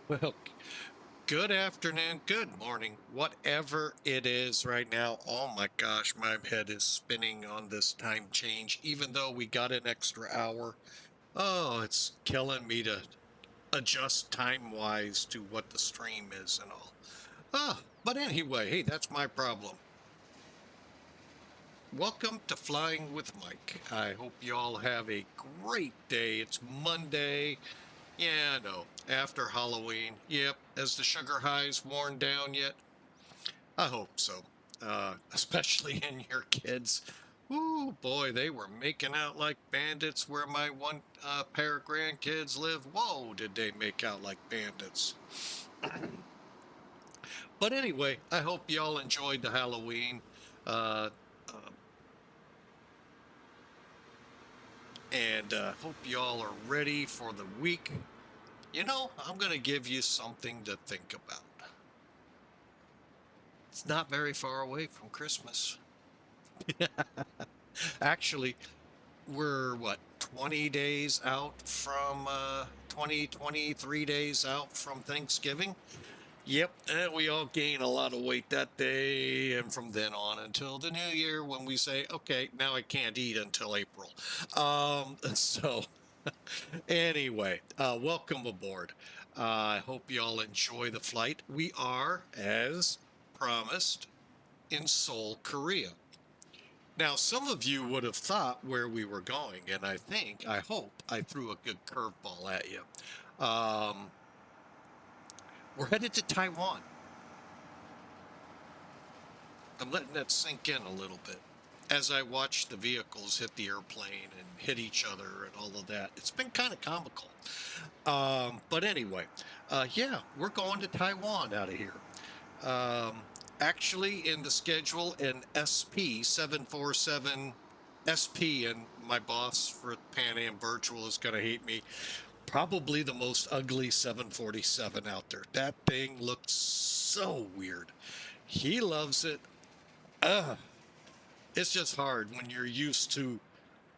Well, good afternoon, good morning, whatever it is right now. Oh my gosh, my head is spinning on this time change, even though we got an extra hour. Oh, it's killing me to adjust time wise to what the stream is and all. But anyway, hey, that's my problem. Welcome to Flying with Mike. I hope you all have a great day. It's Monday. Yeah, I know. After Halloween. Yep. Has the sugar highs worn down yet? I hope so. Especially in your kids. Ooh, boy, they were making out like bandits where my one pair of grandkids live. Whoa, did they make out like bandits. But anyway, I hope y'all enjoyed the Halloween. Uh, uh, and hope y'all are ready for the week. You know, I'm going to give you something to think about. It's not very far away from Christmas. Actually, we're what, 20 days out from 23 days out from Thanksgiving. Yep, and we all gain a lot of weight that day, and from then on until the new year when we say, okay, now I can't eat until April. So anyway, welcome aboard. I hope you all enjoy the flight. We are, as promised, in Seoul, Korea. Now, some of you would have thought where we were going, and I hope I threw a good curveball at you. We're headed to Taiwan. I'm letting that sink in a little bit. As I watch the vehicles hit the airplane and hit each other and all of that, it's been kind of comical. But anyway, yeah, we're going to Taiwan out of here. Um, Actually, in the schedule, an SP 747 SP, and my boss for PanAm Virtual is going to hate me. Probably the most ugly 747 out there. That thing looks so weird. He loves it. Ugh. It's just hard when you're used to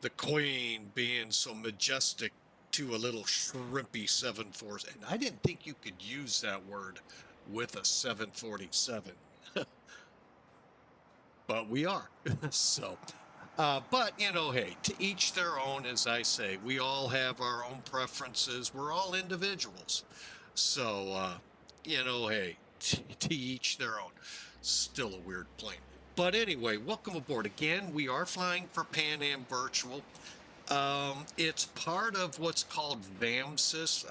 the Queen being so majestic to a little shrimpy 747. And I didn't think you could use that word with a 747, but we are. So, but you know, hey, to each their own, as I say, we all have our own preferences. We're all individuals. So, you know, hey, to each their own. Still a weird plane. But anyway, welcome aboard again. We are flying for PanAm Virtual. It's part of what's called VAMSIS.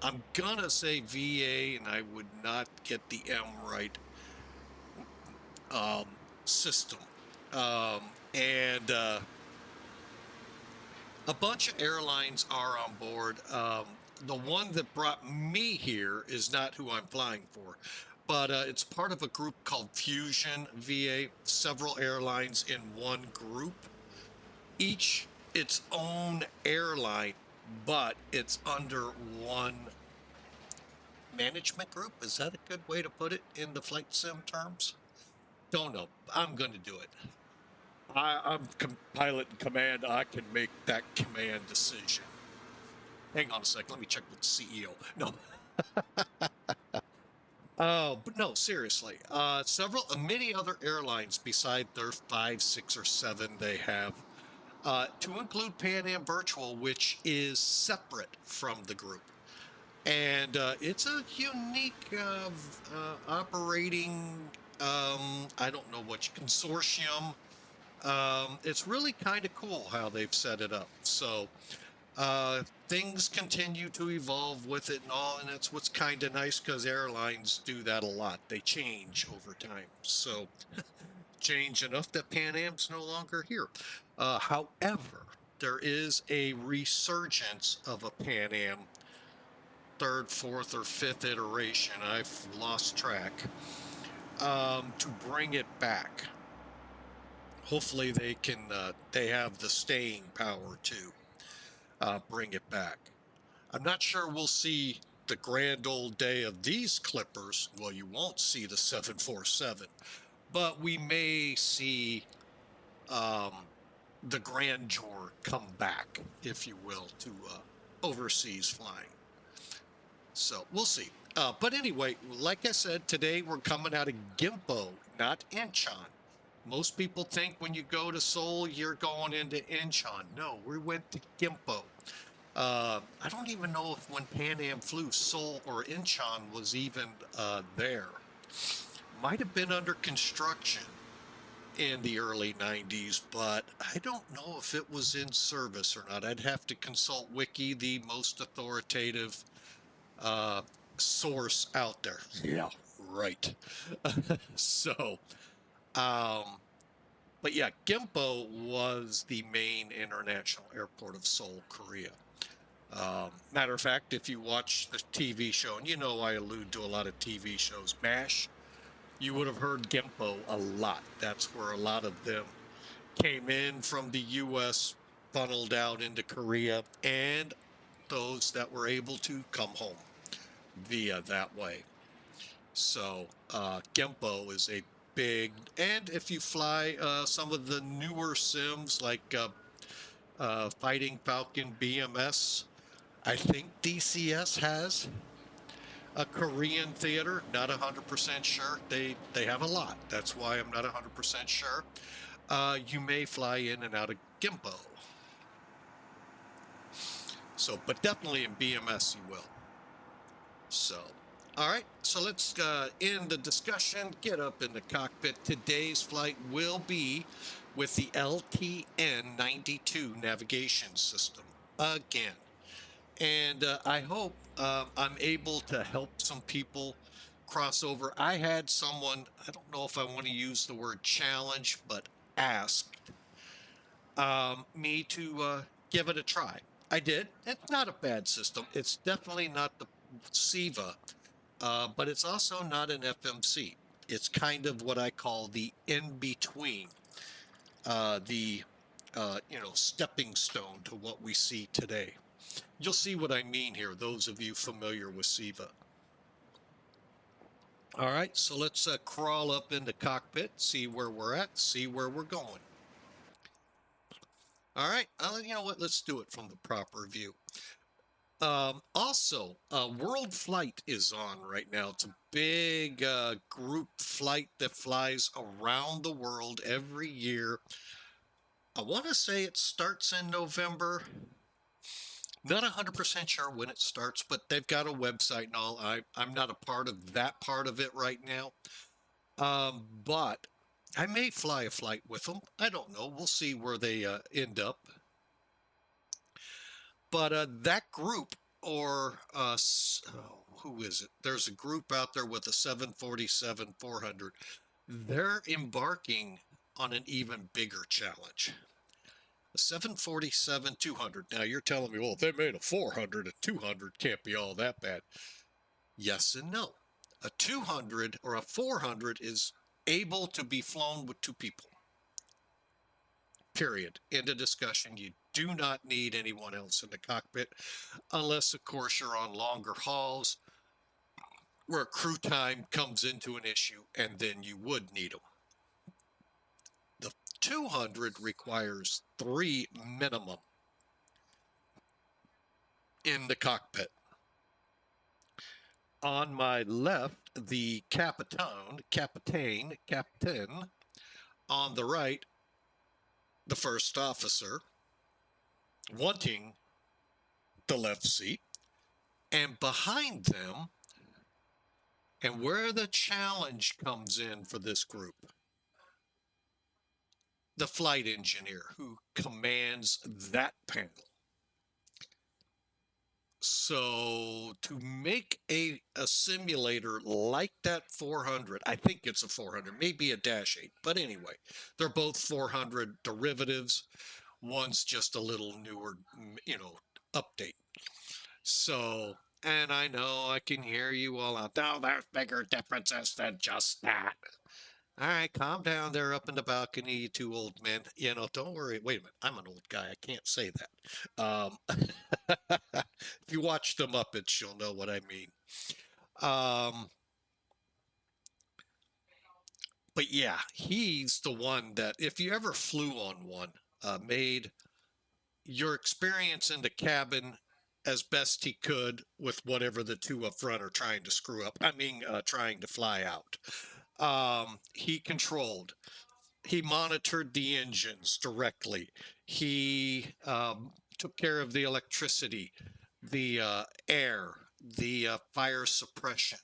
I'm gonna say VA, and I would not get the M right. Um, System. And a bunch of airlines are on board. The one that brought me here is not who I'm flying for, but it's part of a group called Fusion VA, several airlines in one group, each its own airline, but it's under one management group. Is that a good way to put it in the flight sim terms? Don't know. I'm going to do it. I'm pilot in command. I can make that command decision. Hang on a sec. Let me check with the CEO. No. But no, seriously. Many other airlines beside their 5, 6, or 7 they have, to include PanAm Virtual, which is separate from the group. And it's a unique operating, I don't know what, consortium. It's really kind of cool how they've set it up. So things continue to evolve with it and all, and that's what's kind of nice because airlines do that a lot. They change over time. So change enough that PanAm's no longer here. However, there is a resurgence of a PanAm third, fourth, or fifth iteration. I've lost track. To bring it back. Hopefully they have the staying power to bring it back. I'm not sure we'll see the grand old day of these clippers. Well, you won't see the 747, but we may see the grandeur come back, if you will, to overseas flying. So we'll see. But anyway, like I said, today we're coming out of Gimpo, not Incheon. Most people think when you go to Seoul, you're going into Incheon. No, we went to Gimpo. I don't even know if when PanAm flew, Seoul or Incheon was even there. Might have been under construction in the early 90s, but I don't know if it was in service or not. I'd have to consult Wiki, the most authoritative uh, source out there. Yeah, right. So, but yeah, Gimpo was the main international airport of Seoul, Korea. Matter of fact, if you watch the TV show, and you know I allude to a lot of TV shows, MASH, you would have heard Gimpo a lot. That's where a lot of them came in from the U.S., funneled out into Korea, and those that were able to come home via that way. So Gimpo is a big, and if you fly some of the newer sims like Fighting Falcon BMS, I think DCS has a Korean theater. Not 100% sure. They have a lot. That's why I'm not 100% sure. You may fly in and out of Gimpo. So, but definitely in BMS you will. So, all right. So let's end the discussion. Get up in the cockpit. Today's flight will be with the LTN-92 navigation system again. And I hope I'm able to help some people cross over. I had someone, I don't know if I want to use the word challenge, but asked me to give it a try. I did. It's not a bad system. It's definitely not the SIVA, but it's also not an FMC. It's kind of what I call the in-between, the stepping stone to what we see today. You'll see what I mean here, those of you familiar with SIVA. All right, so let's crawl up into cockpit, see where we're at, see where we're going. All right, you know what, let's do it from the proper view. Also, World Flight is on right now. It's a big group flight that flies around the world every year. I want to say it starts in November. Not 100% sure when it starts, but they've got a website and all. I'm not a part of that part of it right now. But I may fly a flight with them. I don't know. We'll see where they end up. But that group, or who is it? There's a group out there with a 747-400. They're embarking on an even bigger challenge. A 747-200. Now you're telling me, well, if they made a 400, a 200 can't be all that bad. Yes and no. A 200 or a 400 is able to be flown with two people. Period. End of discussion. You do not need anyone else in the cockpit, unless, of course, you're on longer hauls where crew time comes into an issue, and then you would need them. The 200 requires 3 minimum in the cockpit. On my left, the captain. On the right, the first officer, wanting the left seat. And behind them, and where the challenge comes in for this group, the flight engineer who commands that panel. So to make a simulator like that 400, I think it's a 400, maybe a Dash 8, but anyway, they're both 400 derivatives. One's just a little newer, update. So, and I know I can hear you all out. Oh, there's bigger differences than just that. All right, calm down there up in the balcony, you two old men. Don't worry. Wait a minute. I'm an old guy. I can't say that. If you watch the Muppets, you'll know what I mean. But yeah, he's the one that, if you ever flew on one, made your experience in the cabin as best he could with whatever the two up front are trying to screw up. I mean, trying to fly out. He controlled. He monitored the engines directly. He took care of the electricity, the air, the fire suppression,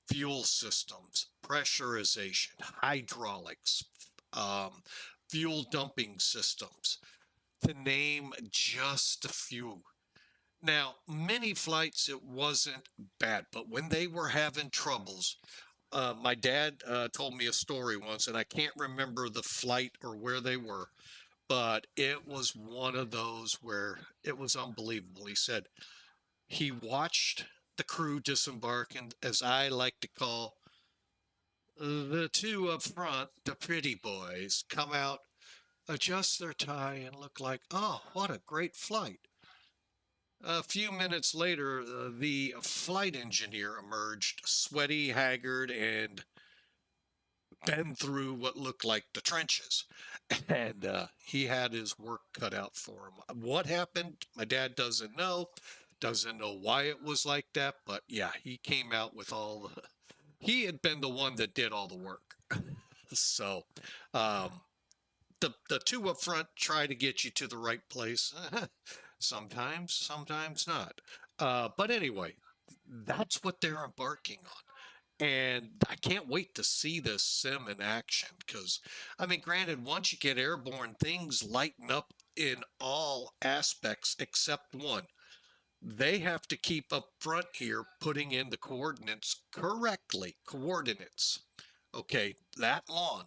fuel systems, pressurization, hydraulics, um, fuel dumping systems, to name just a few. Now, many flights it wasn't bad, but when they were having troubles, my dad told me a story once, and I can't remember the flight or where they were, but it was one of those where it was unbelievable. He said he watched the crew disembark, and as I like to call the two up front, the pretty boys, come out, adjust their tie, and look like, oh, what a great flight. A few minutes later, the flight engineer emerged, sweaty, haggard, and been through what looked like the trenches. And he had his work cut out for him. What happened? My dad doesn't know why it was like that, but yeah, he came out with all the, he had been the one that did all the work. So, um, the two up front try to get you to the right place. Sometimes not. But anyway, that's what they're embarking on. And I can't wait to see this sim in action because, I mean, granted, once you get airborne, things lighten up in all aspects except one. They have to keep up front here putting in the coordinates correctly. Coordinates. Okay, that long.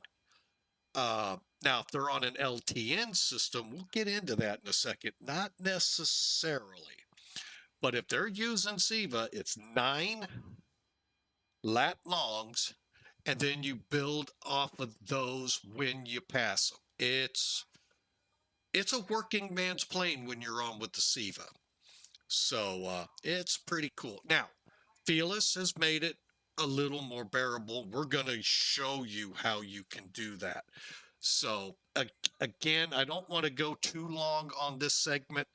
Now, if they're on an LTN system, we'll get into that in a second. Not necessarily. But if they're using SIVA, it's 9 lat longs, and then you build off of those when you pass them. It's a working man's plane when you're on with the SIVA. So it's pretty cool. Now, Felis has made it a little more bearable. We're going to show you how you can do that. So again, I don't want to go too long on this segment,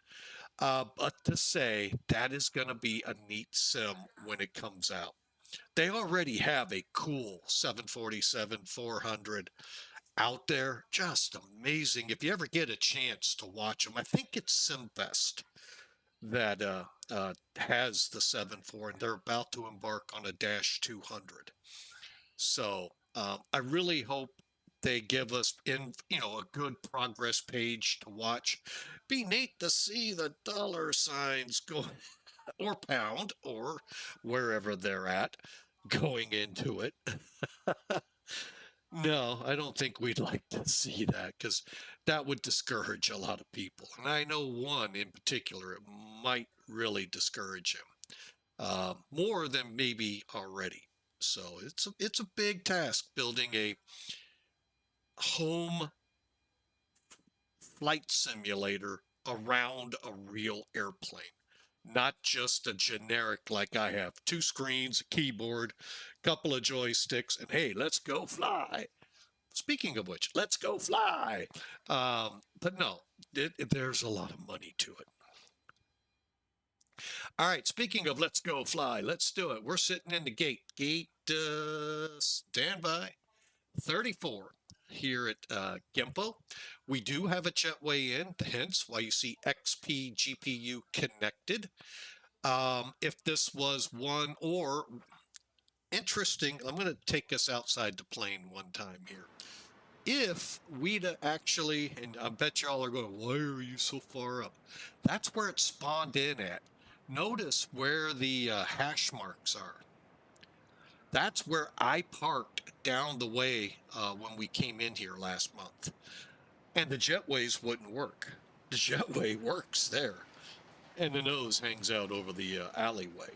but to say that is going to be a neat sim when it comes out. They already have a cool 747-400 out there, just amazing. If you ever get a chance to watch them, I think it's SimFest that has the 7.4, and they're about to embark on a Dash 200. So I really hope they give us a good progress page to watch. Be neat to see the dollar signs go or pound or wherever they're at going into it. No, I don't think we'd like to see that because that would discourage a lot of people. And I know one in particular, it might really discourage him more than maybe already. So it's a big task building a home flight simulator around a real airplane, not just a generic like I have. 2 screens, a keyboard, couple of joysticks, and hey, let's go fly. Speaking of which, let's go fly. But no, there's a lot of money to it. All right, speaking of let's go fly, let's do it. We're sitting in the gate. Standby 34 here at Gimpo. We do have a jetway in, hence why you see XP GPU connected. If this was one or interesting, I'm going to take us outside the plane one time here. If we'd actually, and I bet y'all are going, why are you so far up? That's where it spawned in at. Notice where the hash marks are. That's where I parked down the way when we came in here last month. And the jetways wouldn't work. The jetway works there. And the nose hangs out over the alleyway.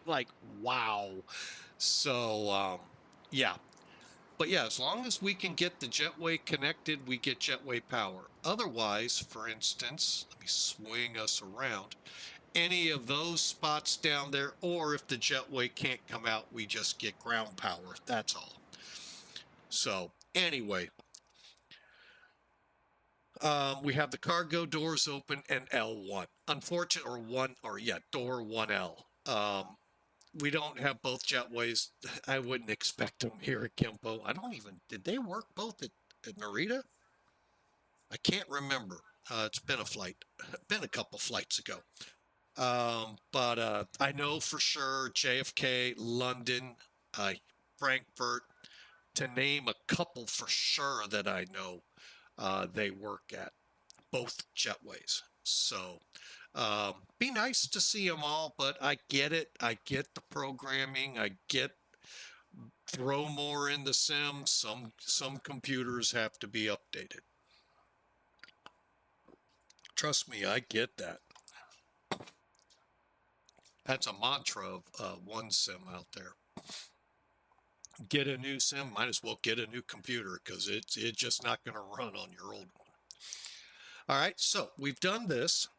Like, wow. So, yeah. But yeah, as long as we can get the jetway connected, we get jetway power. Otherwise, for instance, let me swing us around. Any of those spots down there, or if the jetway can't come out, we just get ground power. That's all. So anyway, We have the cargo doors open and L1. Unfortunate, or one, or yeah, door 1L. We don't have both jetways. I wouldn't expect them here at Gimpo. I don't even, did they work both at Narita? I can't remember. It's been a flight, been a couple flights ago. But I know for sure JFK, London, Frankfurt, to name a couple for sure that I know they work at both jetways. So be nice to see them all, but I get it. I get the programming. I get throw more in the sim. Some computers have to be updated. Trust me, I get that. That's a mantra of one sim out there. Get a new sim, might as well get a new computer because it's just not going to run on your old one. All right, so we've done this.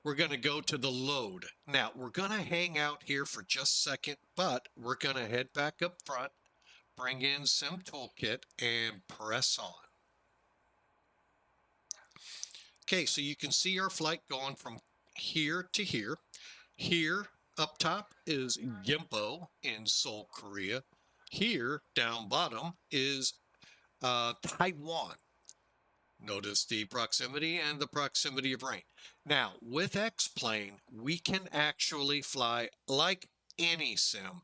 We're going to go to the load. Now, we're going to hang out here for just a second, but we're going to head back up front, bring in Sim Toolkit, and press on. Okay, so you can see our flight going from here to here. Here up top is Gimpo in Seoul, Korea. Here down bottom is Taiwan. Notice the proximity and the proximity of rain. Now, with X-Plane, we can actually fly like any sim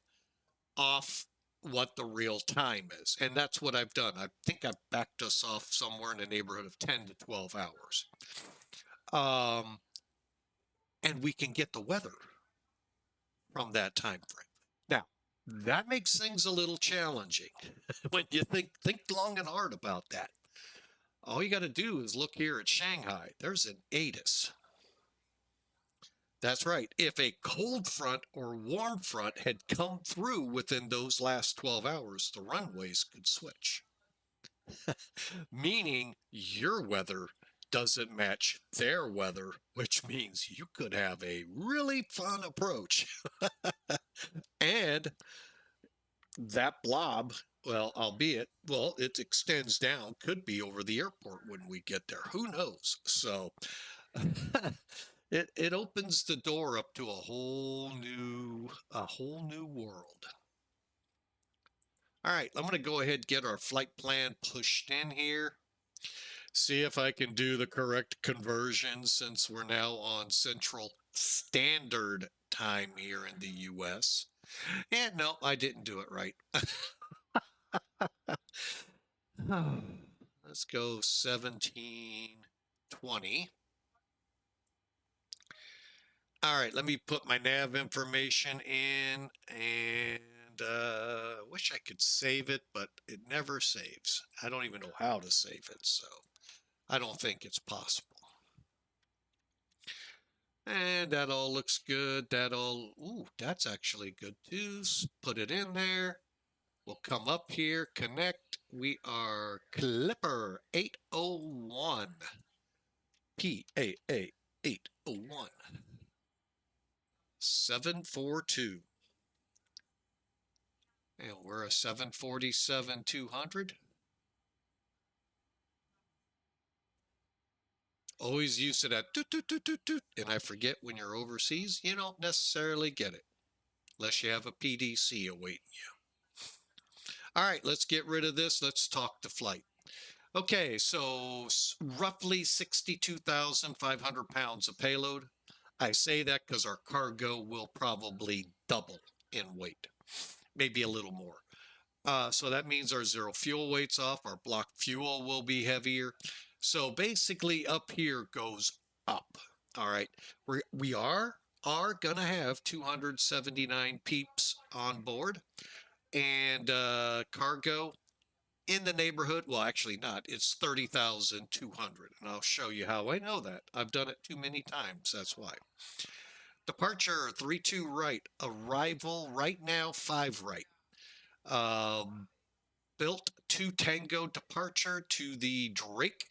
off what the real time is. And that's what I've done. I think I've backed us off somewhere in the neighborhood of 10 to 12 hours. And we can get the weather from that time frame. Now, that makes things a little challenging when you think long and hard about that. All you got to do is look here at Shanghai. There's an ATIS. That's right. If a cold front or warm front had come through within those last 12 hours, the runways could switch. Meaning your weather doesn't match their weather, which means you could have a really fun approach. And that blob, well, albeit, well, it extends down, could be over the airport when we get there. Who knows? So it opens the door up to a whole new world. All right, I'm going to go ahead and get our flight plan pushed in here. See if I can do the correct conversion since we're now on Central Standard Time here in the US. And no, I didn't do it right. Let's go 1720. All right, let me put my nav information in, and wish I could save it, but it never saves. I don't even know how to save it, so I don't think it's possible. And that all looks good. That all, ooh, that's actually good too. Put it in there. We'll come up here, connect. We are Clipper 801. PAA801. 742. And we're a 747-200. Always used to that toot, toot, toot, toot, toot. And I forget when you're overseas, you don't necessarily get it. Unless you have a PDC awaiting you. All right, let's get rid of this. Let's talk to flight. Okay, so roughly 62,500 pounds of payload. I say that because our cargo will probably double in weight, maybe a little more. So that means our zero fuel weight's off. Our block fuel will be heavier. So basically up here goes up. All right, we are going to have 279 peeps on board, and cargo in the neighborhood, well, actually not, it's 30,200, and I'll show you how I know that. I've done it too many times, that's why. Departure 32 right, arrival right now 5 right. Built 2 Tango departure to the Drake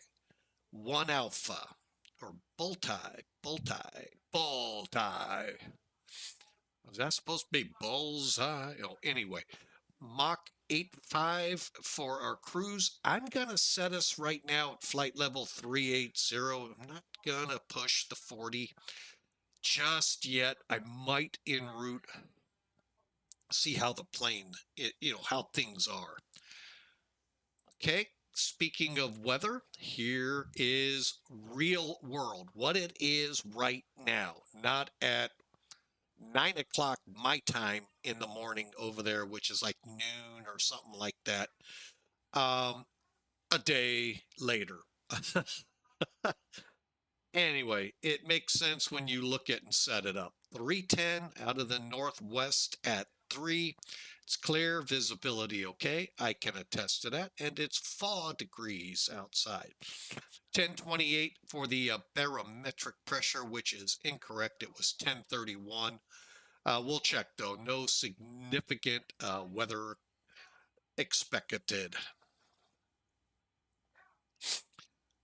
1 Alpha, or Bullseye. Was that supposed to be Bullseye? Oh, anyway, Mach 85 for our cruise. I'm going to set us right now at flight level 380. I'm not going to push the 40 just yet. I might en route see how the plane, how things are. Okay, speaking of weather, here is real world, what it is right now, not at 9 o'clock my time in the morning over there, which is like noon or something like that, a day later. Anyway, it makes sense when you look at and set it up. 310 out of the northwest at 3. It's clear, visibility okay. I can attest to that. And it's 4 degrees outside. 1028 for the barometric pressure, which is incorrect. It was 1031. We'll check though. No significant weather expected.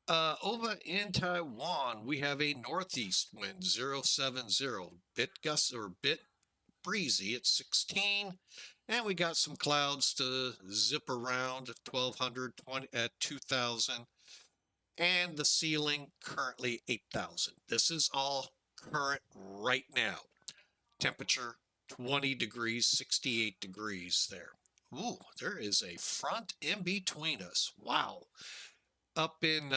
Over in Taiwan, we have a northeast wind 070, bit gust or bit breezy at 16, and we got some clouds to zip around at 1200, at 2000, and the ceiling currently 8000. This is all current right now. Temperature 20 degrees, 68 degrees there. Ooh, there is a front in between us. Wow. Up in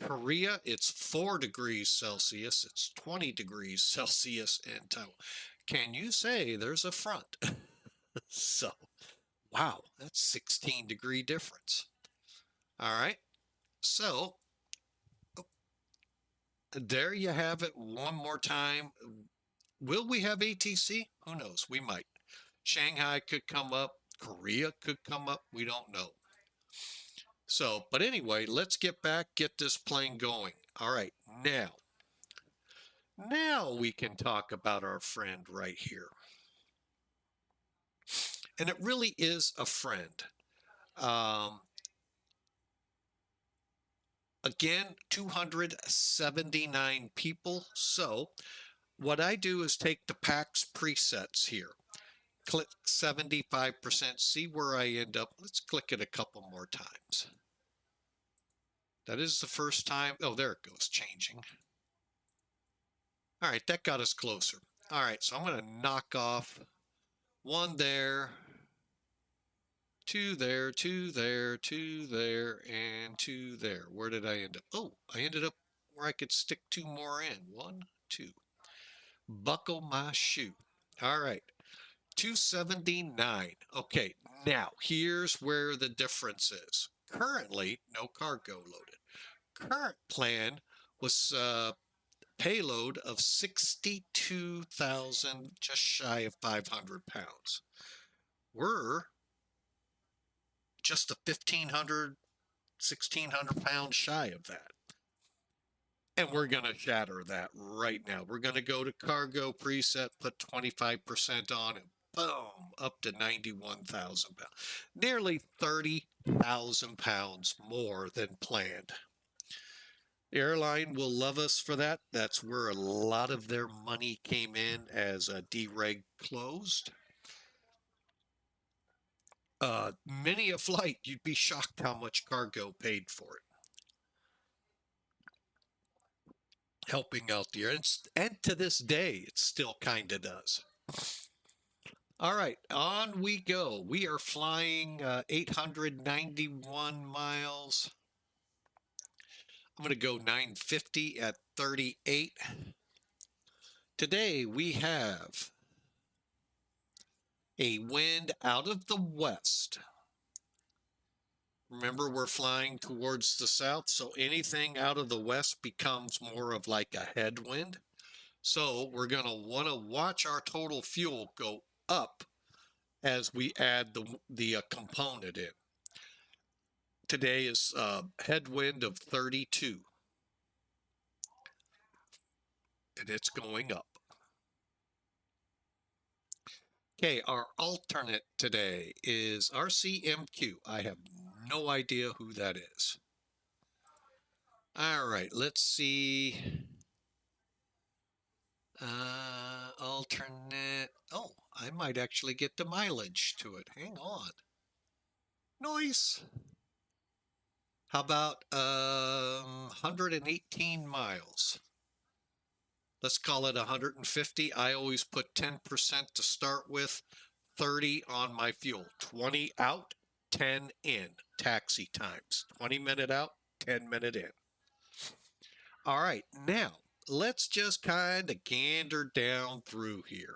Korea, it's 4 degrees Celsius. It's 20 degrees Celsius in Taiwan. Can you say there's a front? So, wow, that's 16-degree difference. All right. So, there you have it one more time. Will we have ATC? Who knows? We might. Shanghai could come up. Korea could come up. We don't know. So, but anyway, let's get back, get this plane going. All right, now we can talk about our friend right here. And it really is a friend. Again, 279 people. So what I do is take the PAX presets here. Click 75%, see where I end up. Let's click it a couple more times. That is the first time. Oh, there it goes, changing. All right, that got us closer. All right, so I'm going to knock off 1 there, 2 there, 2 there, 2 there, and 2 there. Where did I end up? Oh, I ended up where I could stick 2 more in. 1, 2. Buckle my shoe. All right, 279. Okay, now here's where the difference is. Currently, no cargo loaded. Current plan was payload of 62,000, just shy of 500 pounds. We're just a 1,500, 1,600 pounds shy of that. And we're going to shatter that right now. We're going to go to cargo preset, put 25% on, and boom, up to 91,000 pounds. Nearly 30,000 pounds more than planned. The airline will love us for that. That's where a lot of their money came in as a dereg closed. Many a flight, you'd be shocked how much cargo paid for it. Helping out there. And to this day, it still kind of does. All right, on we go. We are flying 891 miles. I'm going to go 950 at 38. Today we have a wind out of the west. Remember, we're flying towards the south, so anything out of the west becomes more of like a headwind. So we're going to want to watch our total fuel go up as we add the component in. Today is headwind of 32, and it's going up. Okay, our alternate today is RCMQ. I have no idea who that is. All right, let's see. Alternate. Oh, I might actually get the mileage to it. Hang on. Noise. How about 118 miles? Let's call it 150. I always put 10% to start with, 30 on my fuel. 20 out, 10 in. Taxi times. 20-minute out, 10-minute in. All right, now let's just kind of gander down through here.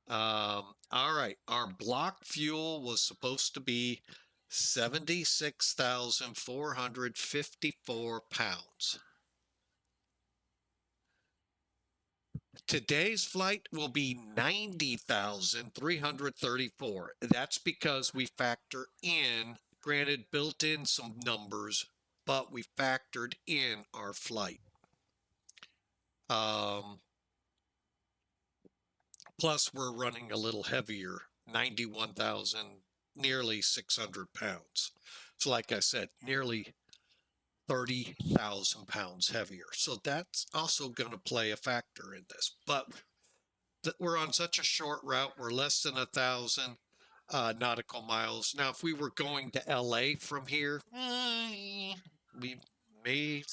All right, our block fuel was supposed to be 76,454 pounds. Today's flight will be 90,334. That's because we factor in, granted, built in some numbers, but we factored in our flight. Plus, we're running a little heavier, 91,000, nearly 600 pounds. So like I said, nearly 30,000 pounds heavier. So that's also going to play a factor in this. But we're on such a short route. We're less than 1,000 nautical miles. Now, if we were going to LA from here, we may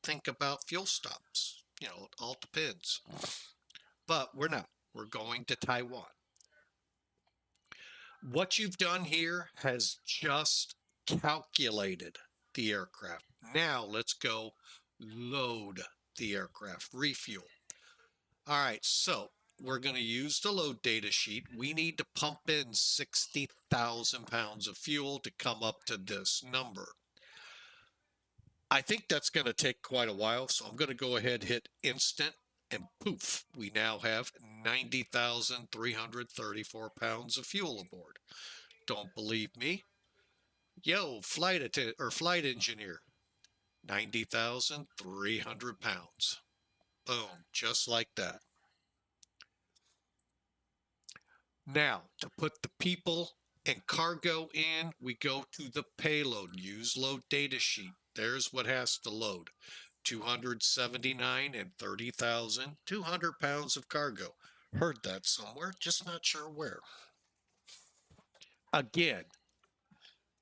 think about fuel stops. You know, it all depends. But we're not. We're going to Taiwan. What you've done here has just calculated the aircraft. Now let's go load the aircraft, refuel. All right, so we're going to use the load data sheet. We need to pump in 60,000 pounds of fuel to come up to this number. I think that's going to take quite a while, so I'm going to go ahead, hit instant, and poof, we now have 90,334 pounds of fuel aboard. Don't believe me? Yo, flight engineer, 90,300 pounds. Boom, just like that. Now, to put the people and cargo in, we go to the payload, use load data sheet. There's what has to load. 279 and 30,200 pounds of cargo. Heard that somewhere, just not sure where. Again,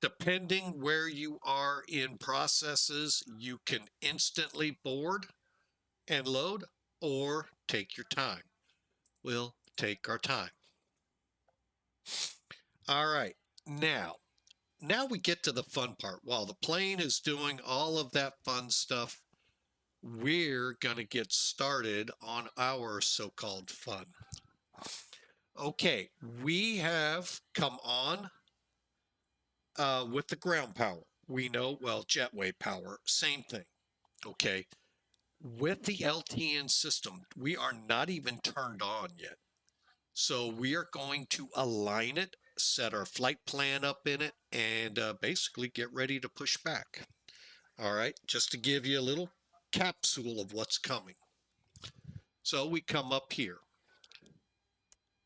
depending where you are in processes, you can instantly board and load or take your time. We'll take our time. All right, now we get to the fun part. While the plane is doing all of that fun stuff, we're going to get started on our so-called fun. Okay, we have come on with the ground power. We know, well, jetway power, same thing. Okay, with the LTN system, we are not even turned on yet. So we are going to align it, set our flight plan up in it, and basically get ready to push back. All right, just to give you a little capsule of what's coming. So we come up here.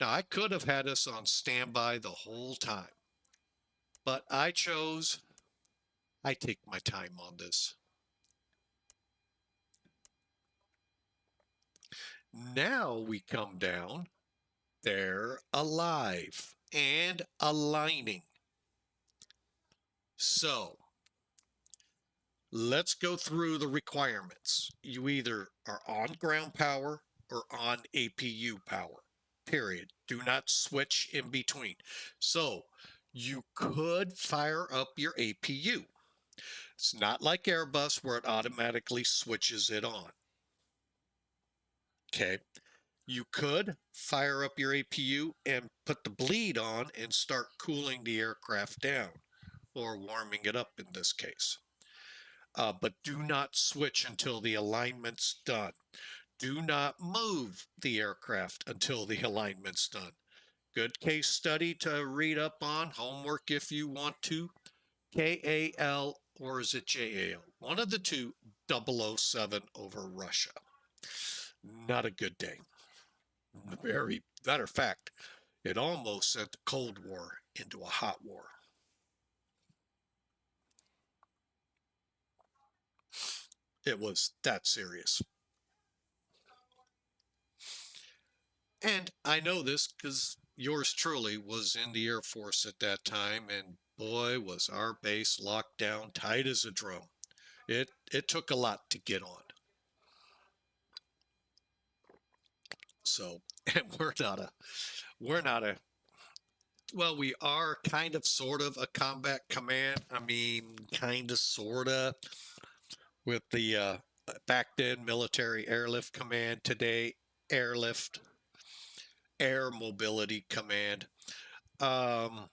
Now, I could have had us on standby the whole time, but I take my time on this. Now we come down, they're alive and aligning. So let's go through the requirements. You either are on ground power or on APU power, period. Do not switch in between. So you could fire up your APU. It's not like Airbus where it automatically switches it on. Okay. You could fire up your APU and put the bleed on and start cooling the aircraft down, or warming it up in this case. But do not switch until the alignment's done. Do not move the aircraft until the alignment's done. Good case study to read up on, homework if you want to. KAL, or is it JAL? One of the two, 007 over Russia. Not a good day. Very, matter of fact, it almost sent the Cold War into a hot war. It was that serious. And I know this because yours truly was in the Air Force at that time, and boy, was our base locked down tight as a drum. It took a lot to get on. So, and we're not a well, we are kind of sort of a combat command. I mean, kind of sort of with the back then military airlift command, today airlift air mobility command. Um,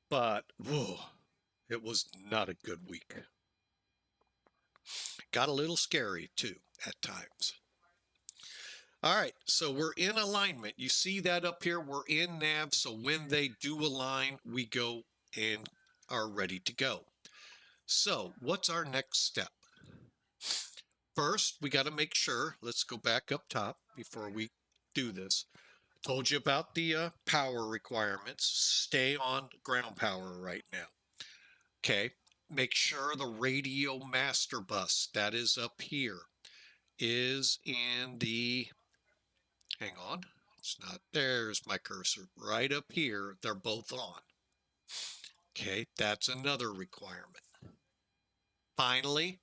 but whoa, it was not a good week. Got a little scary too at times. All right, so we're in alignment. You see that up here? We're in nav, so when they do align, we go and are ready to go. So what's our next step? First, we got to make sure, let's go back up top before we do this. Told you about the power requirements. Stay on ground power right now. Okay, make sure the radio master bus that is up here is in the, hang on, it's not, there's my cursor, right up here, they're both on. Okay, that's another requirement. Finally,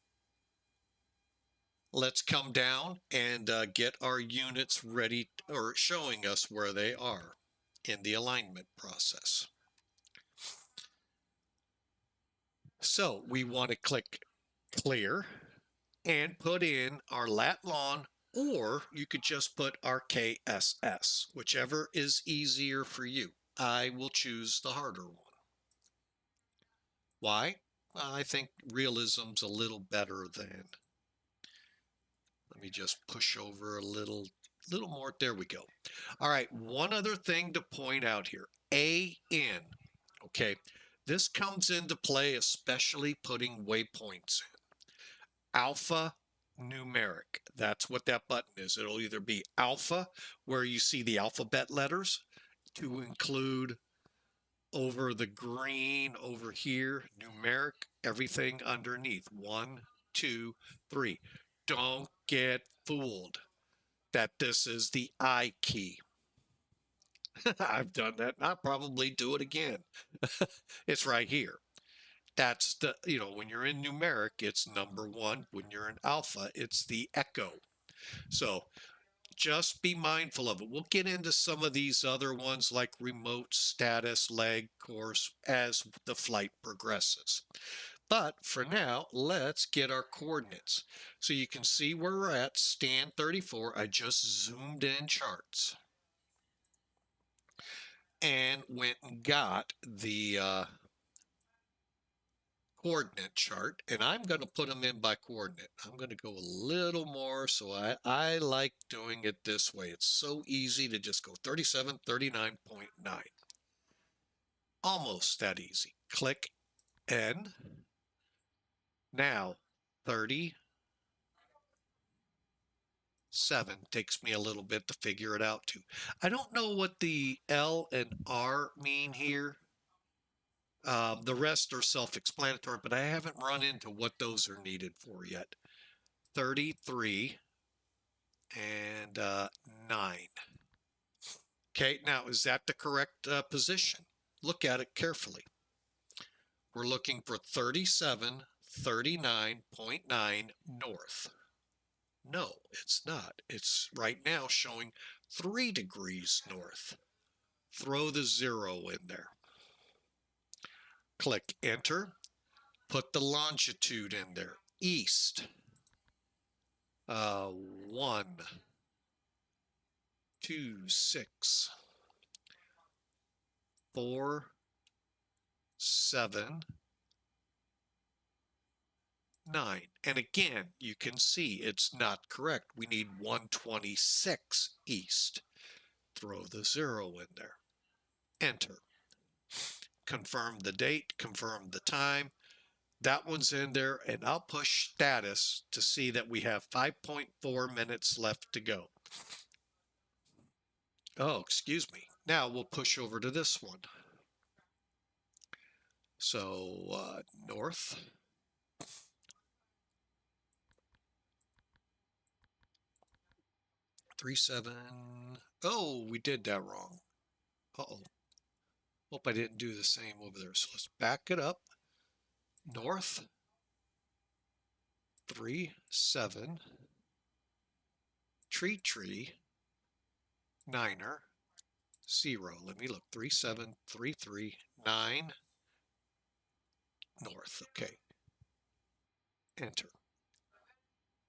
let's come down and get our units ready or showing us where they are in the alignment process. So we want to click clear and put in our lat long, or you could just put RKSS, whichever is easier for you. I will choose the harder one. Why? I think realism's a little better than. Let me just push over a little more. There we go. All right, one other thing to point out here. AN. Okay, this comes into play, especially putting waypoints in. Alpha numeric. That's what that button is. It'll either be alpha, where you see the alphabet letters, to include over the green over here, numeric, everything underneath. 1, 2, 3. Don't get fooled that this is the I key. I've done that and I'll probably do it again. It's right here. That's the, when you're in numeric, it's number 1. When you're in alpha, it's the echo. So just be mindful of it. We'll get into some of these other ones like remote status, leg course as the flight progresses. But for now, let's get our coordinates. So you can see where we're at, stand 34. I just zoomed in charts and went and got the coordinate chart, and I'm going to put them in by coordinate. I'm going to go a little more, so I like doing it this way. It's so easy to just go 37, 39.9. Almost that easy. Click N. Now, 37 takes me a little bit to figure it out too. I don't know what the L and R mean here. The rest are self-explanatory, but I haven't run into what those are needed for yet. 33 and 9. Okay, now is that the correct position? Look at it carefully. We're looking for 37, 39.9 north. No, it's not. It's right now showing 3 degrees north. Throw the 0 in there. Click enter. Put the longitude in there. East. 1, 2, 6, 4, 7, 9. And again, you can see it's not correct. We need 126 east. Throw the 0 in there. Enter. Confirm the date, confirm the time. That one's in there, and I'll push status to see that we have 5.4 minutes left to go. Oh, excuse me. Now we'll push over to this one. So north. 37. Oh, we did that wrong. Uh-oh. Hope I didn't do the same over there. So let's back it up. North 37. Tree 9er 0. Let me look. 37339 north. Okay. Enter.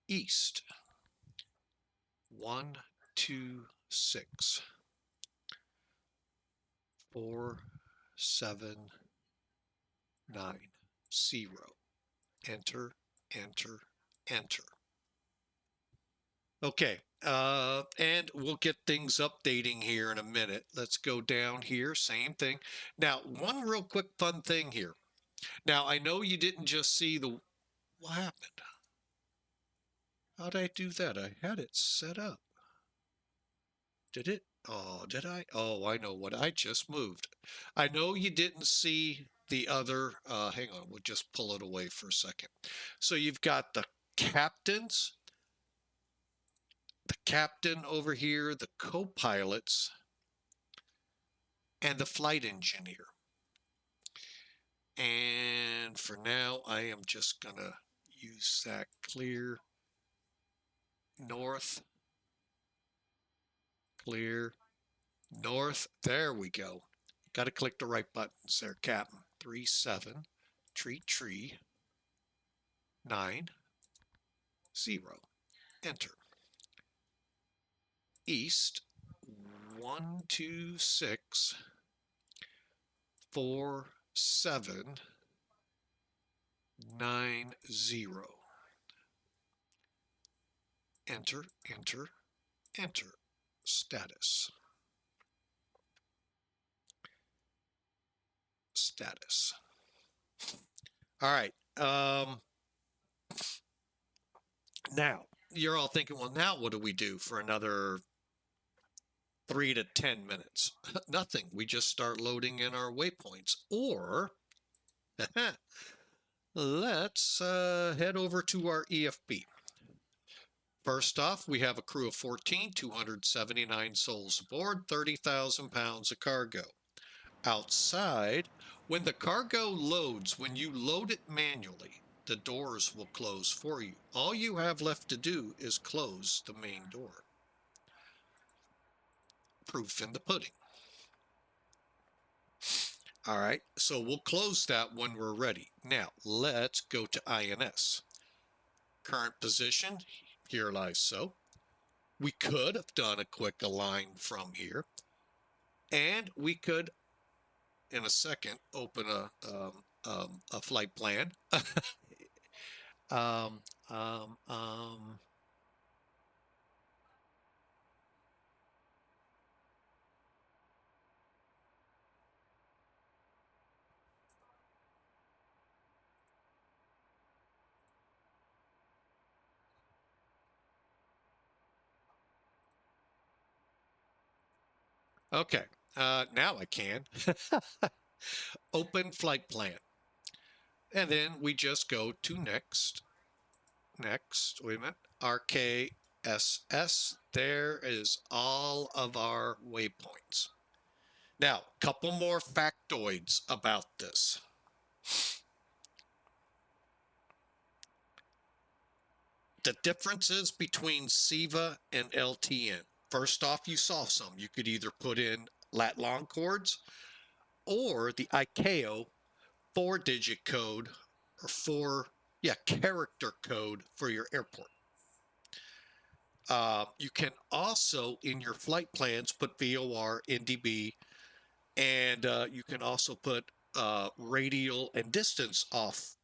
East 126 4790. Enter, enter, enter. Okay, and we'll get things updating here in a minute. Let's go down here, same thing. Now, one real quick fun thing here. Now, I know you didn't just see the, what happened? How did I do that? I had it set up. Did it? Oh, did I? Oh, I know what I just moved. I know you didn't see the other, hang on, we'll just pull it away for a second. So you've got the captains, the captain over here, the co-pilots, and the flight engineer. And for now, I am just gonna use that clear north, clear north. There we go. Got to click the right buttons there, Captain. 37, tree 9 0. Enter. East 126 4790. Enter, enter, enter. Status. Status. All right. Now, you're all thinking, well, now what do we do for another 3 to 10 minutes? Nothing. We just start loading in our waypoints. Or, let's head over to our EFB. First off, we have a crew of 14, 279 souls aboard, 30,000 pounds of cargo. Outside, when the cargo loads, when you load it manually, the doors will close for you. All you have left to do is close the main door. Proof in the pudding. All right, so we'll close that when we're ready. Now, let's go to INS. Current position, here lies so. We could have done a quick align from here, and we could, in a second, open a flight plan. Okay, now I can. Open flight plan. And then we just go to next, wait a minute, RKSS. There is all of our waypoints. Now, a couple more factoids about this. The differences between SIVA and LTN. First off, you saw some. You could either put in lat long chords or the ICAO 4-digit code or character code for your airport. You can also, in your flight plans, put VOR, NDB, and you can also put radial and distance off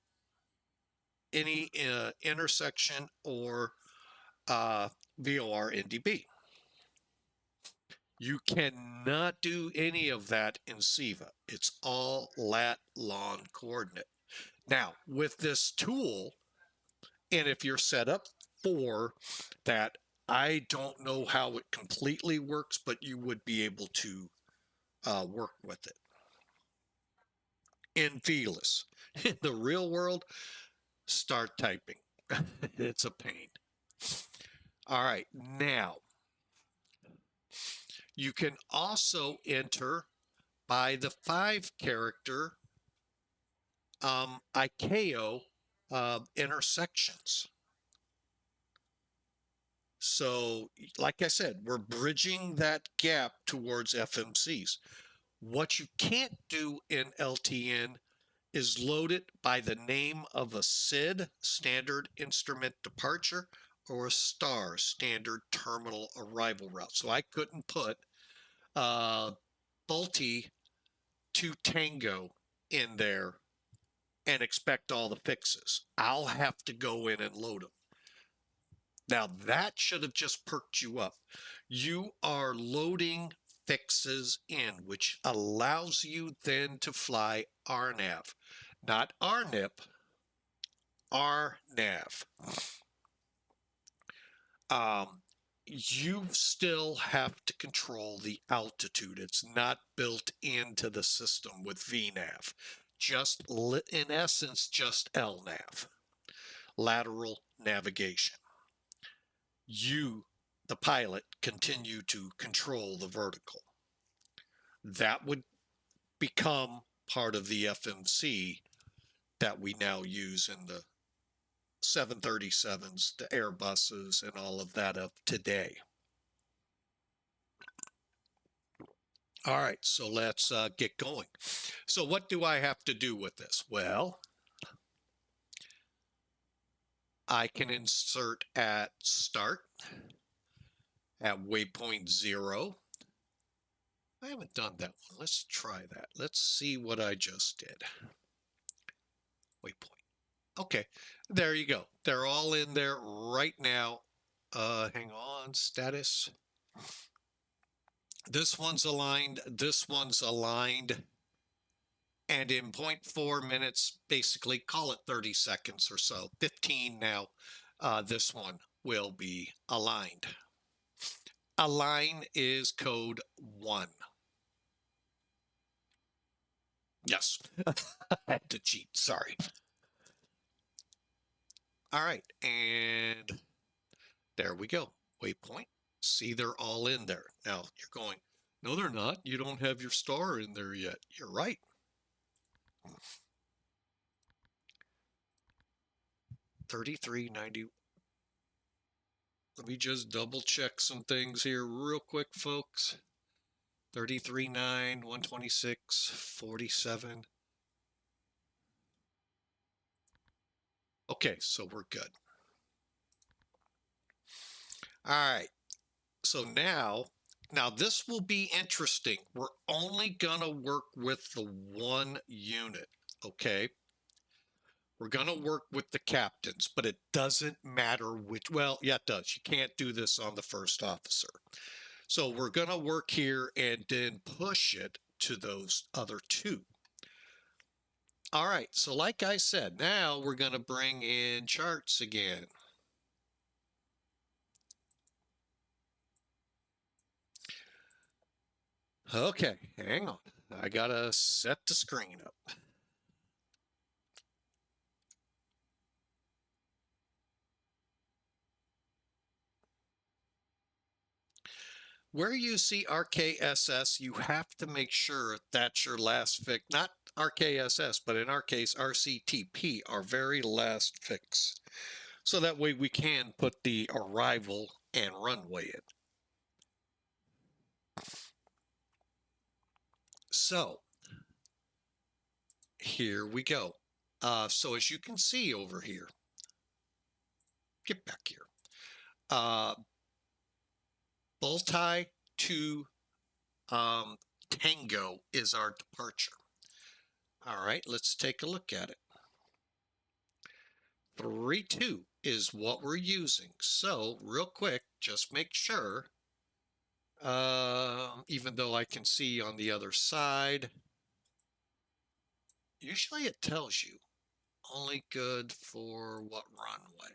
any intersection or VOR, NDB. You cannot do any of that in SIVA. It's all lat long coordinate. Now, with this tool, and if you're set up for that, I don't know how it completely works, but you would be able to work with it. In Felis. In the real world, start typing. It's a pain. All right, now, You can also enter by the 5-character ICAO intersections. So, like I said, we're bridging that gap towards FMCs. What you can't do in LTN is load it by the name of a SID, Standard Instrument Departure, or a STAR, Standard Terminal Arrival Route. So I couldn't put Bulty to Tango in there and expect all the fixes. I'll have to go in and load them. Now that should have just perked you up. You are loading fixes in, which allows you then to fly RNAV, not RNIP, RNAV. You still have to control the altitude. It's not built into the system with VNAV. Just, in essence, just LNAV, lateral navigation. You, the pilot, continue to control the vertical. That would become part of the FMC that we now use in the 737s, the Airbuses, and all of that of today. All right, so let's get going. So what do I have to do with this? Well, I can insert at start, at waypoint 0. I haven't done that one. Let's try that. Let's see what I just did. Waypoint. Okay, there you go. They're all in there right now. Hang on, status. This one's aligned. This one's aligned. And in 0.4 minutes, basically call it 30 seconds or so, 15 now, this one will be aligned. Align is code 1. Yes, I had to cheat, sorry. All right, and there we go, waypoint. See, they're all in there. Now you're going, no, they're not. You don't have your star in there yet. You're right. 3390. Let me just double check some things here real quick, folks. 33.9, 126, 47. Okay, so we're good. All right, so now this will be interesting. We're only gonna work with the one unit, okay? We're gonna work with the captains, but it doesn't matter which, well, yeah, it does. You can't do this on the first officer. So we're gonna work here and then push it to those other two. All right, so like I said, now we're gonna bring in charts again. Okay, hang on. I gotta set the screen up. Where you see RKSS, you have to make sure that's your last fix, not RKSS, but in our case, RCTP, our very last fix. So that way we can put the arrival and runway in. So here we go. So as you can see over here, get back here. Bulti to Tango is our departure. All right, let's take a look at it. 32 is what we're using. So real quick, just make sure, even though I can see on the other side, usually it tells you only good for what runway.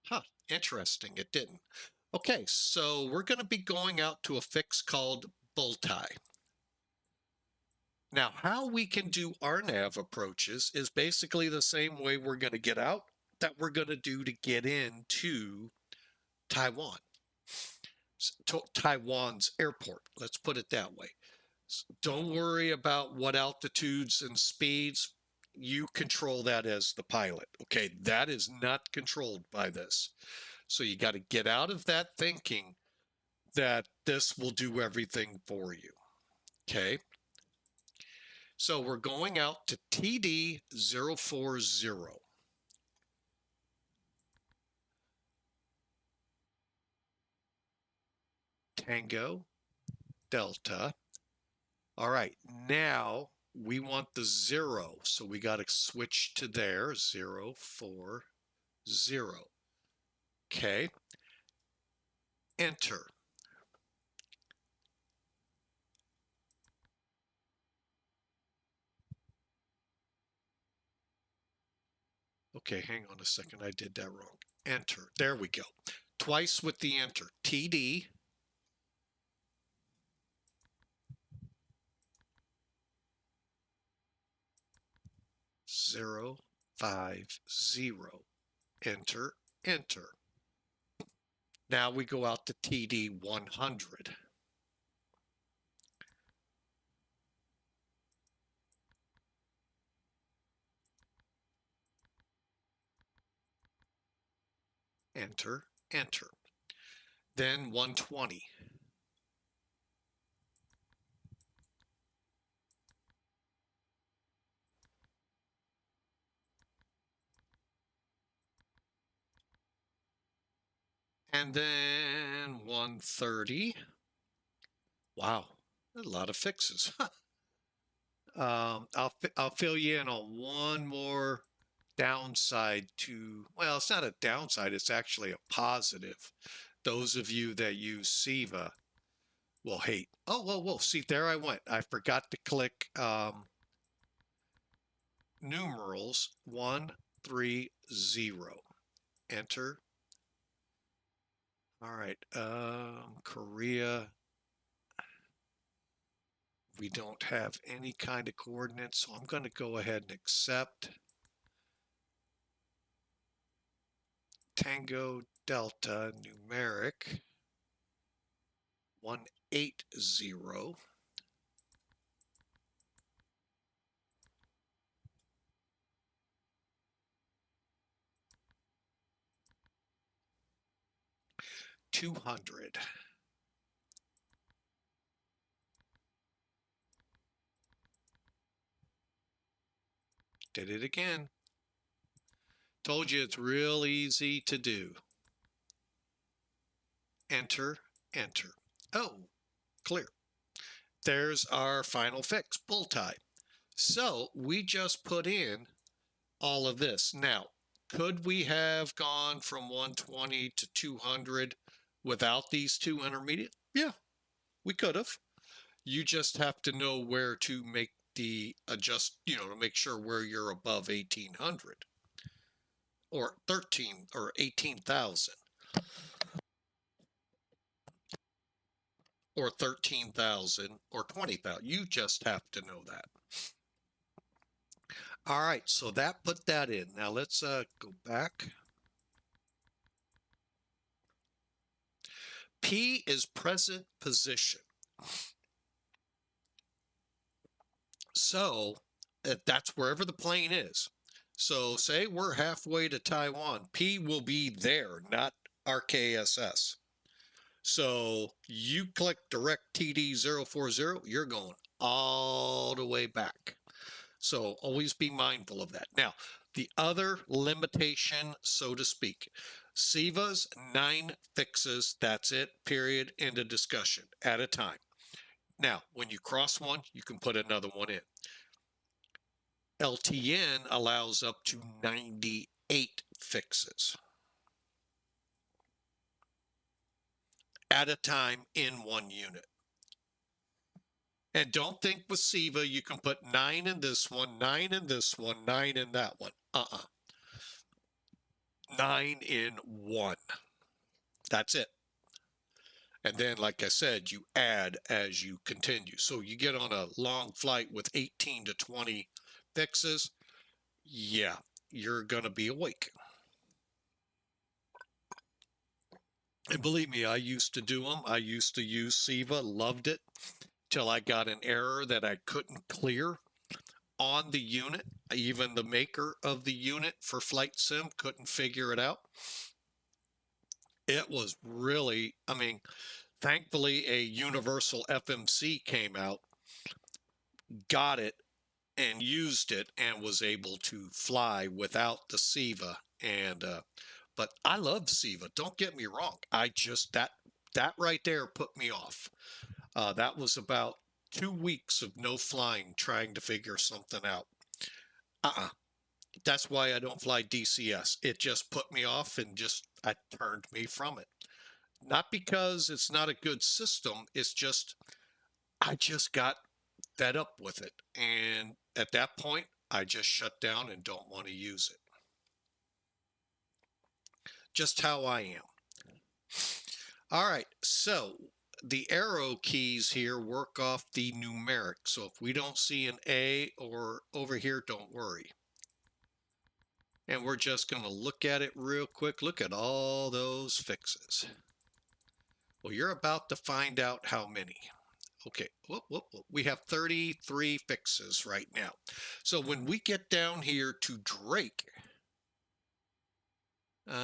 Huh, interesting, it didn't. Okay, so we're going to be going out to a fix called Bulti. Now, how we can do our nav approaches is basically the same way we're going to get out that we're going to do to get into Taiwan. Taiwan's airport. Let's put it that way. Don't worry about what altitudes and speeds. You control that as the pilot. Okay, that is not controlled by this. So you got to get out of that thinking that this will do everything for you. Okay. So we're going out to TD040. Tango, Delta. All right, now we want the 0. So we got to switch to there, 040. Okay. Enter. Okay, hang on a second. I did that wrong. Enter. There we go. Twice with the enter. TD. Zero, 5, 0. Enter, enter. Now we go out to TD 100. Enter, enter. Then 120. And then 130. Wow, a lot of fixes. I'll fill you in on one more downside to, well, it's not a downside, it's actually a positive. Those of you that use SIVA will hate. Oh, whoa, whoa. See, there I went. I forgot to click numerals 130. Enter. All right. Korea. We don't have any kind of coordinates, so I'm going to go ahead and accept. Tango Delta numeric 180. $200. Did it again. Told you it's real easy to do. Enter, enter. Oh, clear. There's our final fix, pull tie. So we just put in all of this. Now, could we have gone from 120 to 200 without these two intermediate? Yeah, we could have. You just have to know where to make the adjust, to make sure where you're above 1800 or 13 or 18,000 or 13,000 or 20,000. You just have to know that. All right, so that put that in. Now let's go back. P is present position. So that's wherever the plane is. So say we're halfway to Taiwan, P will be there, not RKSS. So you click direct TD040, you're going all the way back. So always be mindful of that. Now, the other limitation, so to speak, SIVA's 9 fixes, that's it, period, end of discussion, at a time. Now, when you cross one, you can put another one in. LTN allows up to 98 fixes at a time in one unit. And don't think with SIVA you can put 9 in this one, 9 in this one, 9 in that one. 9 in one. That's it. And then, like I said, you add as you continue. So you get on a long flight with 18 to 20 fixes, yeah, you're going to be awake. And believe me, I used to do them. I used to use SIVA, loved it, till I got an error that I couldn't clear on the unit. Even the maker of the unit for Flight Sim couldn't figure it out. It was really, I mean, thankfully a universal FMC came out, got it, and used it, and was able to fly without the SIVA. And but I love SIVA. Don't get me wrong. I just that right there put me off. That was about 2 weeks of no flying, trying to figure something out. That's why I don't fly DCS. It just put me off and just I turned me from it. Not because it's not a good system. It's just I just got fed up with it. And at that point, I just shut down and don't want to use it. Just how I am. All right, so the arrow keys here work off the numeric. So if we don't see an A or over here, don't worry. And we're just going to look at it real quick. Look at all those fixes. Well, you're about to find out how many. Okay, we have 33 fixes right now. So when we get down here to Drake,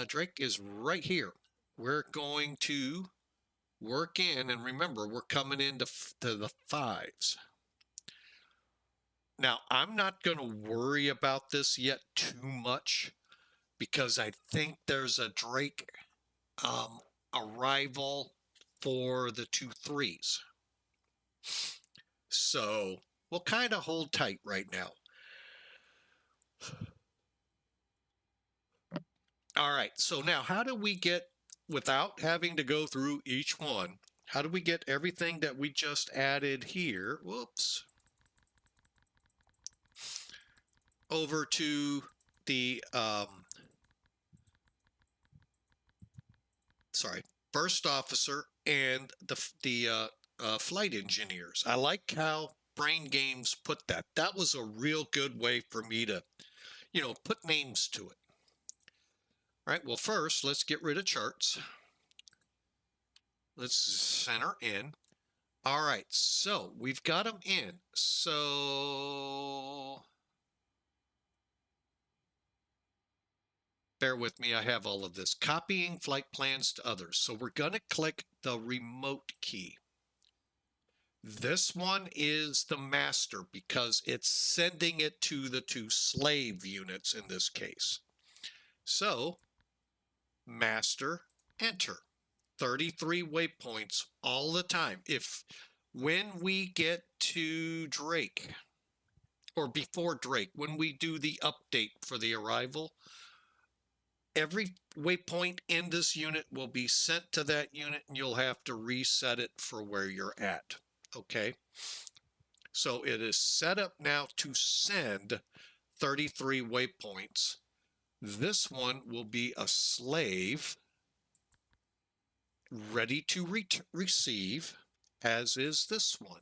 Drake is right here. We're going to work in, and remember, we're coming into the fives. Now, I'm not going to worry about this yet too much because I think there's a Drake arrival for the 2 3s. So we'll kind of hold tight right now. All right, so now how do we get, without having to go through each one, how do we get everything that we just added here, whoops, over to the, first officer and the flight engineers? I like how Brain Games put that. That was a real good way for me to, put names to it. All right, well, first, let's get rid of charts. Let's center in. All right, so we've got them in. So bear with me, I have all of this. Copying flight plans to others. So we're going to click the remote key. This one is the master because it's sending it to the 2 slave units in this case. So master, enter. 33 waypoints all the time. When we get to Drake, or before Drake, when we do the update for the arrival, every waypoint in this unit will be sent to that unit and you'll have to reset it for where you're at. Okay, so it is set up now to send 33 waypoints. This one will be a slave ready to receive, as is this one.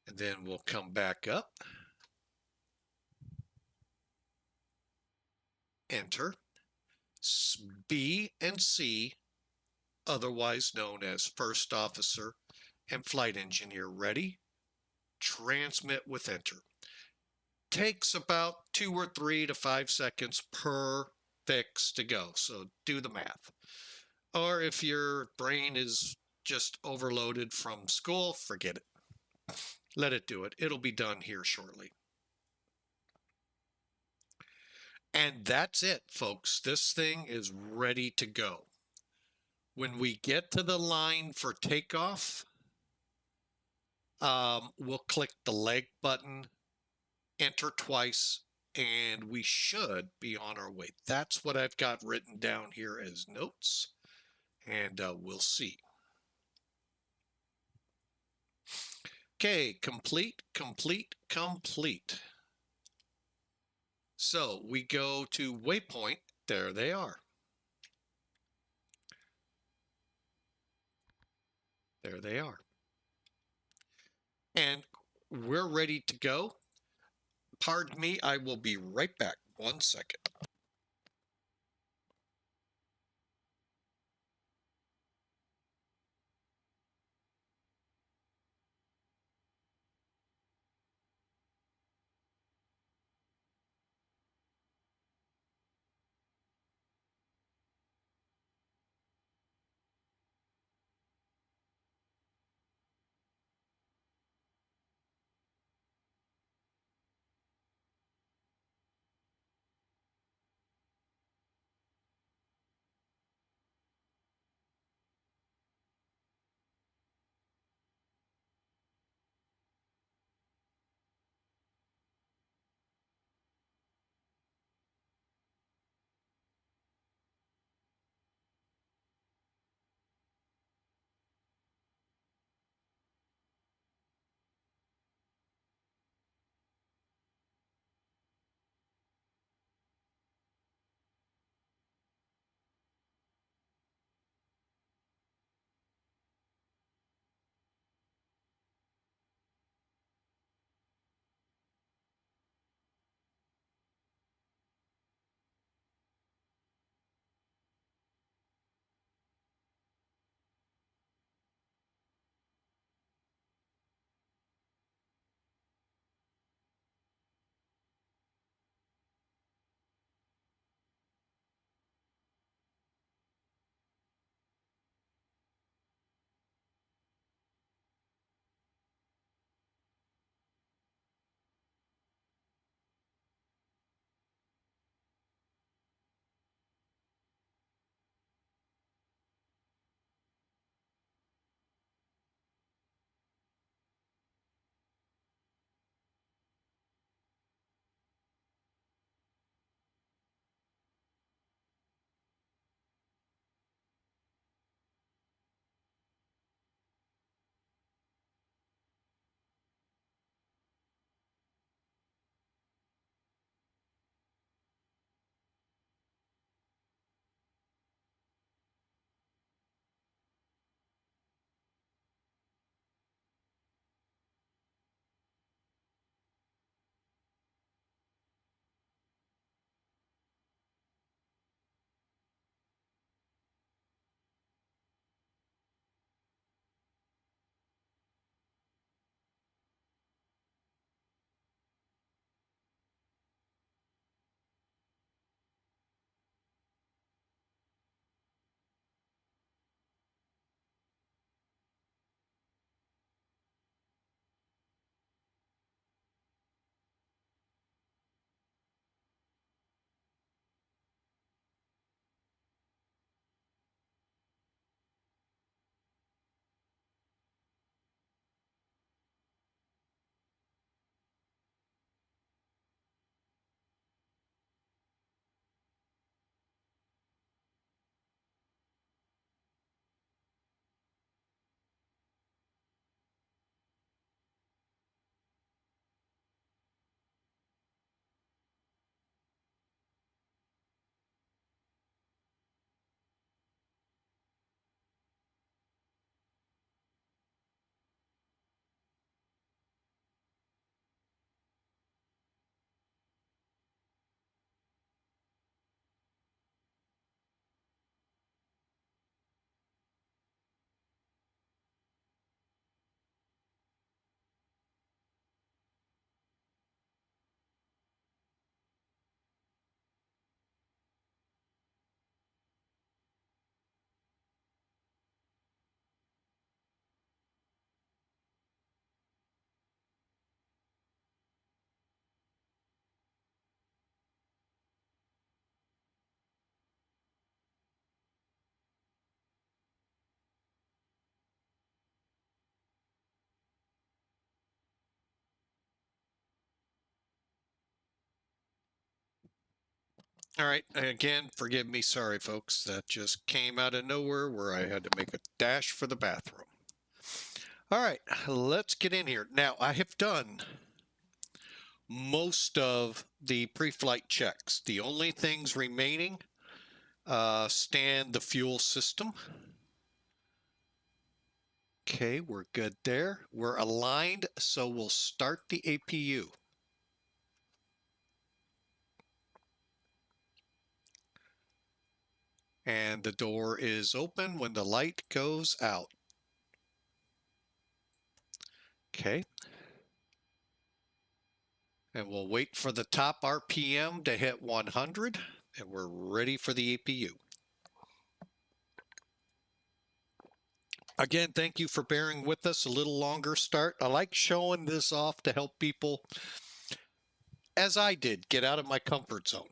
And then we'll come back up, enter. B and C, otherwise known as first officer and flight engineer, ready, transmit with enter. Takes about 2 or 3 to 5 seconds per fix to go, so do the math. Or if your brain is just overloaded from school, forget it. Let it do it. It'll be done here shortly. And that's it, folks. This thing is ready to go. When we get to the line for takeoff, we'll click the leg button, enter twice, and we should be on our way. That's what I've got written down here as notes, and we'll see. Okay, complete. So we go to waypoint. There they are. There they are. And we're ready to go. Pardon me, I will be right back. 1 second. All right, again, forgive me. Sorry, folks. That just came out of nowhere where I had to make a dash for the bathroom. All right, let's get in here. Now, I have done most of the pre-flight checks. The only things remaining, stand the fuel system. Okay, we're good there. We're aligned, so we'll start the APU. And the door is open when the light goes out. Okay. And we'll wait for the top RPM to hit 100, and we're ready for the APU. Again, thank you for bearing with us a little longer start. I like showing this off to help people, as I did, get out of my comfort zone.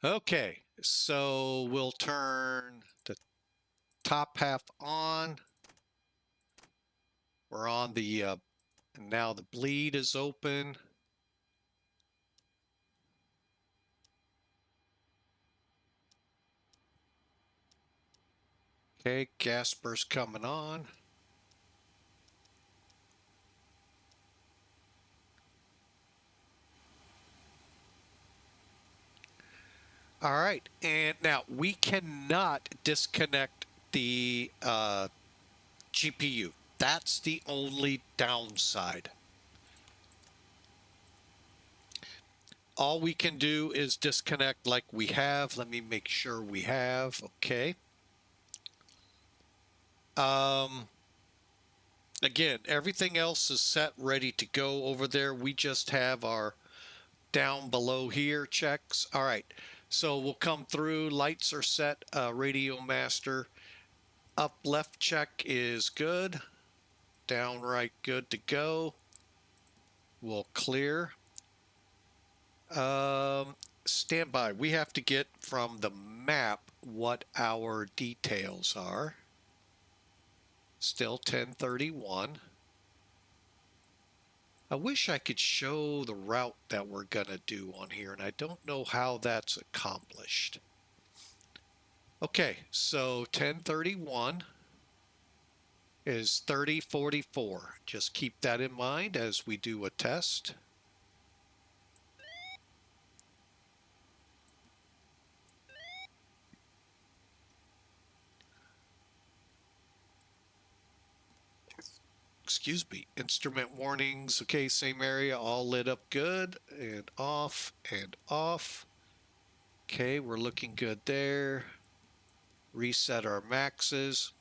Okay, so we'll turn the top half on. We're on the, now the bleed is open. Okay, gas burst coming on. All right, and now we cannot disconnect the GPU. That's the only downside. All we can do is disconnect like we have. Let me make sure we have. Okay. Again, everything else is set, ready to go over there. We just have our down below here checks. All right. So we'll come through. Lights are set. Radio master. Up left check is good. Down right good to go. We'll clear. Standby. We have to get from the map what our details are. Still 1031. I wish I could show the route that we're going to do on here, and I don't know how that's accomplished. Okay, so 1031 is 3044. Just keep that in mind as we do a test. Excuse me, instrument warnings. Okay, same area, all lit up good, and off and off. Okay, we're looking good there. Reset our maxes.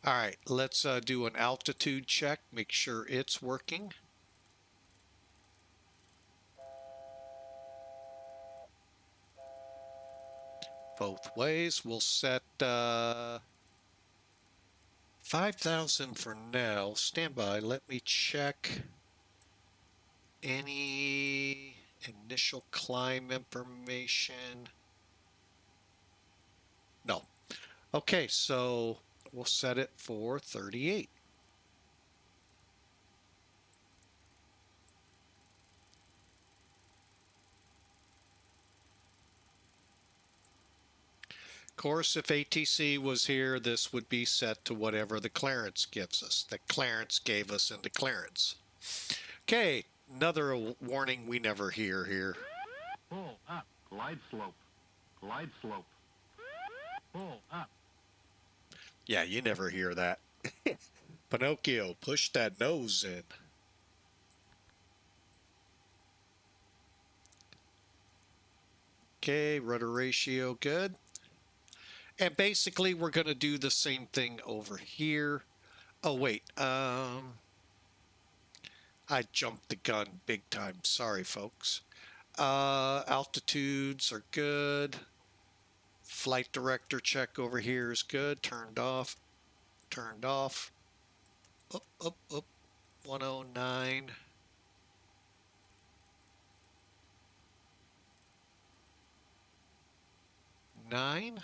All right, let's do an altitude check, make sure it's working. Both ways. We'll set 5,000 for now. Stand by. Let me check any initial climb information. No. Okay, so we'll set it for 38. Of course, if ATC was here, this would be set to whatever the clearance gives us. The clearance gave us into clearance. Okay, another warning we never hear here. Pull up, glide slope, glide slope. Pull up. Yeah, you never hear that. Pinocchio, push that nose in. Okay, rudder ratio, good. And basically, we're going to do the same thing over here. Oh, wait. I jumped the gun big time. Sorry, folks. Altitudes are good. Flight director check over here is good. Turned off. Turned off. up. 109. 9.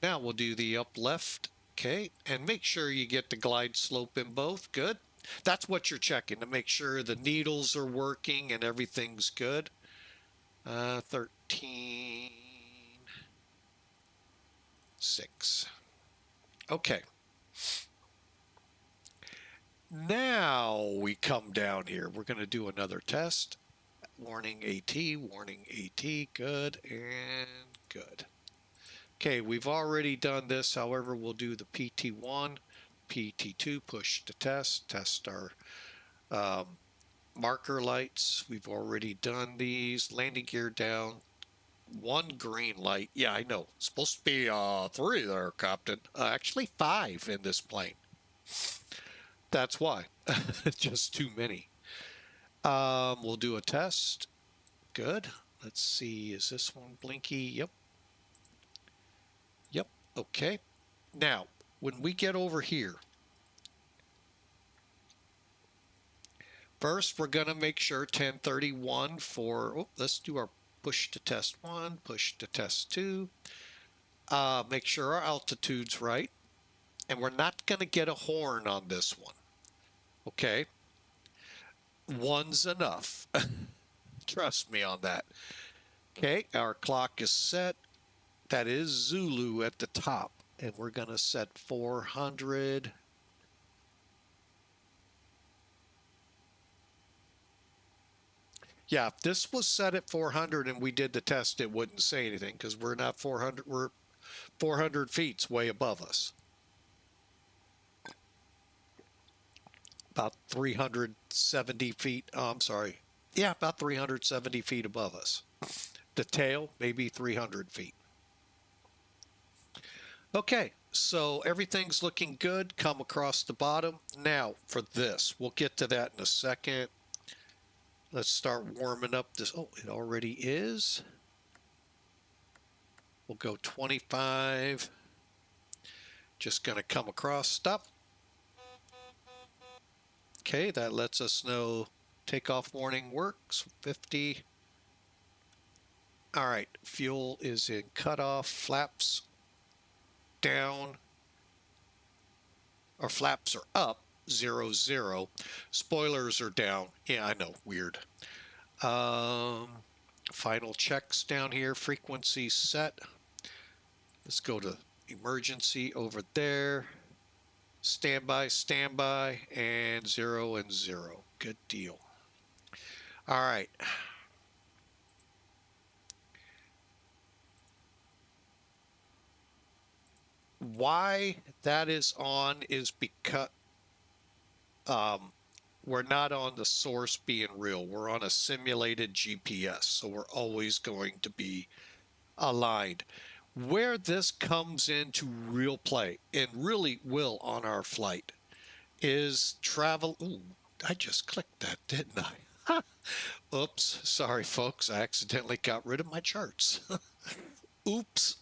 Now we'll do the up left. Okay, and make sure you get the glide slope in both. Good. That's what you're checking to make sure the needles are working and everything's good. 13, 6. Okay. Now we come down here. We're going to do another test. Warning AT, good, and good. Okay, we've already done this. However, we'll do the PT1, PT2, push to test our marker lights. We've already done these. Landing gear down. 1 green light. Yeah, I know. It's supposed to be 3 there, Captain. Actually 5 in this plane. That's why. Just too many. We'll do a test. Good. Let's see. Is this one blinky? Yep. Yep. Okay. Now, when we get over here, first we're going to make sure 1031 for, let's do our push to test 1, push to test 2. Make sure our altitude's right. And we're not going to get a horn on this one. Okay. 1's enough. Trust me on that. Okay, our clock is set. That is Zulu at the top. And we're going to set 400. Yeah, if this was set at 400 and we did the test, it wouldn't say anything because we're not 400. We're 400 feet way above us. About 370 feet. Oh, I'm sorry. Yeah, about 370 feet above us. The tail, maybe 300 feet. Okay, so everything's looking good. Come across the bottom. Now, for this, we'll get to that in a second. Let's start warming up this. Oh, it already is. We'll go 25. Just going to come across. Stop. Okay, that lets us know takeoff warning works. 50. All right, fuel is in cutoff. Flaps down. Or flaps are up. 0, 0. Spoilers are down. Yeah, I know. Weird. Final checks down here. Frequency set. Let's go to emergency over there. Standby, and 0 and 0. Good deal. All right. Why that is on is because we're not on the source being real. We're on a simulated GPS, so we're always going to be aligned. Where this comes into real play, and really will on our flight, is travel. Ooh, I just clicked that, didn't I? Oops, sorry folks, I accidentally got rid of my charts. Oops.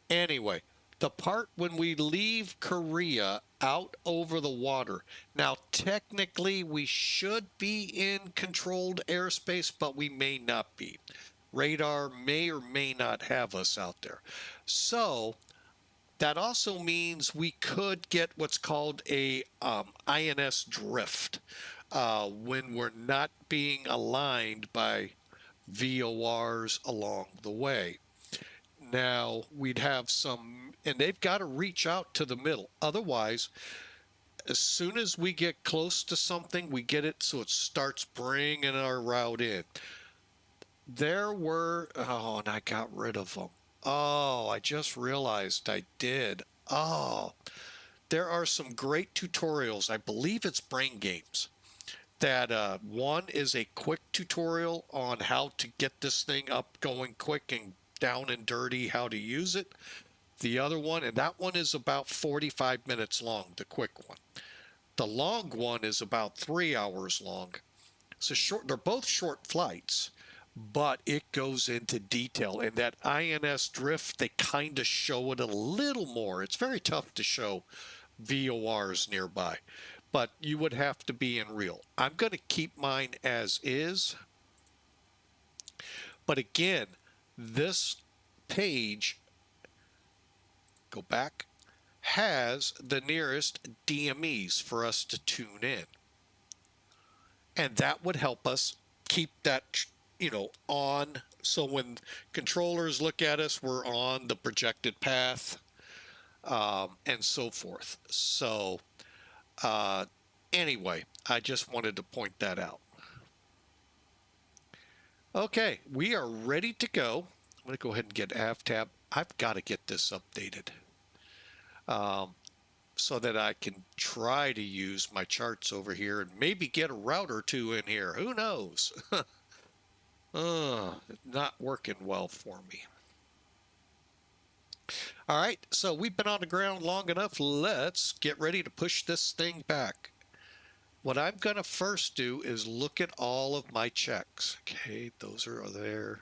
Anyway, the part when we leave Korea out over the water. Now, technically, we should be in controlled airspace, but we may not be. Radar may or may not have us out there. So that also means we could get what's called a INS drift when we're not being aligned by VORs along the way. Now, we'd have some, and they've got to reach out to the middle. Otherwise, as soon as we get close to something, we get it so it starts bringing our route in. There were, oh, and I got rid of them. Oh, I just realized I did. Oh, there are some great tutorials. I believe it's Brain Games. That one is a quick tutorial on how to get this thing up going quick and down and dirty, how to use it. The other one, and that one is about 45 minutes long, the quick one. The long one is about 3 hours long. So short, they're both short flights, but it goes into detail. And that INS drift, they kind of show it a little more. It's very tough to show VORs nearby, but you would have to be in real. I'm going to keep mine as is. But again, this page, go back, has the nearest DMEs for us to tune in. And that would help us keep that, on. So when controllers look at us, we're on the projected path, and so forth. So anyway, I just wanted to point that out. Okay, we are ready to go. I'm going to go ahead and get AvTab. I've got to get this updated so that I can try to use my charts over here and maybe get a route or two in here. Who knows? Not working well for me. All right, so we've been on the ground long enough. Let's get ready to push this thing back. What I'm going to first do is look at all of my checks. Okay, those are there.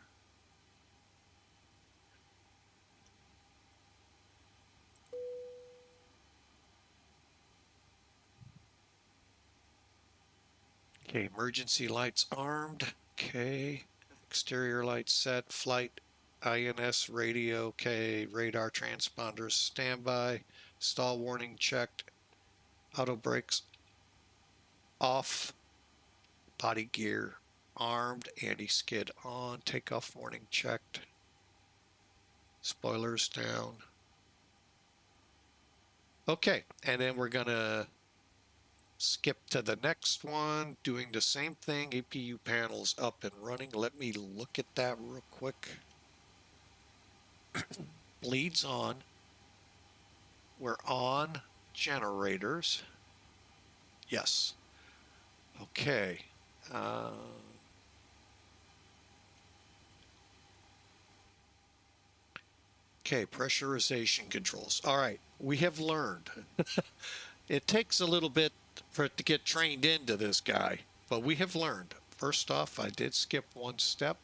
Okay, emergency lights armed. Okay, exterior lights set, flight, INS radio. Okay, radar transponders standby, stall warning checked, auto brakes off, body gear armed, anti-skid on, takeoff warning checked, spoilers down. Okay, and then we're gonna skip to the next one, doing the same thing. APU panels up and running. Let me look at that real quick. Bleeds on. We're on generators. Yes. Okay. Okay, pressurization controls. All right, we have learned. It takes a little bit for it to get trained into this guy, but we have learned. First off, I did skip one step.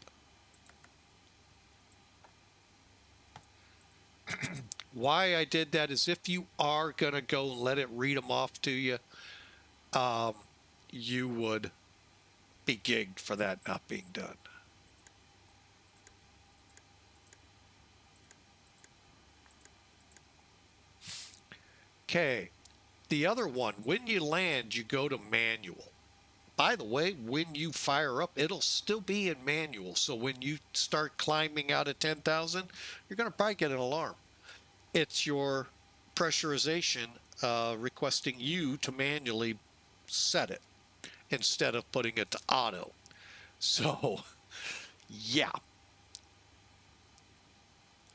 Why I did that is if you are going to go and let it read them off to you, you would be gigged for that not being done. Okay, the other one, when you land, you go to manual. By the way, when you fire up, it'll still be in manual. So when you start climbing out at 10,000, you're going to probably get an alarm. It's your pressurization requesting you to manually set it instead of putting it to auto. So, yeah.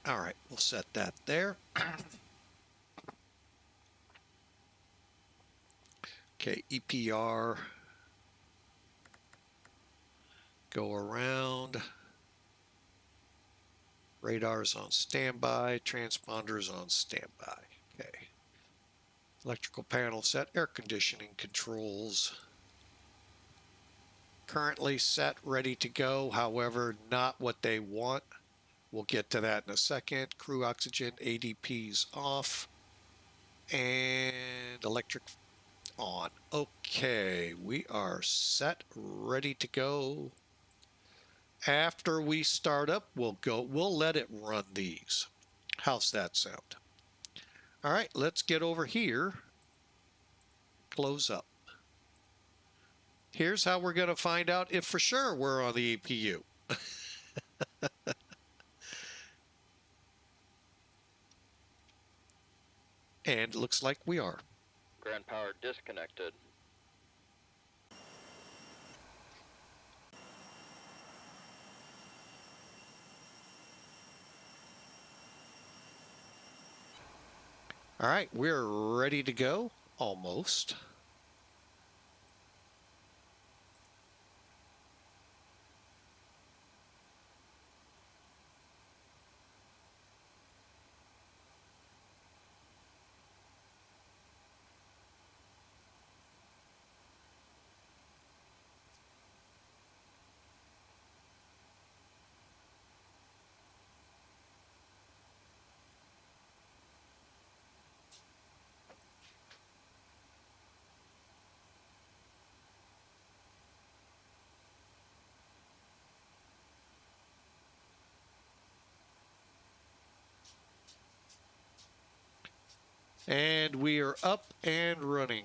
All right, we'll set that there. Okay, EPR. Go around. Radars on standby. Transponders on standby. Okay. Electrical panel set. Air conditioning controls. Currently set, ready to go. However, not what they want. We'll get to that in a second. Crew oxygen, ADPs off. And electric on. Okay, we are set, ready to go. After we start up, we'll let it run these. How's that sound? All right, let's get over here. Close up. Here's how we're going to find out if for sure we're on the APU. And it looks like we are. Ground power disconnected. All right, we're ready to go, almost. And we are up and running.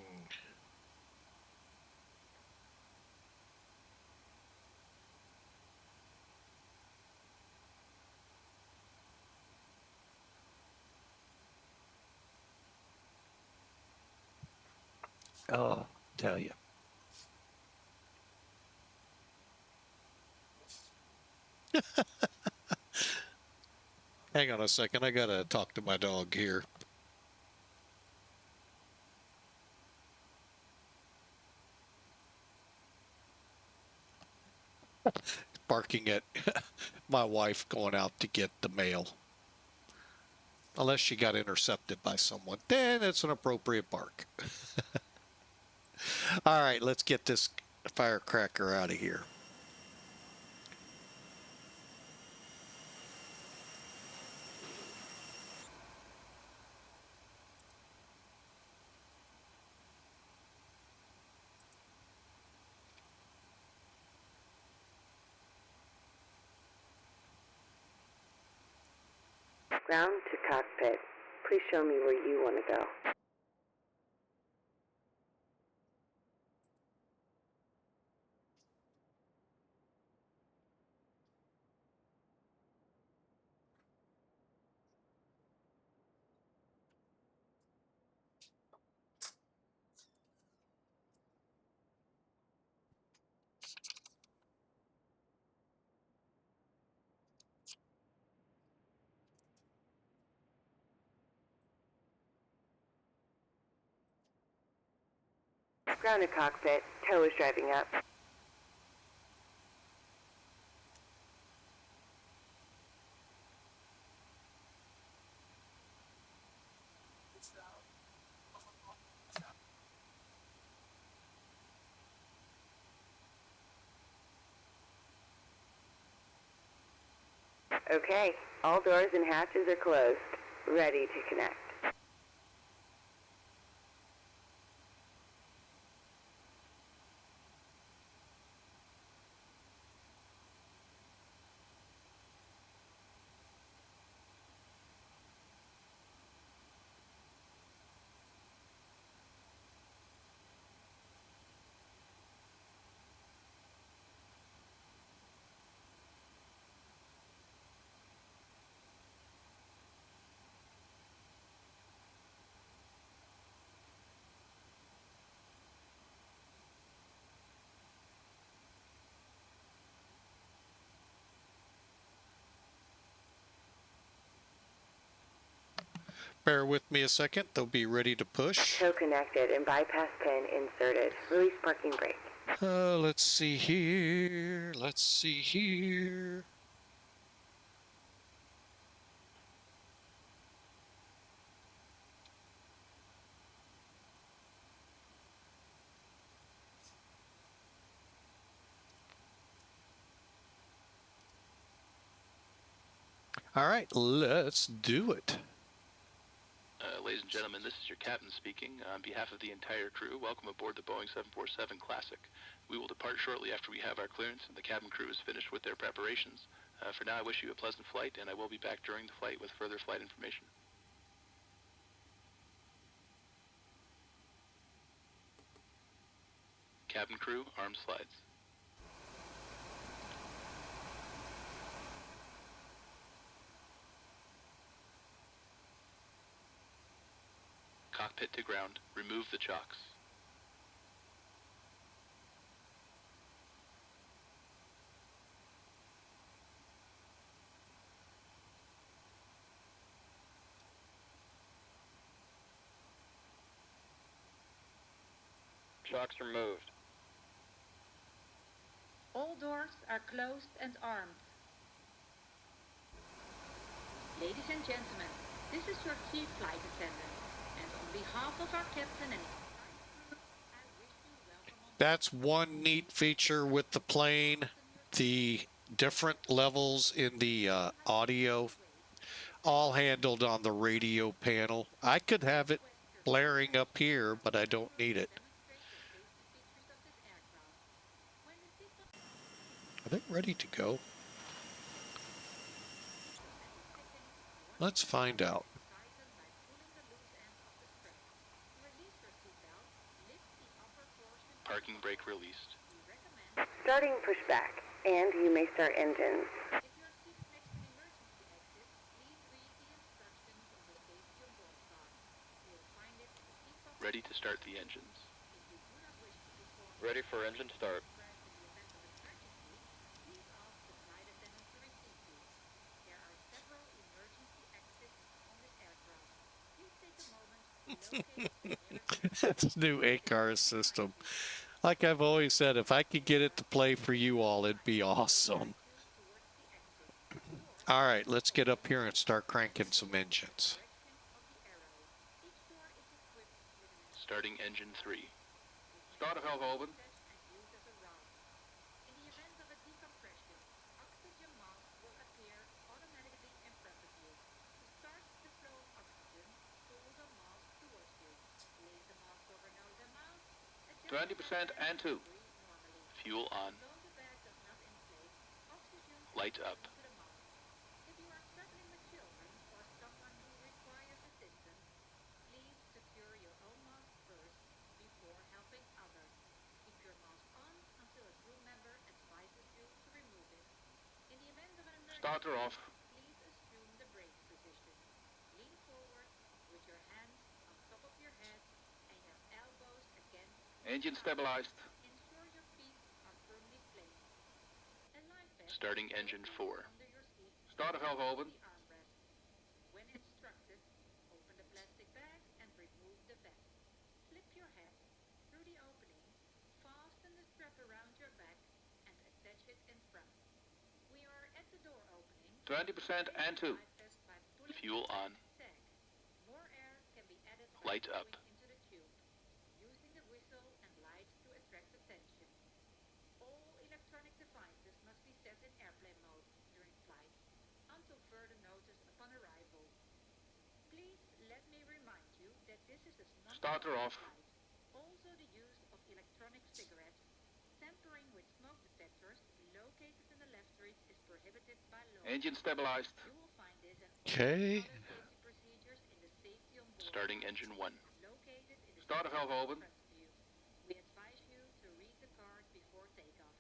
Oh, tell you. Hang on a second. I gotta talk to my dog here. Barking at my wife going out to get the mail. Unless she got intercepted by someone, then it's an appropriate bark. All right, let's get this firecracker out of here. Ground to cockpit. Please show me where you want to go. Ground to cockpit. Tow is driving up. Okay, all doors and hatches are closed. Ready to connect. Bear with me a second. They'll be ready to push. Tow connected and bypass pin inserted. Release parking brake. Let's see here. Let's see here. All right, let's do it. Ladies and gentlemen, this is your captain speaking. On behalf of the entire crew, welcome aboard the Boeing 747 Classic. We will depart shortly after we have our clearance and the cabin crew is finished with their preparations. For now, I wish you a pleasant flight, and I will be back during the flight with further flight information. Cabin crew, arm slides. Cockpit to ground. Remove the chocks. Shocks removed. All doors are closed and armed. Ladies and gentlemen, this is your chief flight attendant, and on behalf of our captain and crew, I wish you welcome on That's one neat feature with the plane. The different levels in the audio, all handled on the radio panel. I could have it blaring up here, but I don't need it. Are they ready to go? Let's find out. parking brake released. Starting pushback, and you may start engines. If you're seated next to the emergency exit, please read the instructions on the safety on board card. You'll find it in the seat pocket. Ready to start the engines. If you do not wish to perform Ready for engine start. press in the event of an emergency, please ask the flight attendant to receive you. There are several emergency exits on this aircraft. Please take a moment to locate the nearest This new ACAR system. Like I've always said, if I could get it to play for you all, it'd be awesome. towards the exit. All right, let's get up here and start cranking some engines. Starting engine 3. Starter valve open. In the event of a decompression, oxygen mask will appear automatically in front of you. To start the flow of oxygen, pull the mask towards you. Place the mask over nose and mouth. 20% and 2. Normally. Fuel on. Though the bag does not inflate, oxygen Light up. to the mask. If you are traveling with children or someone who requires assistance, please secure your own mask first before helping others. Keep your mask on until a crew member advises you to remove it. In the event of an emergency, Starter off. please assume the brake position. Lean forward with your hands on top of your head and your elbows against. Engine stabilized. Ensure your feet are firmly placed. A life vest Starting engine 4. under your seat. Starter valve open. The armrest. When instructed, open the plastic bag and remove the vest. Flip your head through the opening, fasten the strap around your back, and attach it in front. We are at the door opening. 20% and 2. Life vest by pulling Fuel the on. tag. More air can be added by Light up. blowing into the tube, using the whistle and light to attract attention. All electronic devices must be set in airplane mode during flight until further notice upon arrival. Please let me remind you that this is a Starter off. flight. Also, the use of electronic cigarettes, tampering with smoke detectors located in the left reach is prohibited by law. Engine stabilized. You will find this and Okay. other safety procedures in the safety on board Starting engine 1. located in the Starter valve open. front of you. We advise you to read the card before takeoff.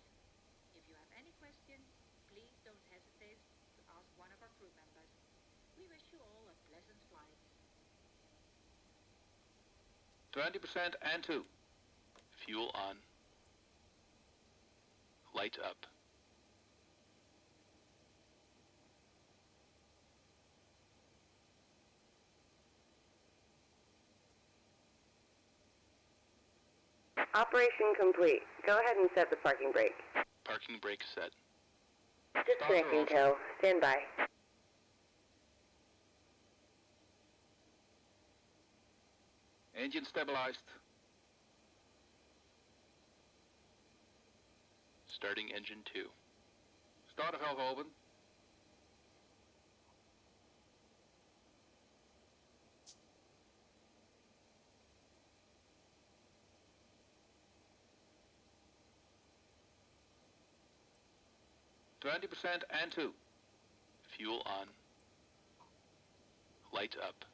If you have any questions, please don't hesitate to ask one of our crew members. We wish you all a pleasant flight. 20% and 2. Fuel on. Light up. Operation complete. Go ahead and set the parking brake. Parking brake set. Disconnecting off. tow. Stand by. Engine stabilized. Starting engine 2. Starter valve open. %, and 2. Fuel on. Light up.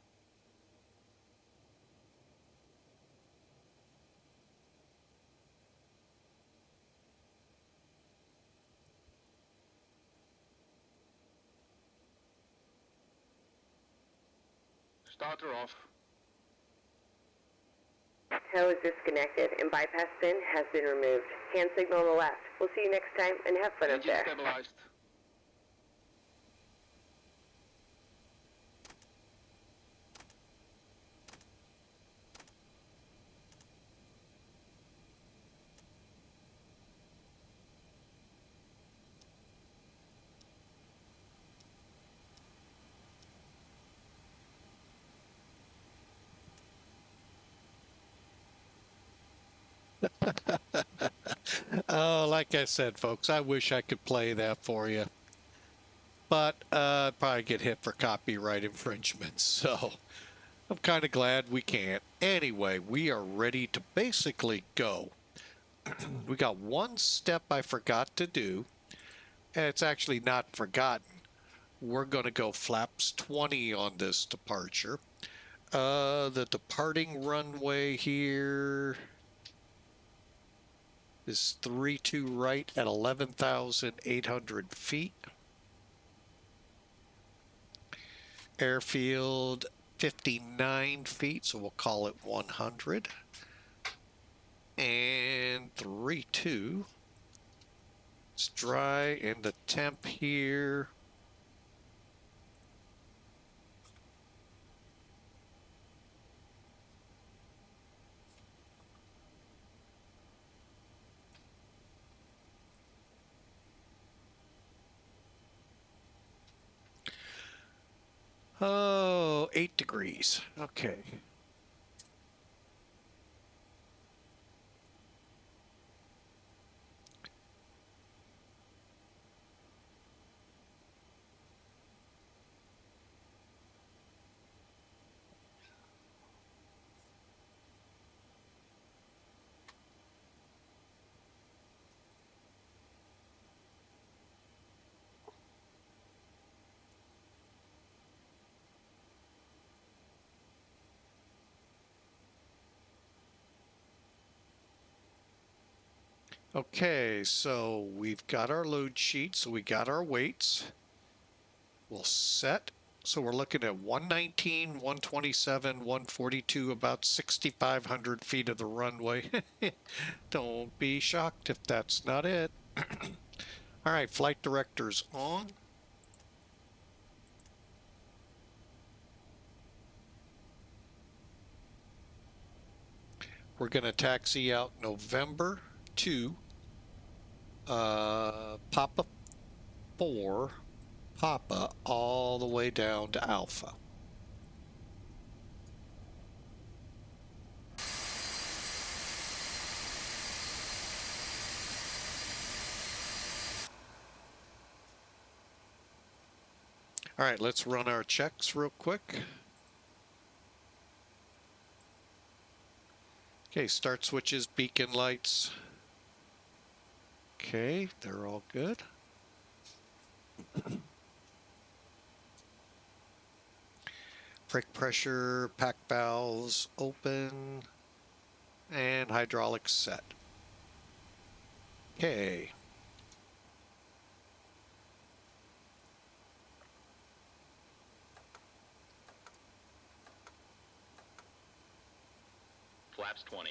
Starter off. Tow is disconnected and bypass pin has been removed. Hand signal on the left. We'll see you next time and have fun up Engine there. stabilized. Oh, like I said, folks, I wish I could play that for you. But I'd probably get hit for copyright infringement, so I'm kind of glad we can't. Anyway, we are ready to basically go. We got one step I forgot to do, and it's actually not forgotten. We're going to go flaps 20 on this departure. The departing runway here... is 32 right at 11,800 feet. Airfield 59 feet, so we'll call it 100. And 3-2. It's dry, and the temp here. Oh, 8 degrees. Okay. Okay, so we've got our load sheet, so we got our weights. We'll set. So we're looking at 119, 127, 142, about 6,500 feet of the runway. Don't be shocked if that's not it. All right, flight director's on. We're going to taxi out November 2, Papa 4, Papa, all the way down to Alpha. All right, let's run our checks real quick. Okay, start switches, beacon lights. Okay, they're all good. Brake pressure, pack valves open, and hydraulics set. Okay. Flaps 20.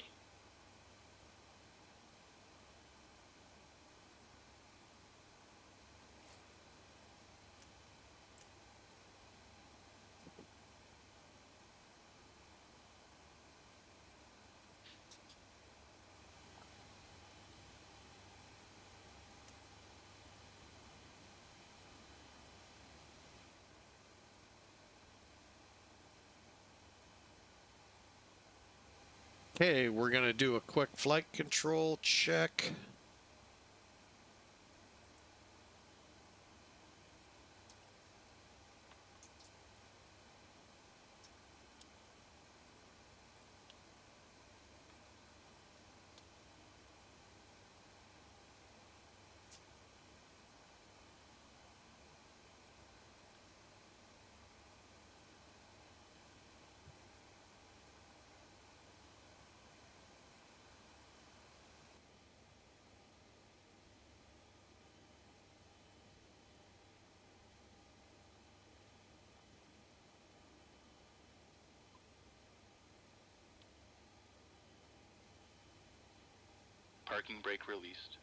Okay, we're going to do a quick flight control check. Parking brake released.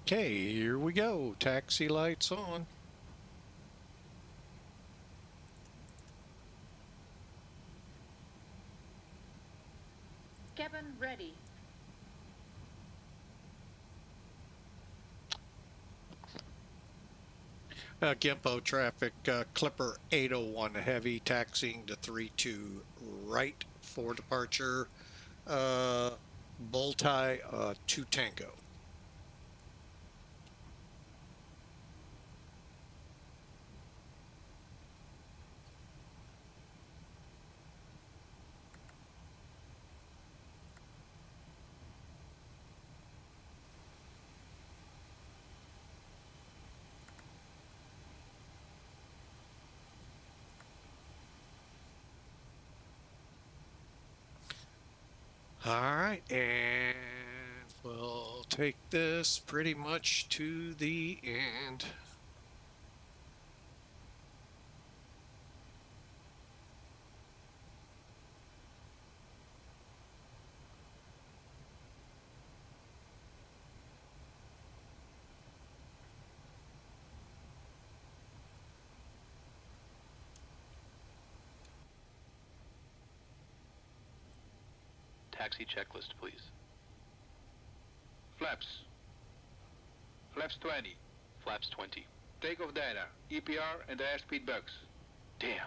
Okay, here we go. Taxi lights on. Cabin ready. Gimpo traffic, Clipper 801 heavy taxiing to 32 right for departure. Bulltie 2 Tango. All right, and we'll take this pretty much to the end. Taxi checklist, please. Flaps. Flaps 20. Flaps 20. Takeoff data, EPR and airspeed bugs. Damn.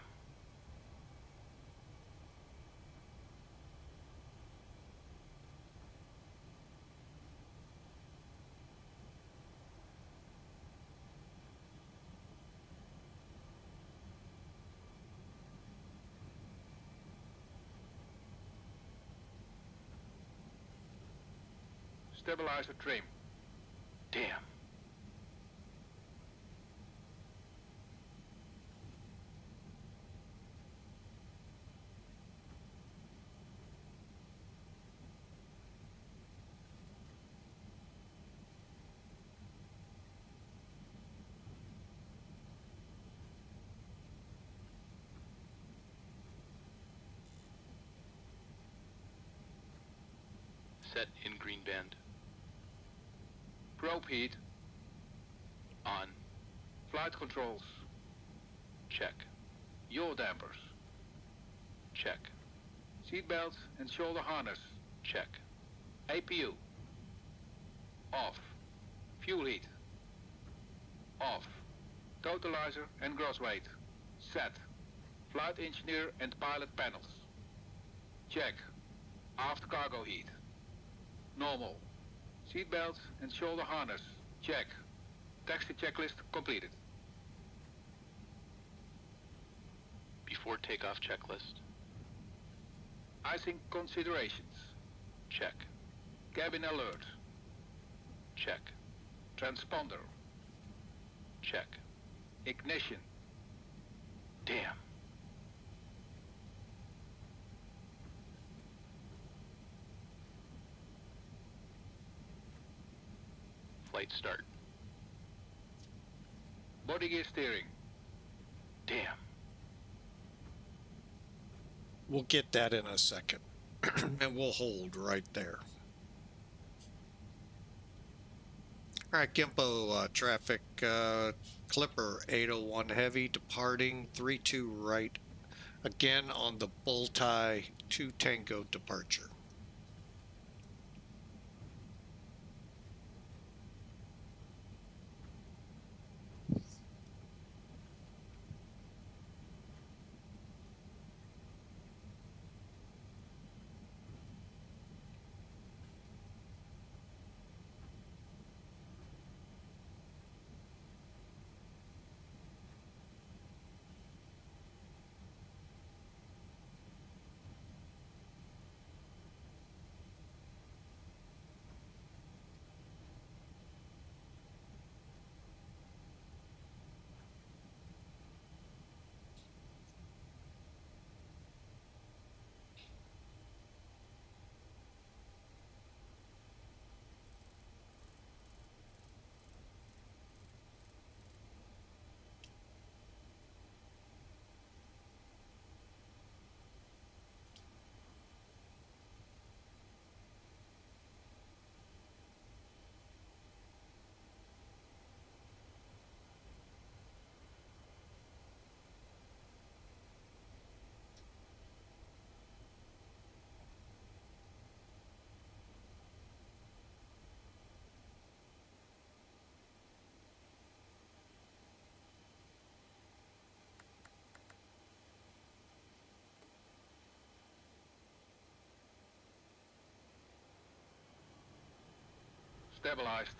Stabilizer trim. Damn. Set in green band. Probe heat. On. Flight controls. Check. Yaw dampers. Check. Seatbelt and shoulder harness. Check. APU. Off. Fuel heat. Off. Totalizer and gross weight. Set. Flight engineer and pilot panels. Check. Aft cargo heat. Normal. Seatbelt and shoulder harness. Check. Taxi checklist completed. Before takeoff checklist. Icing considerations. Check. Cabin alert. Check. Transponder. Check. Ignition. Damn. Flight start. Body gear steering. Damn. We'll get that in a second, and we'll hold right there. All right, Gimpo traffic, Clipper 801 heavy departing 32 right, again on the Bulltie 2 Tango departure. Stabilized.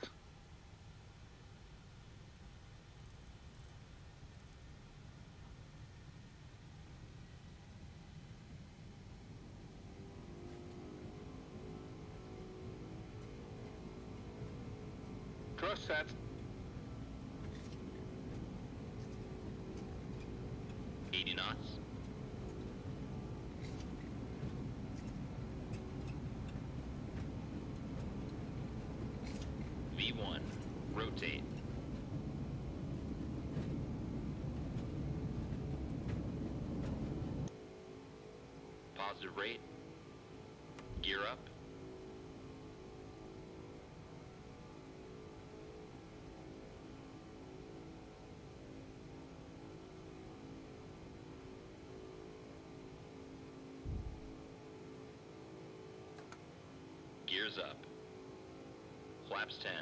Thrust set. 80 knots. V1, rotate. Positive rate. Gear up. Gears up. Flaps 10.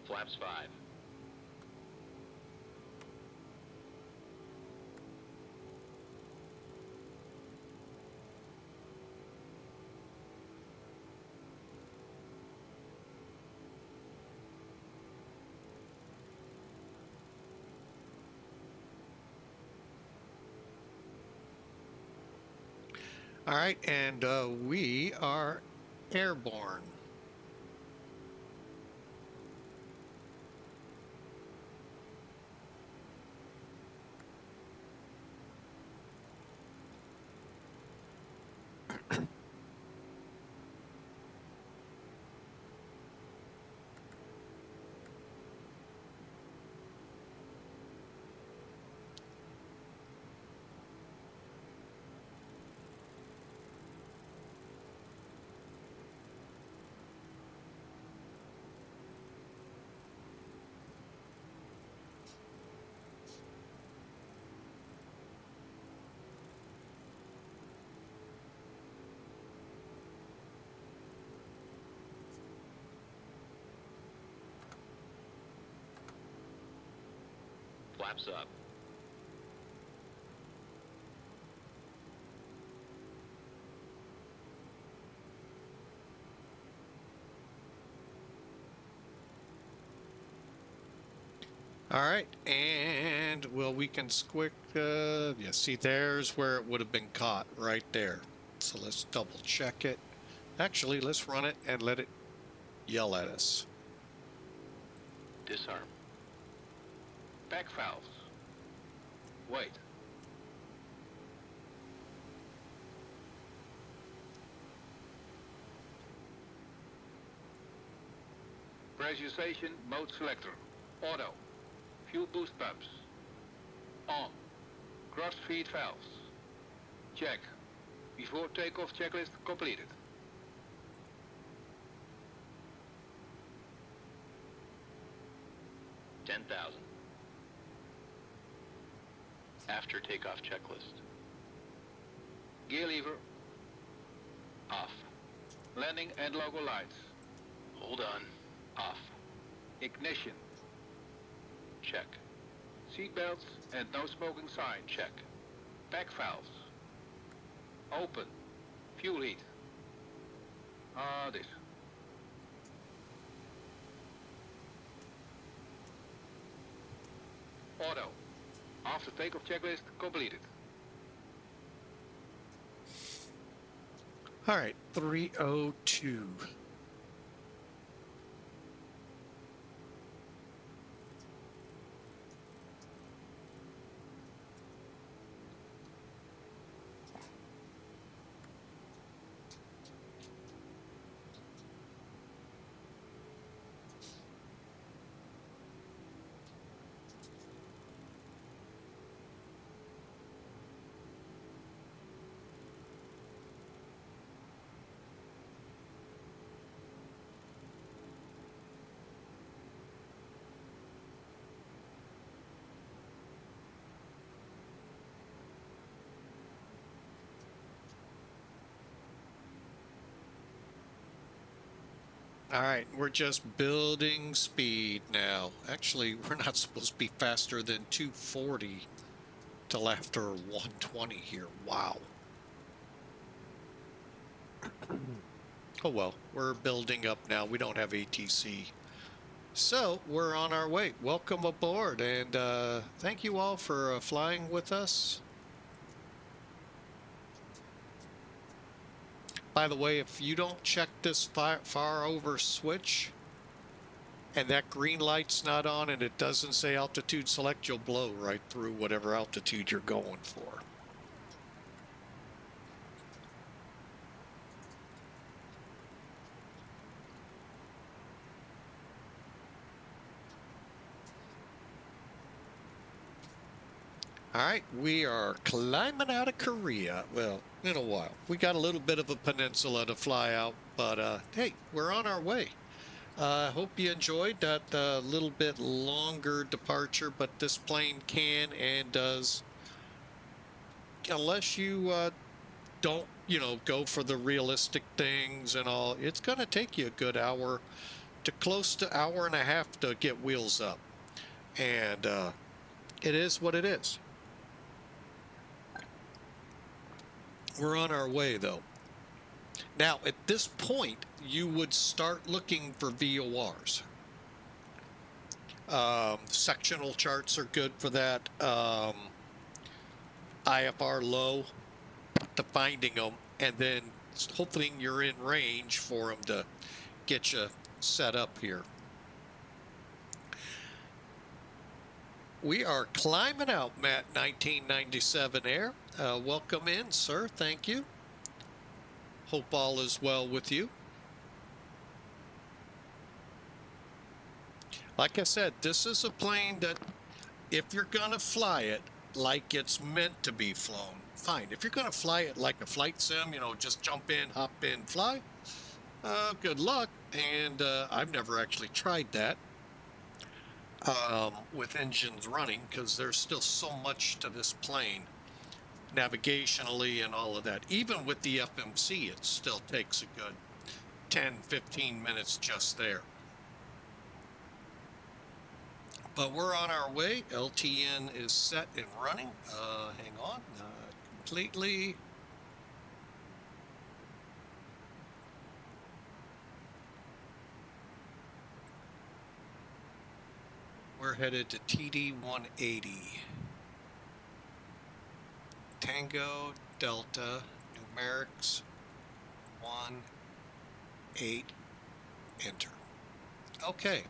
Flaps 5. All right, and we are airborne. Flaps up. All right, and well, we can squick. Yeah, see, there's where it would have been caught, right there. So let's double check it. Actually, let's run it and let it yell at us. Disarm. Back valves. Wait. Pressurization mode selector. Auto. Fuel boost pumps. On. Cross feed valves. Check. Before takeoff checklist completed. $10,000. After takeoff checklist. Gear lever. Off. Landing and logo lights. Hold on. Off. Ignition. Check. Seat belts and no smoking sign. Check. Back valves. Open. Fuel heat. This. Auto. After takeoff checklist completed. All right, 302. All right, we're just building speed now. Actually, we're not supposed to be faster than 240 till after 120 here. Wow. Oh well, we're building up now. We don't have ATC. So we're on our way. Welcome aboard, and thank you all for flying with us. By the way, if you don't check this far over switch and that green light's not on and it doesn't say altitude select, you'll blow right through whatever altitude you're going for. All right, we are climbing out of Korea. Well, in a while. We got a little bit of a peninsula to fly out, but hey, we're on our way. I hope you enjoyed that little bit longer departure, but this plane can and does, unless you don't, go for the realistic things and all, it's going to take you a good hour to close to hour and a half to get wheels up. And it is what it is. We're on our way, though. Now, at this point, you would start looking for VORs. Sectional charts are good for that. IFR low to finding them, and then hopefully you're in range for them to get you set up here. We are climbing out, Matt 1997 Air. Welcome in, sir. Thank you. Hope all is well with you. Like I said, this is a plane that if you're going to fly it like it's meant to be flown, fine. If you're going to fly it like a flight sim, just jump in, hop in, fly, good luck. And I've never actually tried that with engines running because there's still so much to this plane navigationally and all of that. Even with the FMC, it still takes a good 10-15 minutes just there. But we're on our way. LTN is set and running. Hang on, completely. We're headed to TD 180. Tango Delta numerics 18 enter. Okay.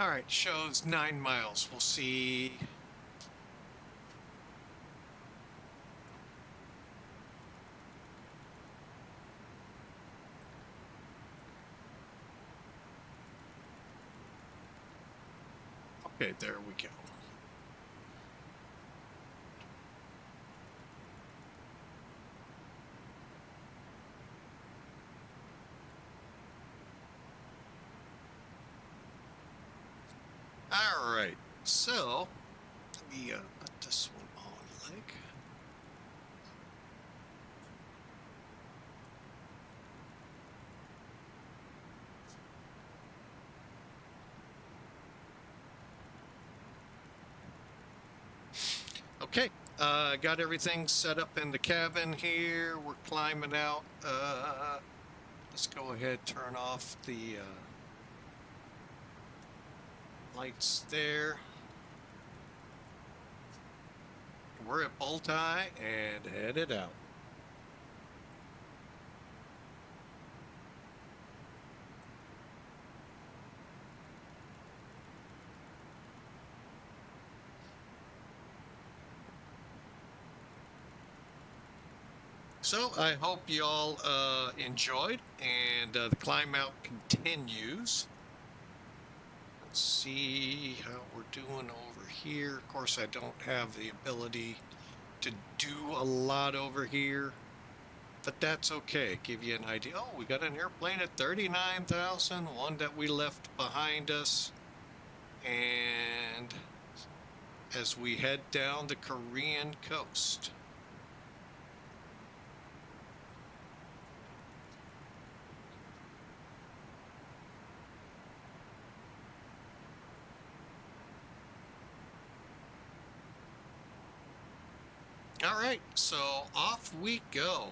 All right, shows 9 miles. We'll see. Okay, there we go. All right, so let me put this one on leg. Okay, got everything set up in the cabin here. We're climbing out. Let's go ahead, turn off the lights there. We're at Bullseye and headed out. So I hope you all enjoyed, and the climb out continues. Let's see how we're doing over here. Of course, I don't have the ability to do a lot over here, but that's okay. Give you an idea. Oh, we got an airplane at 39,000, one that we left behind us. And as we head down the Korean coast. All right, so off we go.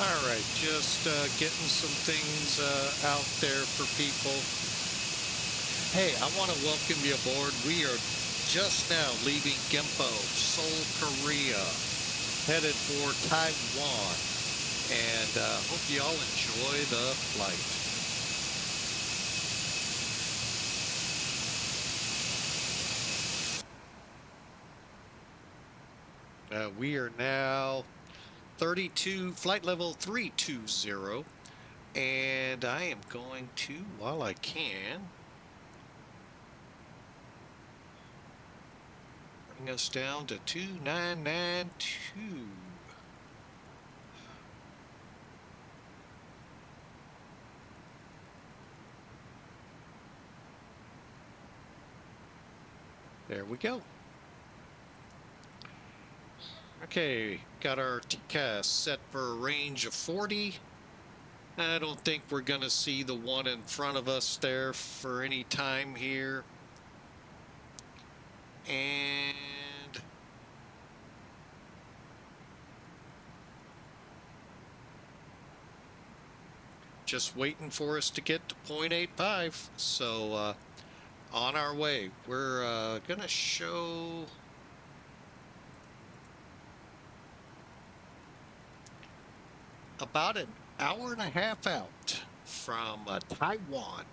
All right, just getting some things out there for people. Hey, I want to welcome you aboard. We are just now leaving Gimpo, Seoul, Korea, headed for Taiwan, and hope you all enjoy the flight. We are now 32, flight level 320, and I am going to, while I can, bring us down to 2992. There we go. Okay, got our TCAS set for a range of 40. I don't think we're going to see the one in front of us there for any time here. And just waiting for us to get to 0.85. So on our way. We're going to show about an hour and a half out from Taiwan.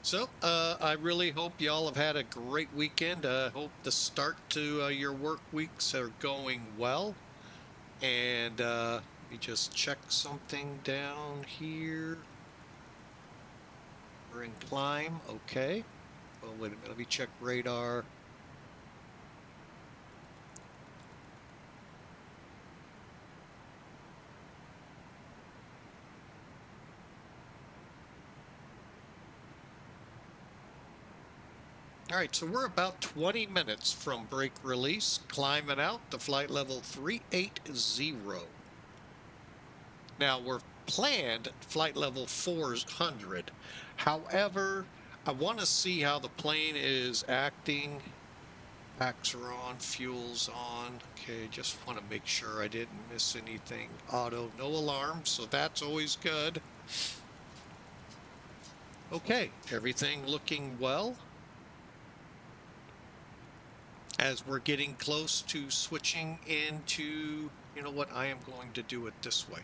So, I really hope y'all have had a great weekend. Hope the start to your work weeks are going well. And let me just check something down here. We're in climb, okay. Oh, wait a minute, let me check radar. All right, so we're about 20 minutes from brake release, climbing out to flight level 380. Now, we're planned flight level 400. However, I want to see how the plane is acting. Packs are on, fuel's on. Okay, just want to make sure I didn't miss anything. Auto, no alarm, so that's always good. Okay, everything looking well. As we're getting close to switching into, you know what, I am going to do it this way.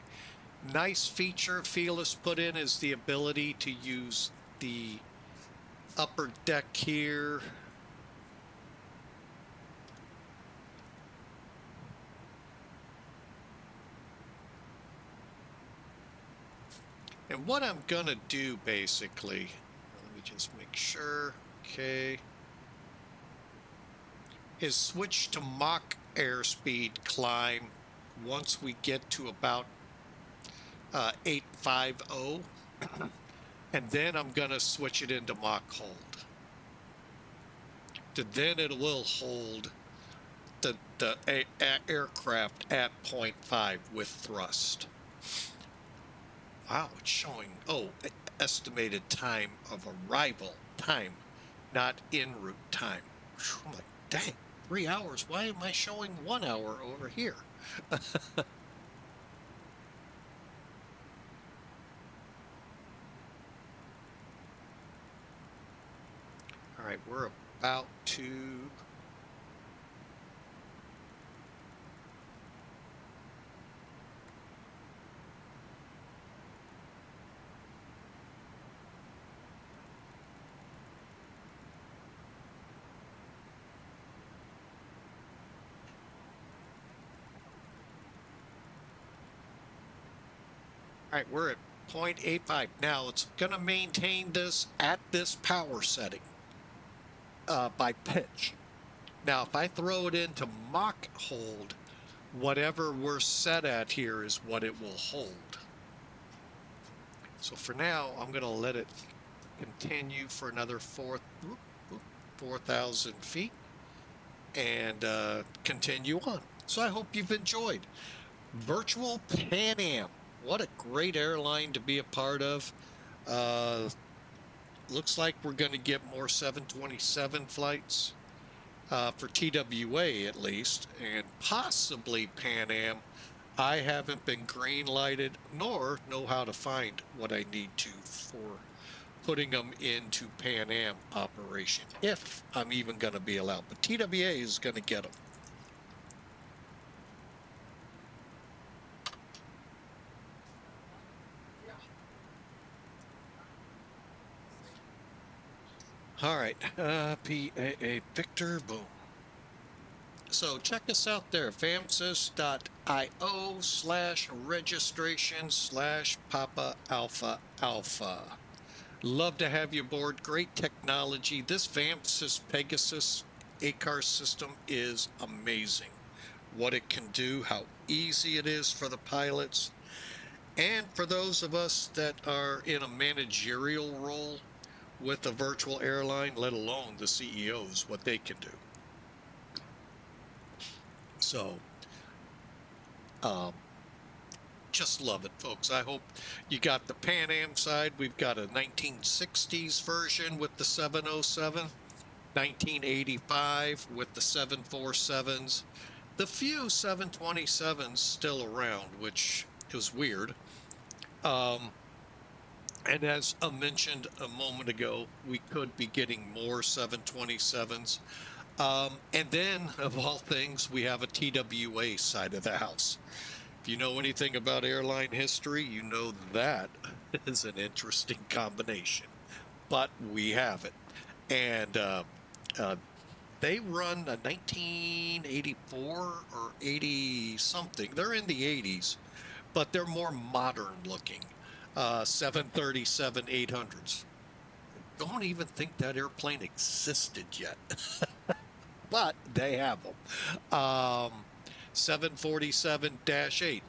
Nice feature Felis put in is the ability to use the upper deck here. And what I'm gonna do basically, let me just make sure, okay, is switch to Mach airspeed climb once we get to about 850, and then I'm gonna switch it into Mach hold. Then it will hold the aircraft at 0.5 with thrust. Wow, it's showing, oh, estimated time of arrival time, not en route time. I'm like, dang, 3 hours. Why am I showing 1 hour over here? All right, we're about to... All right, we're at 0.85. Now, it's going to maintain this at this power setting by pitch. Now, if I throw it into Mach hold, whatever we're set at here is what it will hold. So for now, I'm going to let it continue for another 4,000 feet and continue on. So I hope you've enjoyed. Virtual PanAm what a great airline to be a part of. Looks like we're going to get more 727 flights for TWA at least, and possibly PanAm. I haven't been green lighted nor know how to find what I need to for putting them into PanAm operation, if I'm even going to be allowed. But TWA is going to get them. All right, PAA Victor, boom. So check us out there, famsys.io/registration/Papa Alpha Alpha. Love to have you aboard. Great technology. This VAMSYS Pegasus ACAR system is amazing. What it can do, how easy it is for the pilots, and for those of us that are in a managerial role with a virtual airline, let alone the CEOs, what they can do. So, just love it, folks. I hope you got the PanAm side. We've got a 1960s version with the 707, 1985 with the 747s, the few 727s still around, which is weird. And as I mentioned a moment ago, we could be getting more 727s. And then, of all things, we have a TWA side of the house. If you know anything about airline history, you know that is an interesting combination. But we have it. And they run a 1984 or 80 something. They're in the 80s, but they're more modern looking. 737-800s. Don't even think that airplane existed yet. But they have them. 747-8.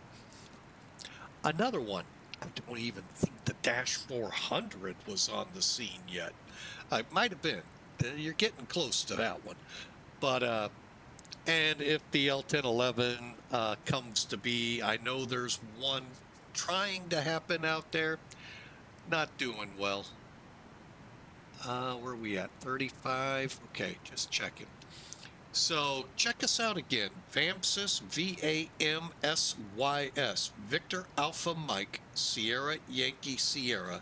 Another one. I don't even think the Dash 400 was on the scene yet. It might have been. You're getting close to that one. But, and if the L1011 comes to be, I know there's one trying to happen out there. Not doing well. Where are we at? 35? Okay, just checking. So check us out again. VAMSYS, VAMSYS, Victor Alpha Mike, Sierra Yankee Sierra,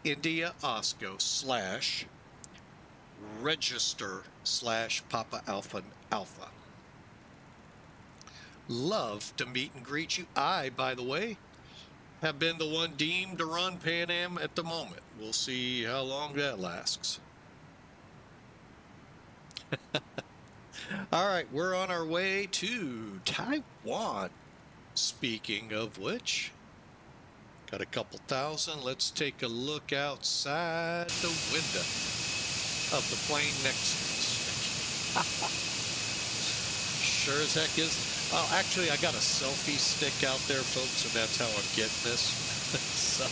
.India Osco /register/Papa Alpha Alpha. Love to meet and greet you. I, by the way, have been the one deemed to run PanAm at the moment. We'll see how long that lasts. All right, we're on our way to Taiwan. Speaking of which, got a couple thousand. Let's take a look outside the window of the plane next to us. Sure as heck is. Oh, actually, I got a selfie stick out there, folks, and that's how I'm getting this. So.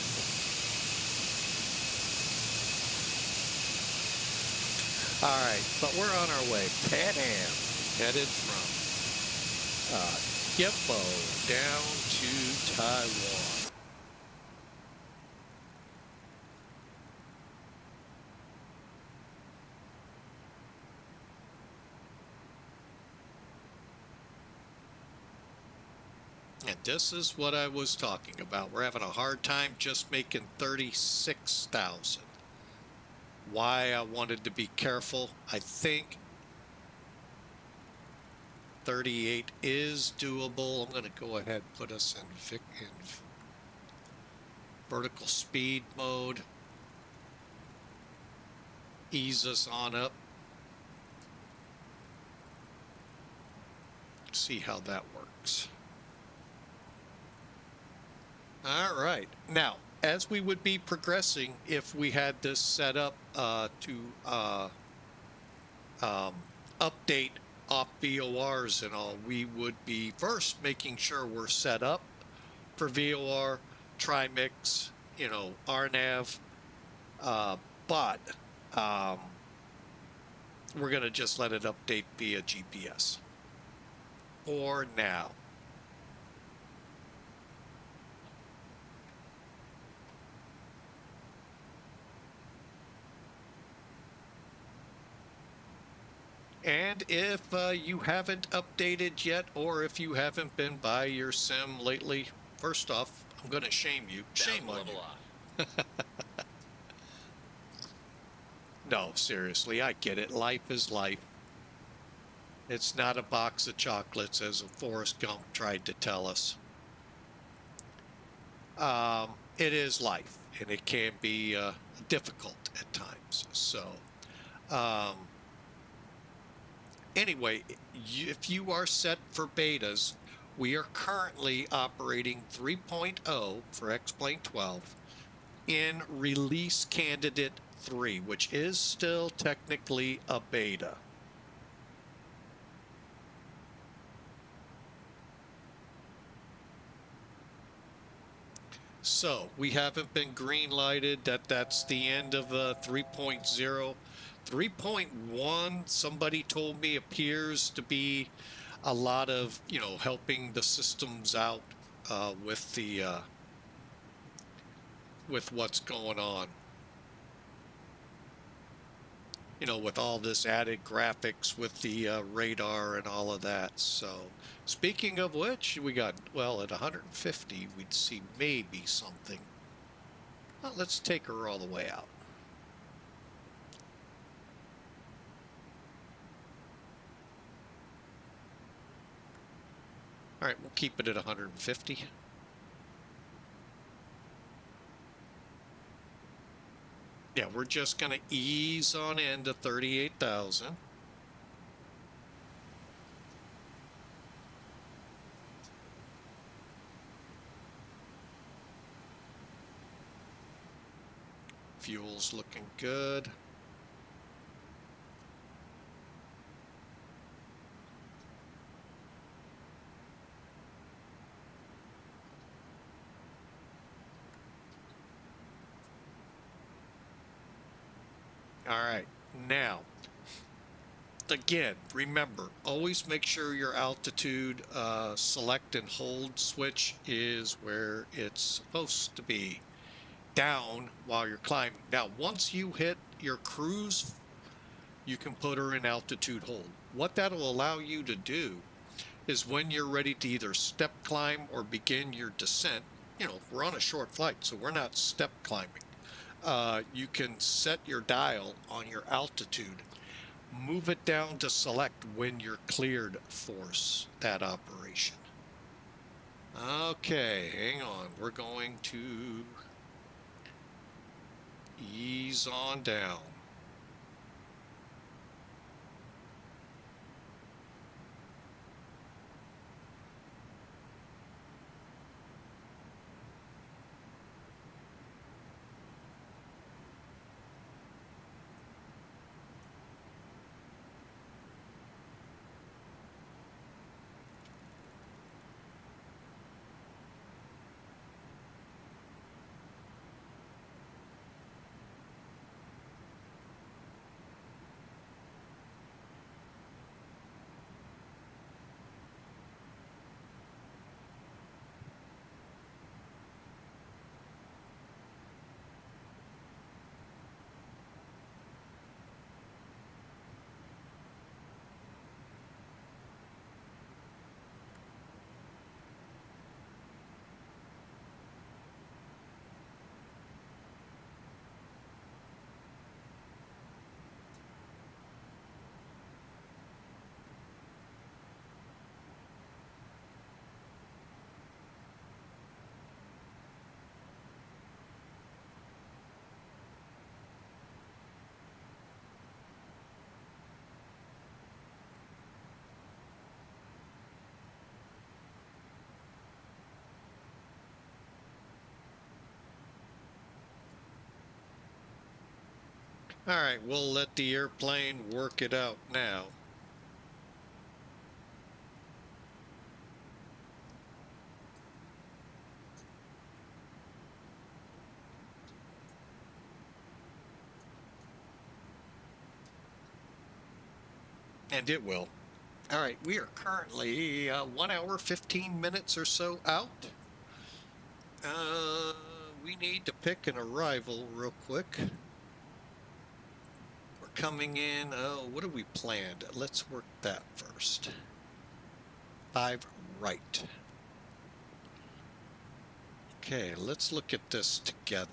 All right, but we're on our way. PanAm, headed from Gimpo down to Taiwan. And this is what I was talking about. We're having a hard time just making 36,000. Why I wanted to be careful. I think 38 is doable. I'm going to go ahead and put us in vertical speed mode. Ease us on up. See how that works. All right. Now, as we would be progressing, if we had this set up to update off VORs and all, we would be first making sure we're set up for VOR, trimix, you know, RNAV, but we're going to just let it update via GPS for now. And if you haven't updated yet, or if you haven't been by your sim lately, first off, I'm going to shame you. Shame on level you. off. No, seriously, I get it. Life is life. It's not a box of chocolates, as Forrest Gump tried to tell us. It is life, and it can be difficult at times. So, anyway, if you are set for betas, we are currently operating 3.0 for X-Plane 12 in release candidate 3, which is still technically a beta. So we haven't been green lighted. That's the end of 3.0. 3.1, somebody told me, appears to be a lot of, helping the systems out with the with what's going on. With all this added graphics with the radar and all of that. So, speaking of which, we got, well, at 150, we'd see maybe something. Well, let's take her all the way out. All right, we'll keep it at 150. Yeah, we're just going to ease on into 38,000. Fuel's looking good. All right, now, again, remember, always make sure your altitude select and hold switch is where it's supposed to be, down while you're climbing. Now, once you hit your cruise, you can put her in altitude hold. What that'll allow you to do is when you're ready to either step climb or begin your descent, we're on a short flight, so we're not step climbing. You can set your dial on your altitude, move it down to select when you're cleared for that operation. Okay, hang on. We're going to ease on down. All right, we'll let the airplane work it out now. And it will. All right, we are currently 1 hour, 15 minutes or so out. We need to pick an arrival real quick. We're coming in. Oh, what have we planned? Let's work that first. 5 right. Okay, let's look at this together.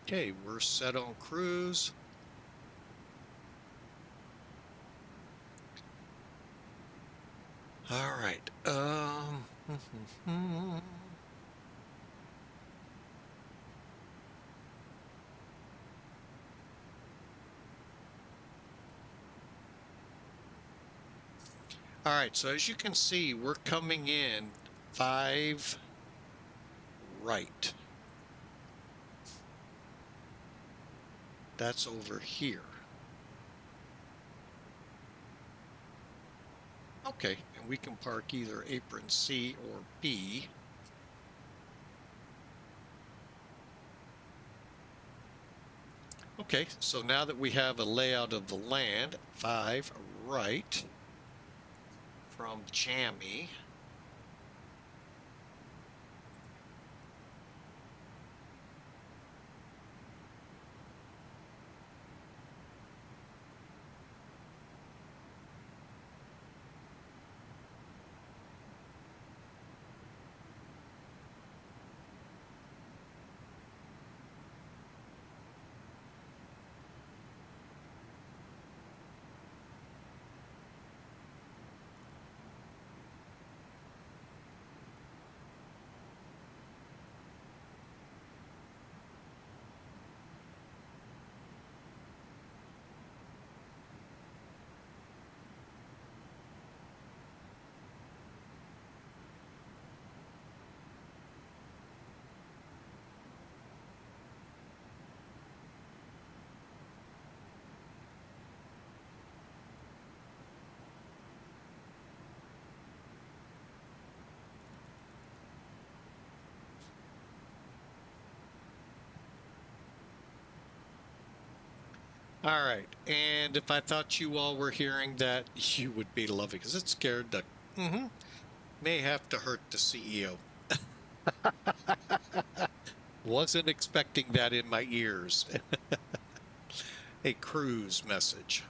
Okay, we're set on cruise. All right. All right, so as you can see, we're coming in 5 right. That's over here. Okay, and we can park either apron C or B. Okay, so now that we have a layout of the land, 5 right from Jammy. All right, and if I thought you all were hearing that, you would be loving, because it scared the, may have to hurt the CEO. Wasn't expecting that in my ears. A cruise message.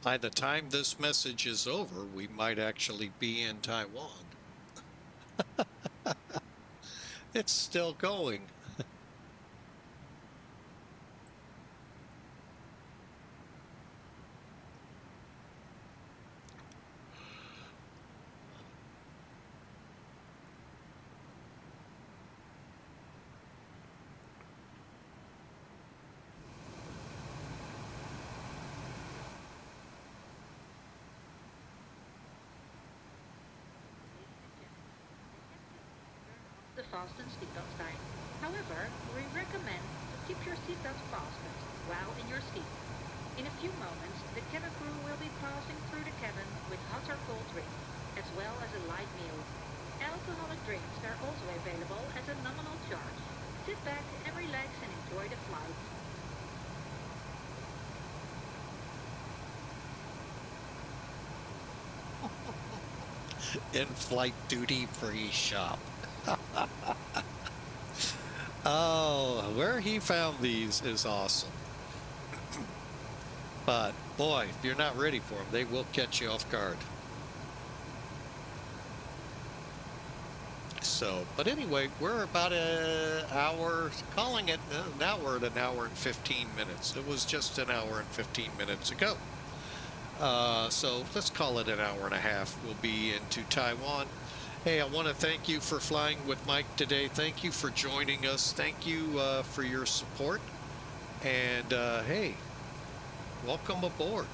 By the time this message is over, we might actually be in Taiwan. It's still going. The fasten seatbelt sign. However, we recommend to keep your seatbelt fastened while in your seat. In a few moments, the cabin crew will be passing through the cabin with hot or cold drinks, as well as a light meal. Alcoholic drinks are also available at a nominal charge. Sit back and relax and enjoy the flight. In-flight duty-free shop. Oh, where he found these is awesome. But boy, if you're not ready for them, they will catch you off guard. So, but anyway, we're about an hour, calling it, now we're at an hour and 15 minutes. It was just an hour and 15 minutes ago. So let's call it an hour and a half. We'll be into Taiwan. Hey, I want to thank you for flying with Mike today. Thank you for joining us. Thank you for your support. And hey, welcome aboard.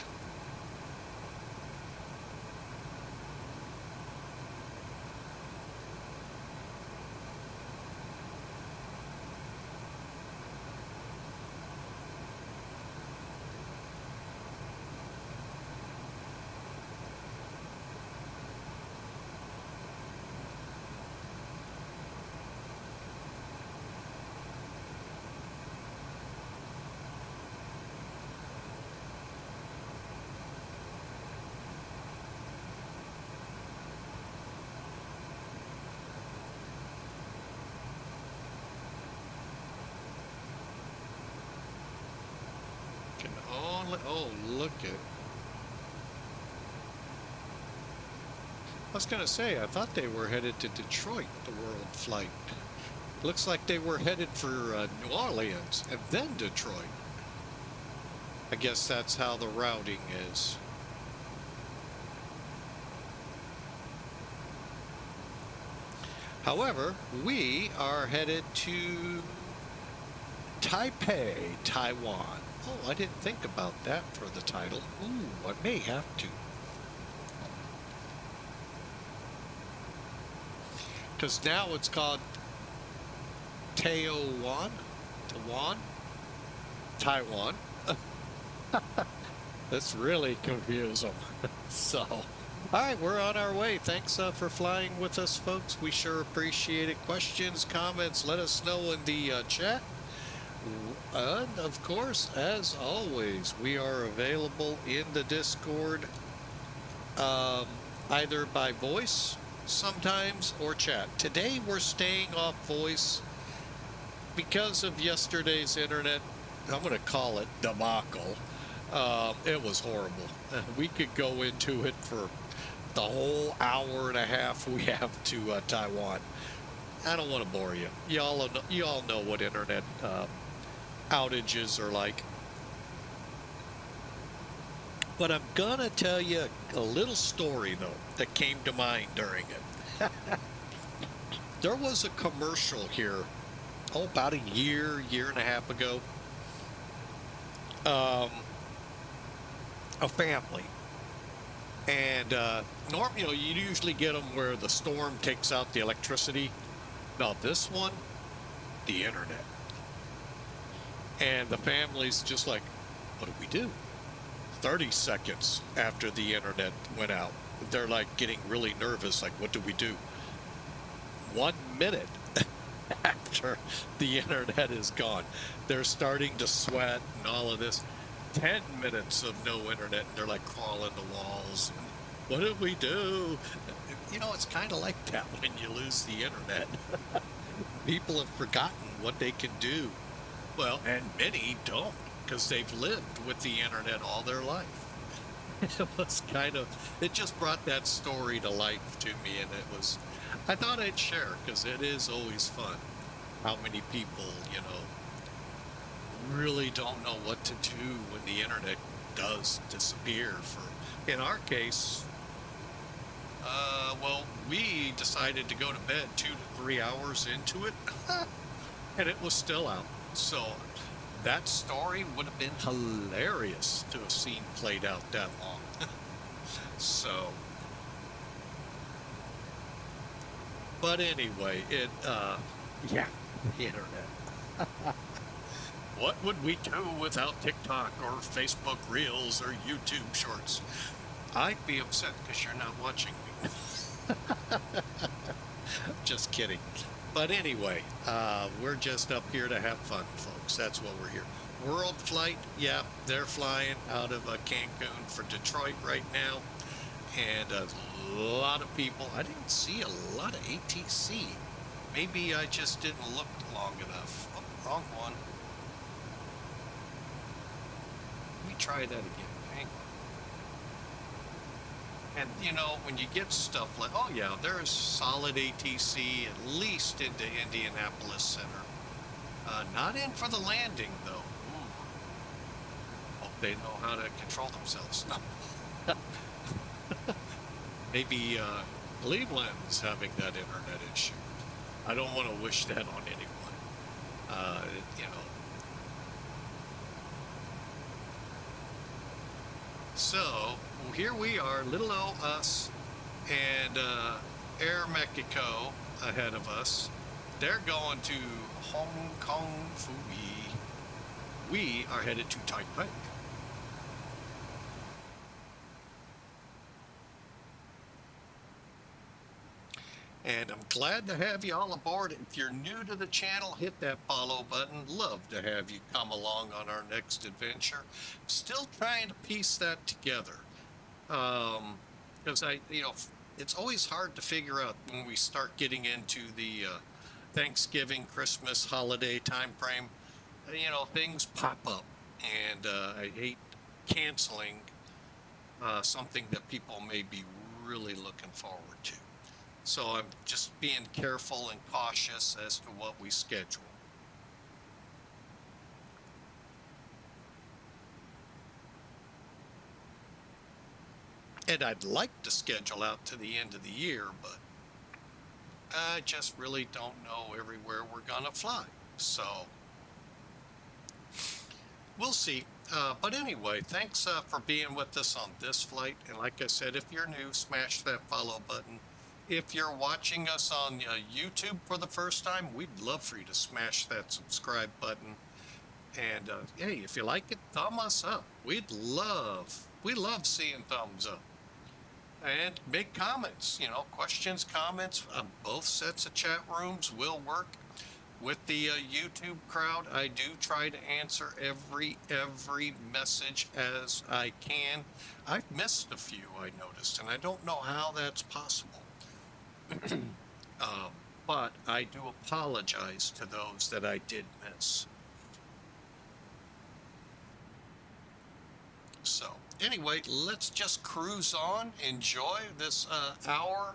Can only, oh, look at. I was going to say, I thought they were headed to Detroit, the world flight. Looks like they were headed for New Orleans and then Detroit. I guess that's how the routing is. However, we are headed to Taipei, Taiwan. Oh, I didn't think about that for the title. Ooh, I may have to. Because now it's called Taoyuan. Taiwan. That's really confusing. So, all right, we're on our way. Thanks for flying with us, folks. We sure appreciate it. Questions, comments, let us know in the chat. And of course, as always, we are available in the Discord, either by voice sometimes or chat. Today we're staying off voice because of yesterday's internet, I'm going to call it debacle. It was horrible. We could go into it for the whole hour and a half we have to Taiwan. I don't want to bore you. You all know what internet outages are like. But I'm gonna tell you a little story though that came to mind during it. There was a commercial here, about a year and a half ago. A family, and normally, you usually get them where the storm takes out the electricity. Now this one, the internet. And the family's just like, what do we do? 30 seconds after the internet went out, they're like getting really nervous, like, what do we do? 1 minute after the internet is gone, they're starting to sweat and all of this. 10 minutes of no internet, and they're like crawling the walls. What do we do? You know, it's kind of like that when you lose the internet. People have forgotten what they can do. Well, and many don't, because they've lived with the internet all their life. It was it just brought that story to life to me, and I thought I'd share, because it is always fun how many people, really don't know what to do when the internet does disappear. In our case, well, we decided to go to bed 2 to 3 hours into it, and it was still out. So that story would have been hilarious to have seen played out that long. So, but anyway, yeah, the internet. What would we do without TikTok or Facebook Reels or YouTube Shorts? I'd be upset because you're not watching me. Just kidding. But anyway, we're just up here to have fun, folks. That's what we're here. World flight, yeah, they're flying out of Cancun for Detroit right now. And a lot of people, I didn't see a lot of ATC. Maybe I just didn't look long enough. Oh, wrong one. Let me try that again. And you know, when you get stuff like, oh yeah, there's solid ATC at least into Indianapolis Center. Not in for the landing though. Ooh. Hope they know how to control themselves. No. Maybe Cleveland's having that internet issue. I don't want to wish that on anyone. You know. So here we are, little old us, and Air Mexico ahead of us. They're going to Hong Kong Fui. We are headed to Taipei. And I'm glad to have you all aboard. If you're new to the channel, hit that follow button. Love to have you come along on our next adventure. Still trying to piece that together. Because it's always hard to figure out when we start getting into the Thanksgiving, Christmas, holiday time frame. Things pop up, and I hate canceling something that people may be really looking forward to. So I'm just being careful and cautious as to what we schedule. And I'd like to schedule out to the end of the year, but I just really don't know everywhere we're gonna fly. So we'll see. But anyway, thanks for being with us on this flight. And like I said, if you're new, smash that follow button. If you're watching us on YouTube for the first time, we'd love for you to smash that subscribe button. And hey, if you like it, thumb us up. We love seeing thumbs up. And make comments, questions, comments. Both sets of chat rooms will work. With the YouTube crowd, I do try to answer every message as I can. I've missed a few, I noticed, and I don't know how that's possible. But I do apologize to those that I did miss. So anyway, let's just cruise on, enjoy this hour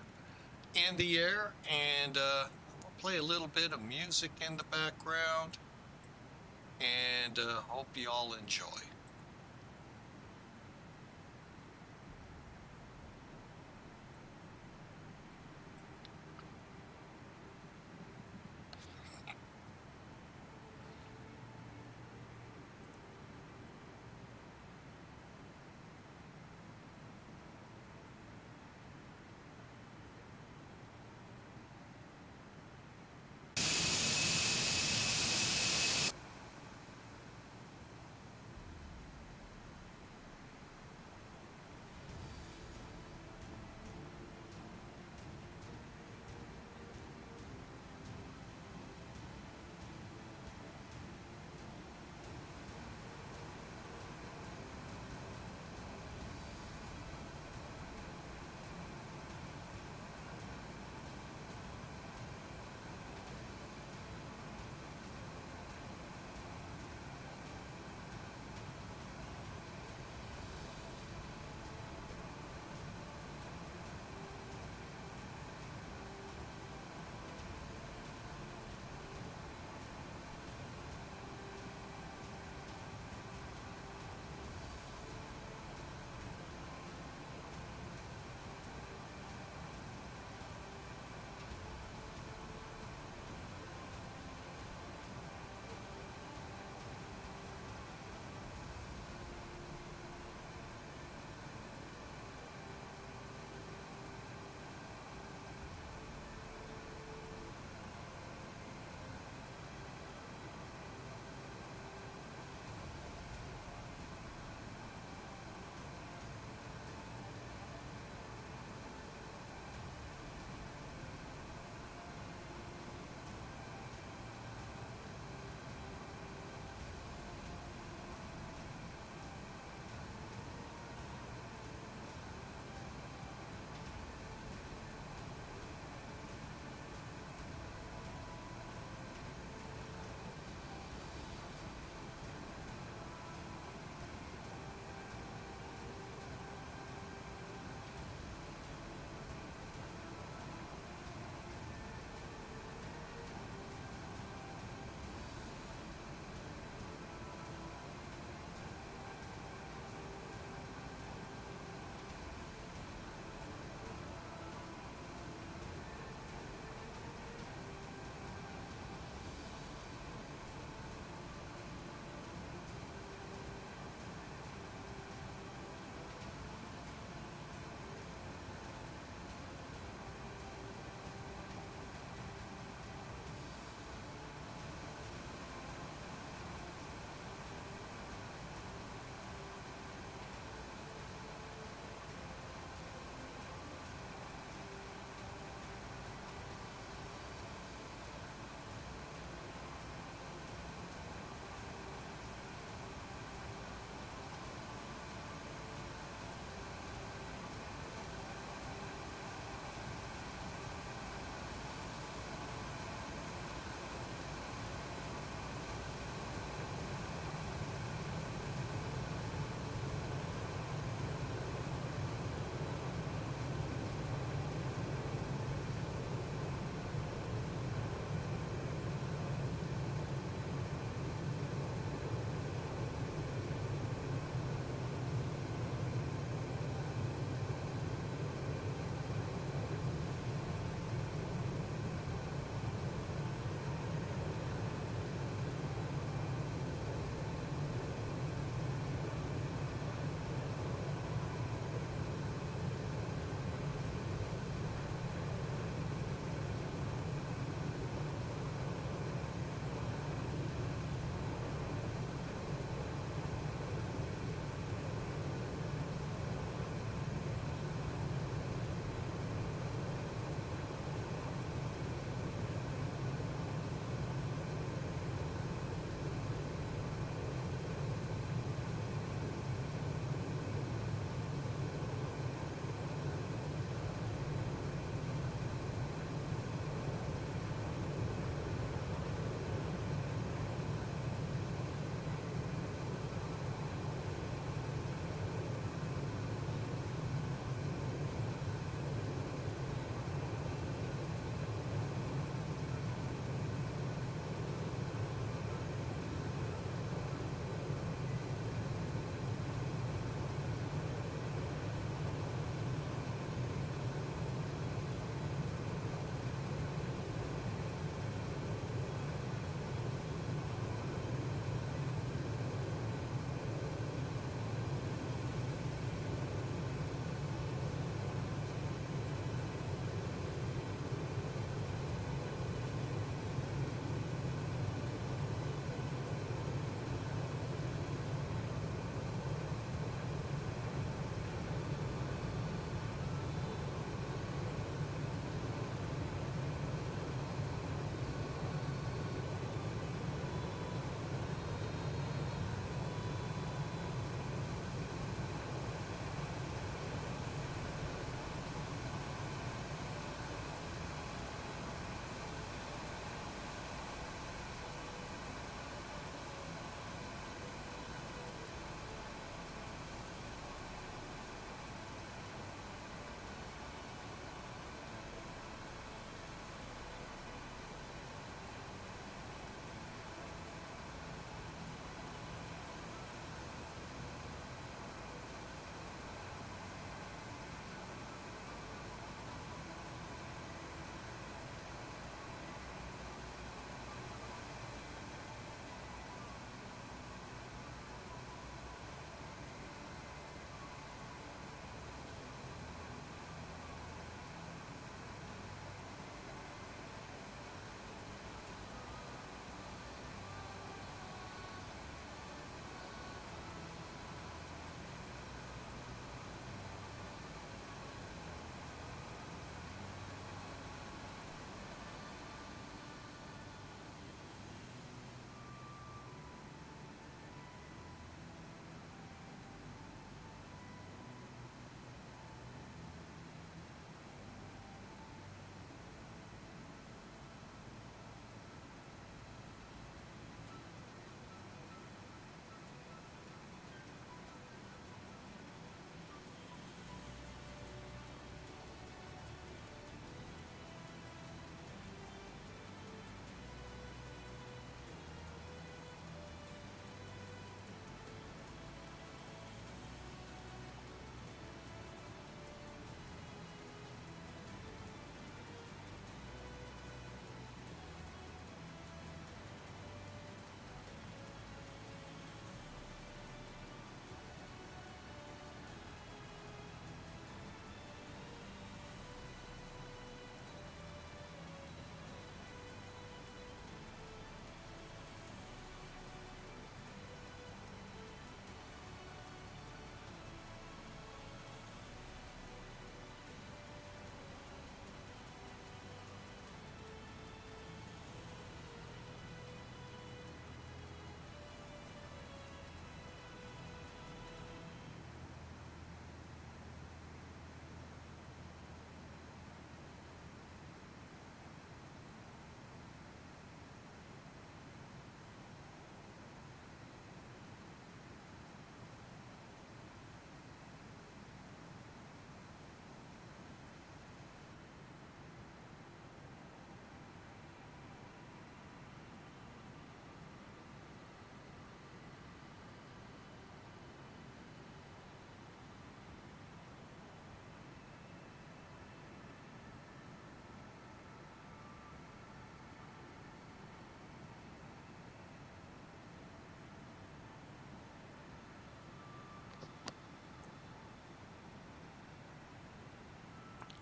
in the air, and we'll play a little bit of music in the background, and hope you all enjoy.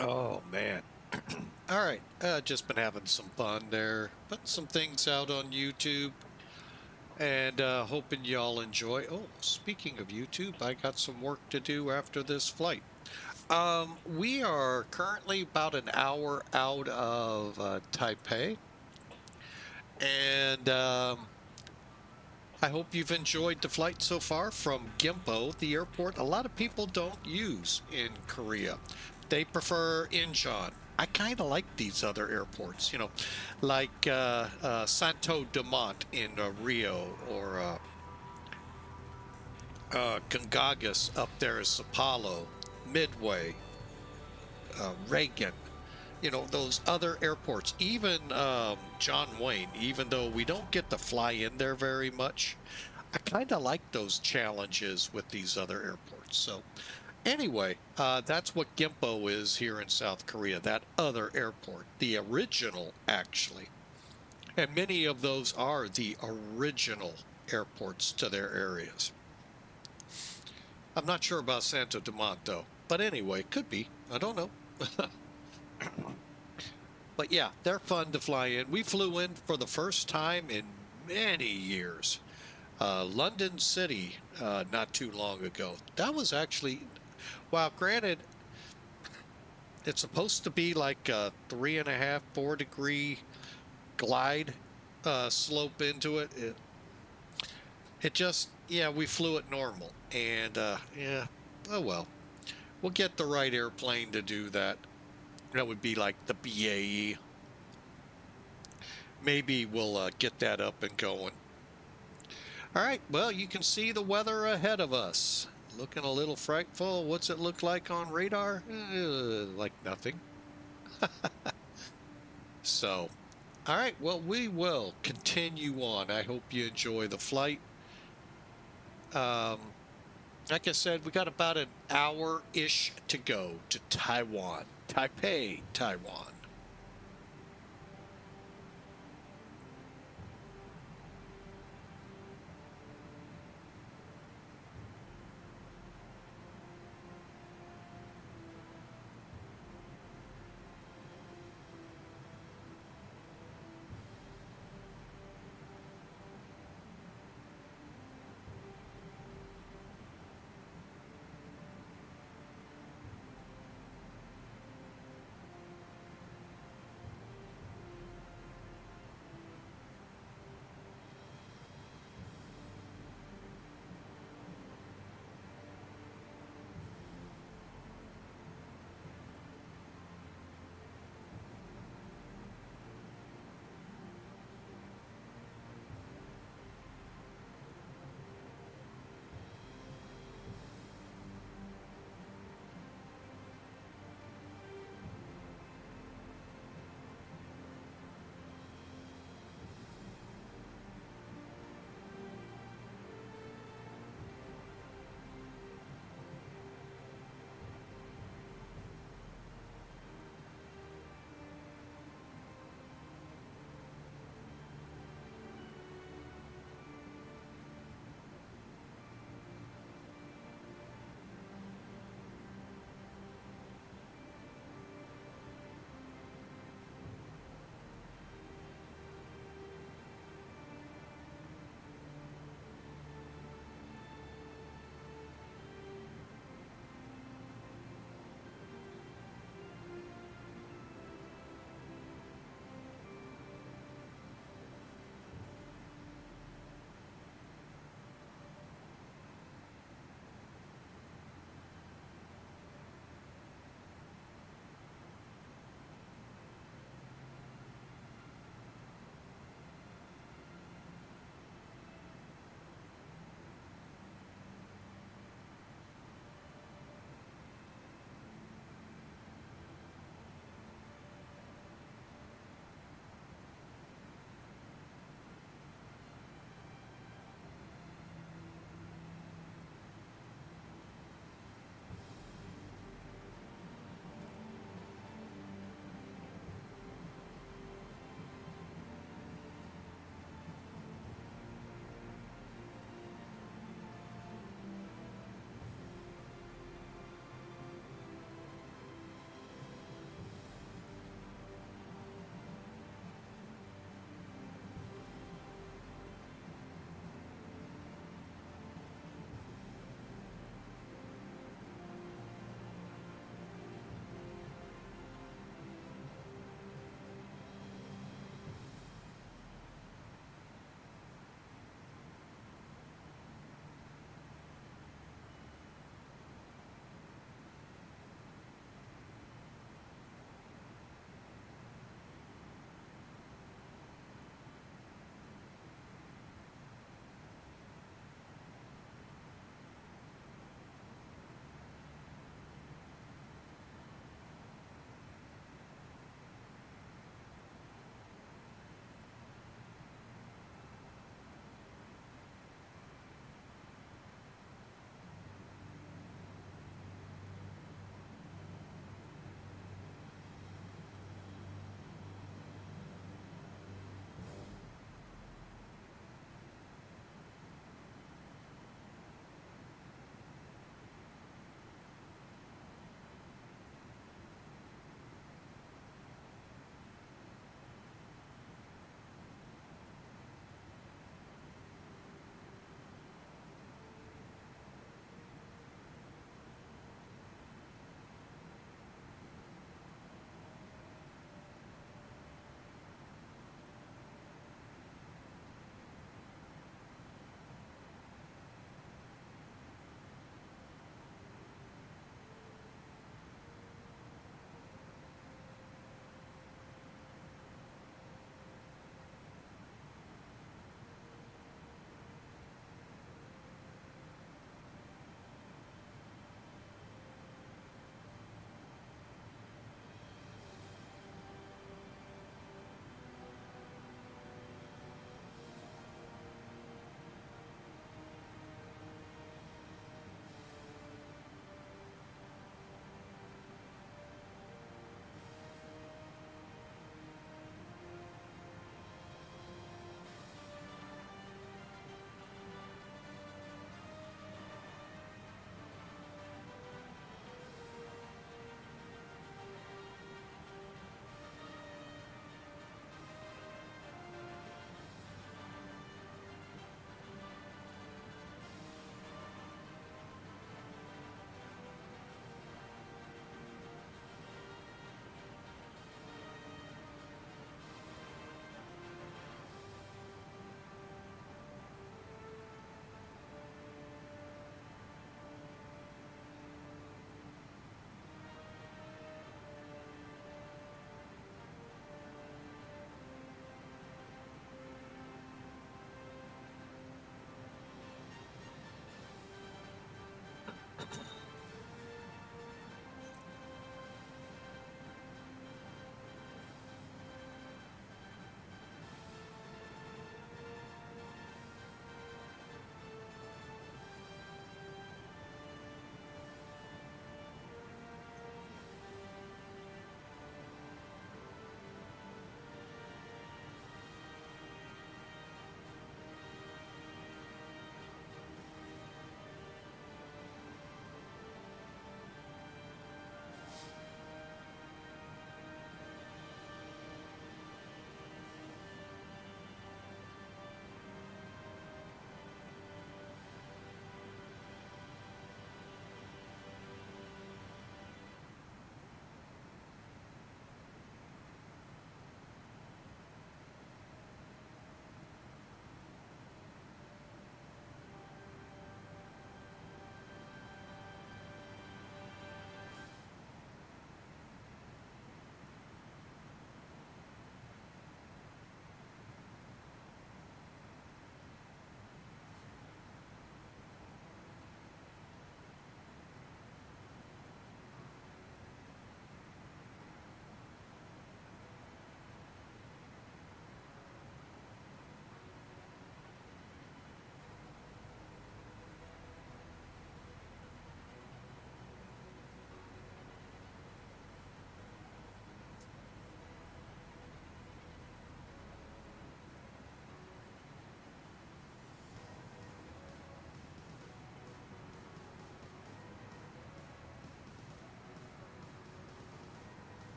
Oh man. All right, just been having some fun there, putting some things out on YouTube, and hoping y'all enjoy. Oh, speaking of YouTube, I got some work to do after this flight. We are currently about an hour out of Taipei, and I hope you've enjoyed the flight so far from Gimpo, the airport a lot of people don't use in Korea. They prefer Incheon. I kind of like these other airports, you know, like Santo Dumont in Rio, or Gungagas up there is Sapalo, Midway, Reagan. You know, those other airports, even John Wayne, even though we don't get to fly in there very much, I kind of like those challenges with these other airports. So anyway, that's what Gimpo is here in South Korea, that other airport, the original, actually. And many of those are the original airports to their areas. I'm not sure about Santo Dumont, though. But anyway, could be. I don't know. But yeah, they're fun to fly in. We flew in for the first time in many years. London City, not too long ago. That was actually, well, granted, it's supposed to be like a 3.5, 4 degree glide slope into it. It just, yeah, we flew it normal. And yeah, oh well. We'll get the right airplane to do that. That would be like the BAE. Maybe we'll get that up and going. All right, well, you can see the weather ahead of us. Looking a little frightful. What's it look like on radar? Like nothing. So, all right, well, we will continue on. I hope you enjoy the flight. Like I said, we got about an hour-ish to go to Taiwan. Taipei, Taiwan.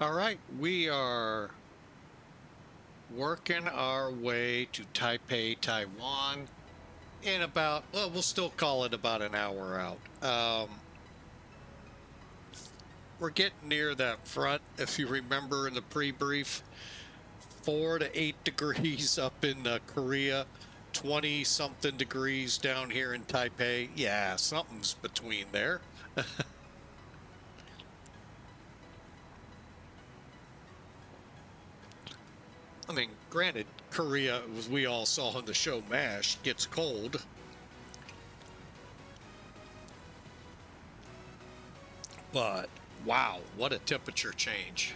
All right, we are working our way to Taipei, Taiwan in about, well, we'll still call it about an hour out. We're getting near that front. If you remember in the pre-brief, 4 to 8 degrees up in Korea, 20 something degrees down here in Taipei. Yeah, something's between there. I mean, granted, Korea, as we all saw on the show MASH, gets cold. But wow, what a temperature change.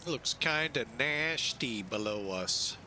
Looks kind of nasty below us.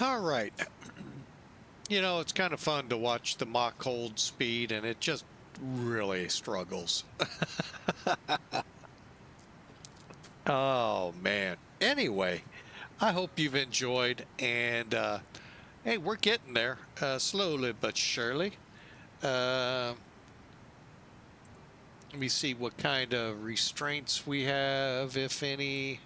All right. You know, it's kind of fun to watch the Mach hold speed, and it just really struggles. Oh, man. Anyway, I hope you've enjoyed, and hey, we're getting there, slowly but surely. Let me see what kind of restraints we have, if any.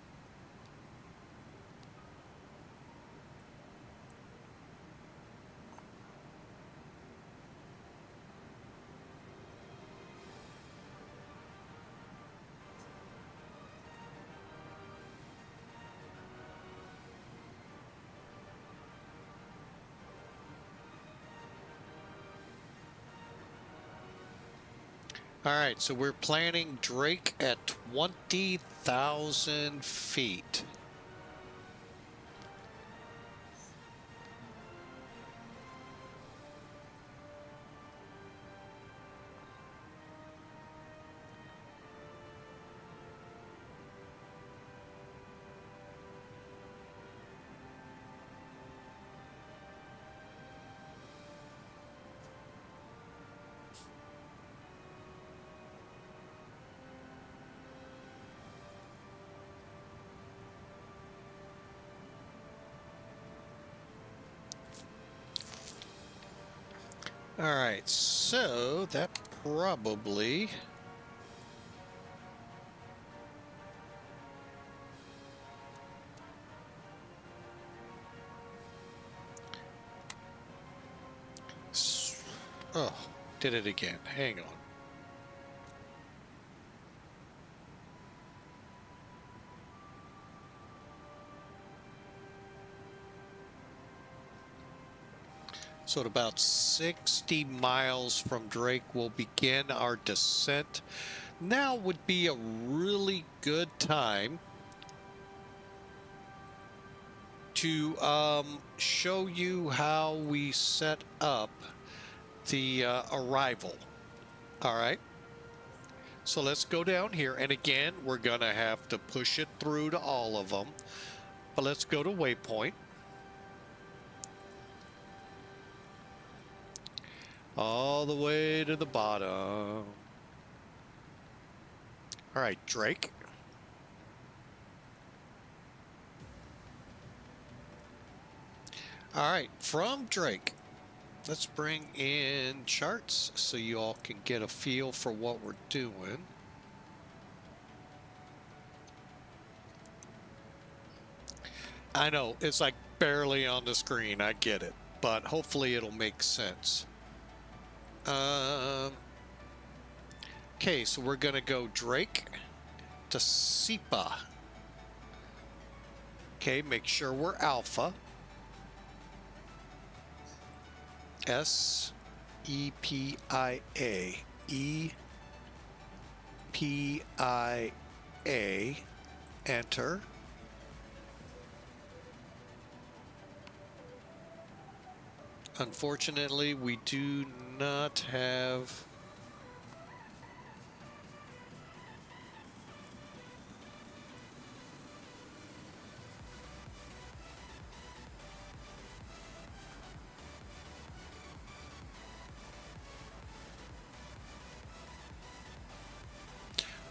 All right, so we're planning Drake at 20,000 feet. All right, so that probably... Oh, did it again. Hang on. So at about 60 miles from Drake, we'll begin our descent. Now would be a really good time to show you how we set up the arrival. All right. So let's go down here. And again, we're going to have to push it through to all of them. But let's go to waypoint. All the way to the bottom. All right, Drake. All right, from Drake, let's bring in charts so you all can get a feel for what we're doing. I know, it's like barely on the screen, I get it, but hopefully it'll make sense. Okay, so we're gonna go Drake to SEPA. Okay, make sure we're alpha. S-E-P-I-A. E-P-I-A. Enter. Unfortunately, we do not have...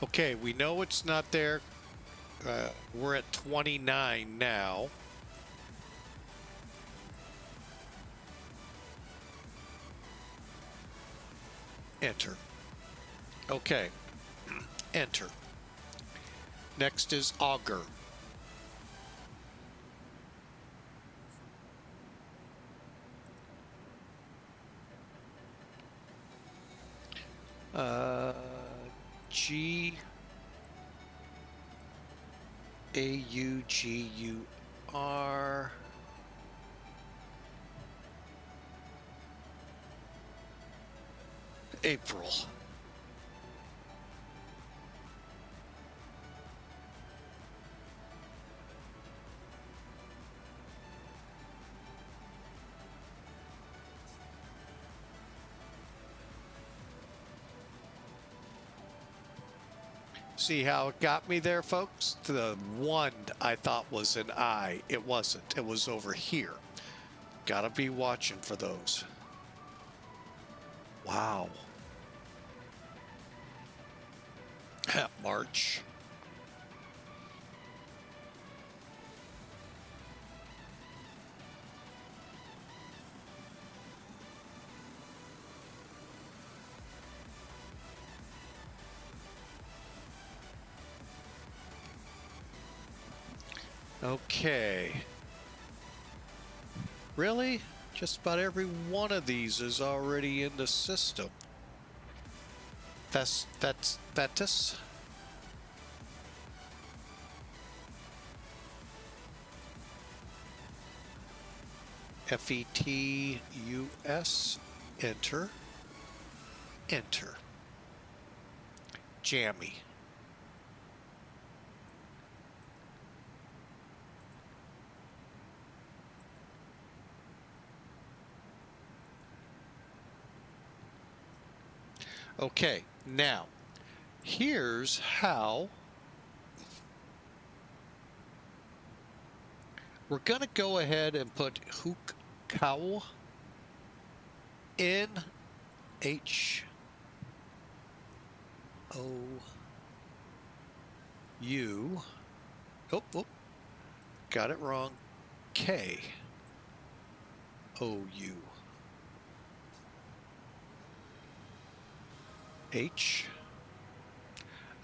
Okay, we know it's not there. We're at 29 now. Enter. Okay. Enter. Next is auger. G-A-U-G-U-R. April. See how it got me there, folks? The one I thought was an I. It wasn't. It was over here. Gotta be watching for those. Wow. March. Okay. Really? Just about every one of these is already in the system. That's Fetis. FETUS. Enter. Enter. Jammy. Okay, now, here's how we're going to go ahead and put hook cow in HOU. Oh, got it wrong. KOU.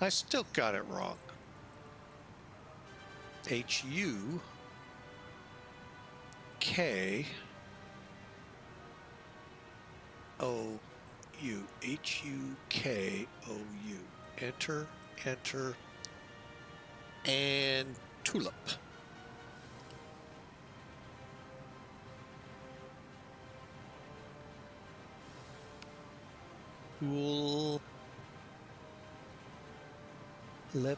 I still got it wrong. HUK. HUKOU. Enter, enter, and tulip. Tulip.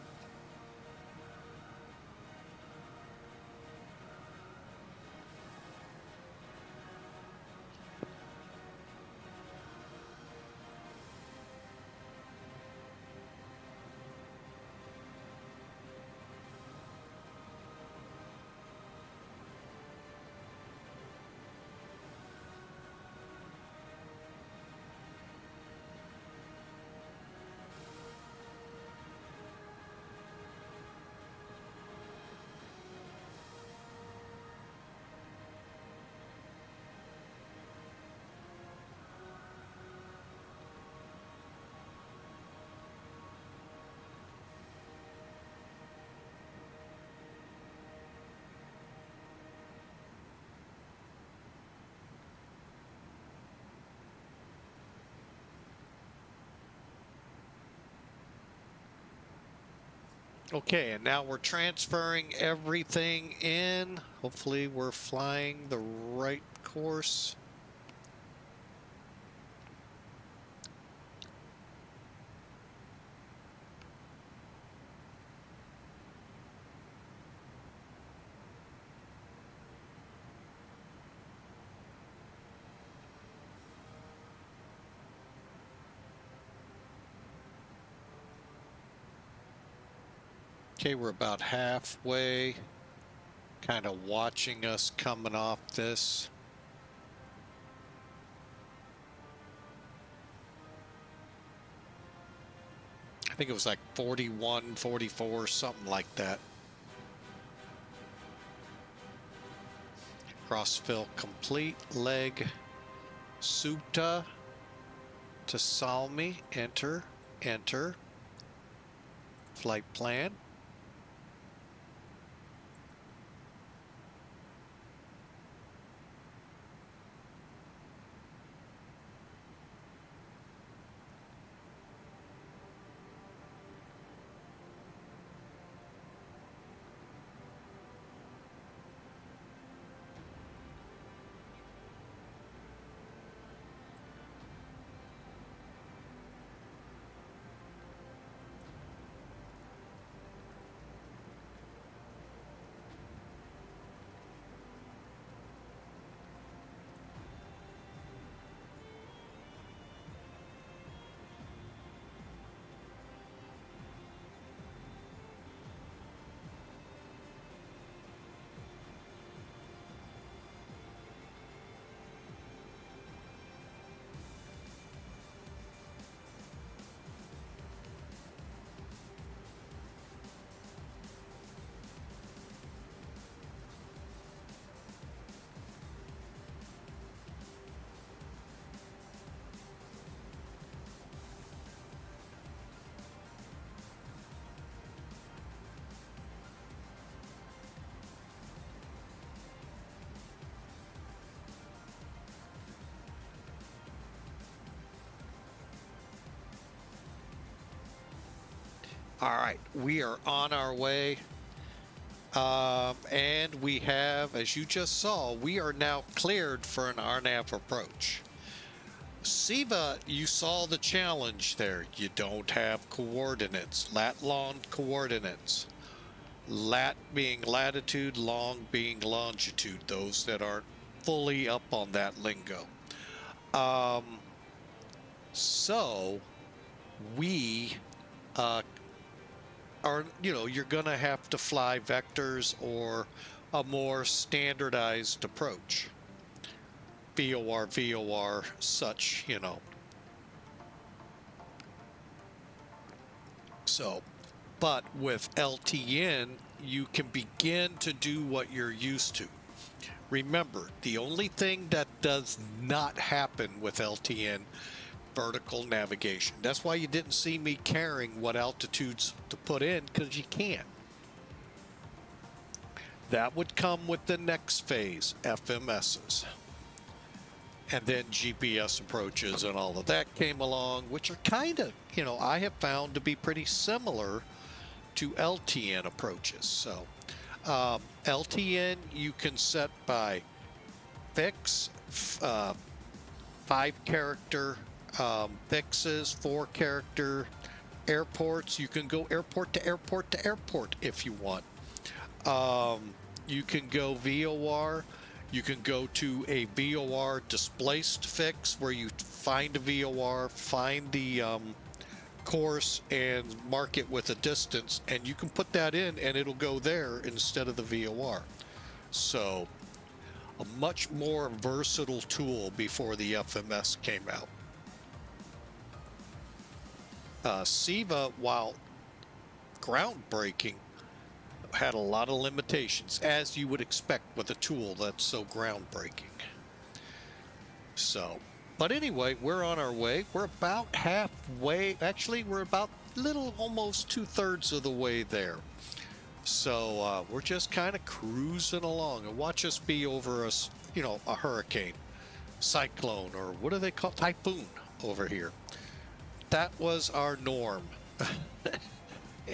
Okay, and now we're transferring everything in. Hopefully we're flying the right course. Okay, we're about halfway, kind of watching us coming off this. I think it was like 41, 44, something like that. Crossfill complete, leg, Sutta to Salmi, enter, enter, flight plan. All right, we are on our way. And we have, as you just saw, we are now cleared for an RNAV approach. SIVA, you saw the challenge there. You don't have coordinates, lat-long coordinates. Lat being latitude, long being longitude, those that aren't fully up on that lingo. So we are, you're going to have to fly vectors or a more standardized approach. VOR, such, So, but with LTN, you can begin to do what you're used to. Remember, the only thing that does not happen with LTN, vertical navigation. That's why you didn't see me carrying what altitudes to put in, because you can't. That would come with the next phase, FMSs. And then GPS approaches and all of that came along, which are kind of, I have found to be pretty similar to LTN approaches. So LTN you can set by fix, 5-character fixes, 4-character airports. You can go airport to airport to airport if you want. You can go VOR. You can go to a VOR displaced fix where you find a VOR, find the course, and mark it with a distance, and you can put that in and it'll go there instead of the VOR. So a much more versatile tool before the FMS came out. SIVA, while groundbreaking, had a lot of limitations, as you would expect with a tool that's so groundbreaking. So, but anyway, we're on our way. We're about halfway. Actually, we're about almost 2/3 of the way there. So we're just kind of cruising along, and watch us be over us, a hurricane, cyclone, or what do they call typhoon over here. That was our norm.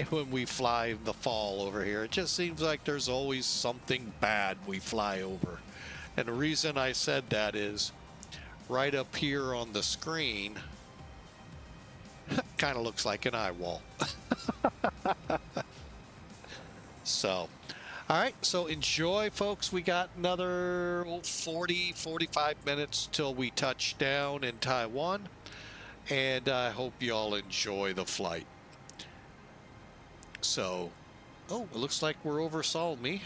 When we fly in the fall over here, it just seems like there's always something bad we fly over. And the reason I said that is right up here on the screen kind of looks like an eye wall. So, all right, so enjoy, folks. We got another 45 minutes till we touch down in Taiwan, and I hope you all enjoy the flight. So, oh, it looks like we're over Salmi.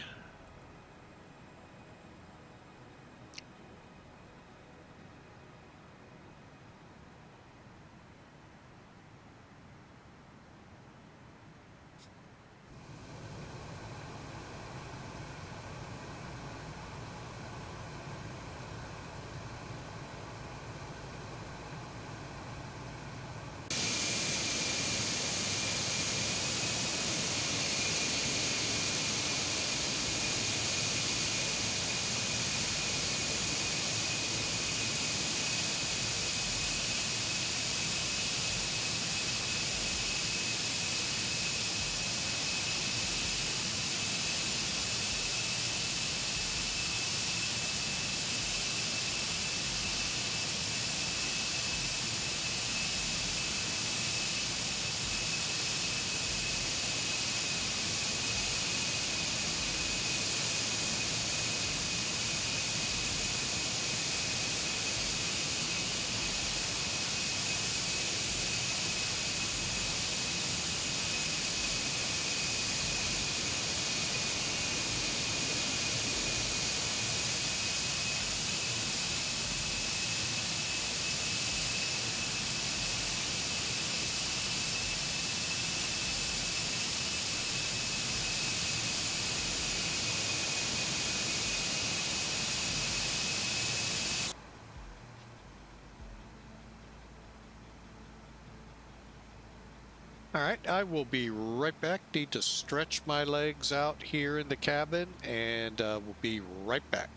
All right, I will be right back. Need to stretch my legs out here in the cabin, and we'll be right back.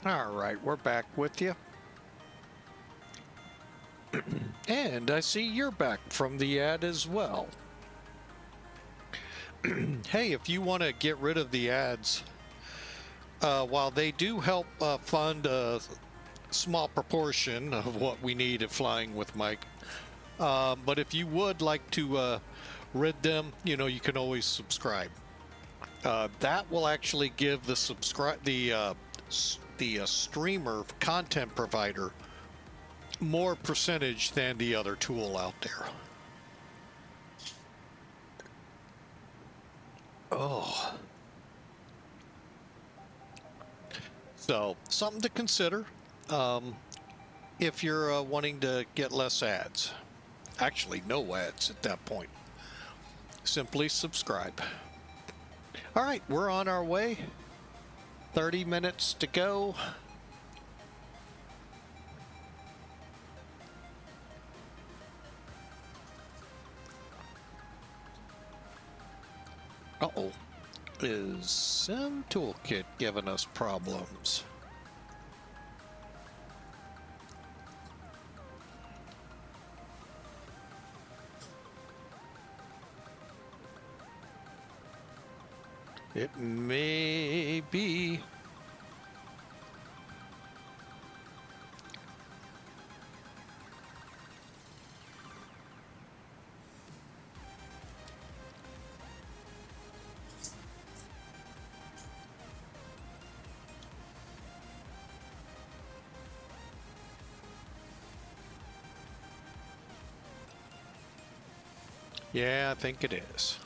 All right, we're back with you. And I see you're back from the ad as well. Hey, if you want to get rid of the ads, while they do help fund a small proportion of what we need at Flying with Mike, but if you would like to rid them, you know, you can always subscribe. That will actually give the streamer content provider more percentage than the other tool out there. Oh. So, something to consider if you're wanting to get less ads. Actually, no ads at that point. Simply subscribe. All right, we're on our way. 30 minutes to go. Uh-oh. Is Sim Toolkit giving us problems? It may be. Yeah, I think it is.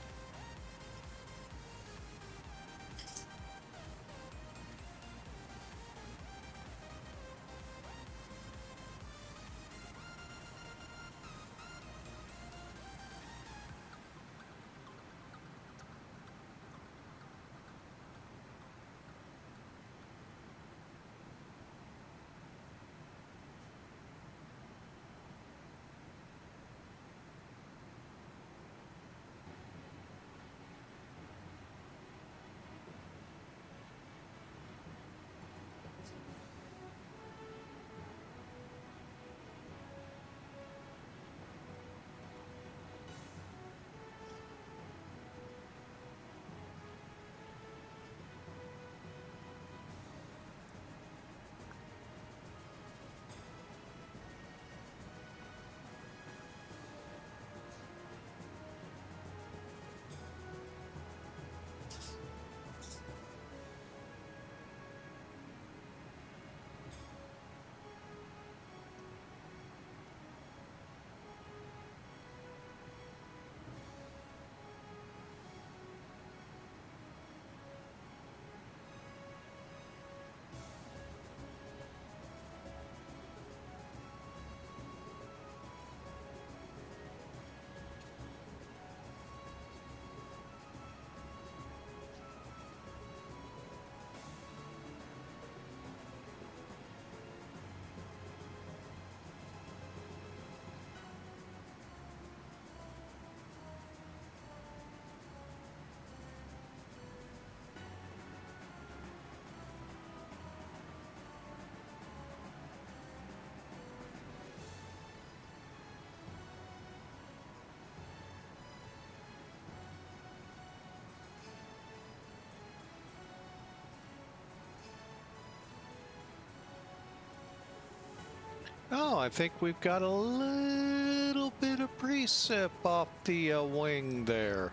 Oh, I think we've got a little bit of precip off the wing there.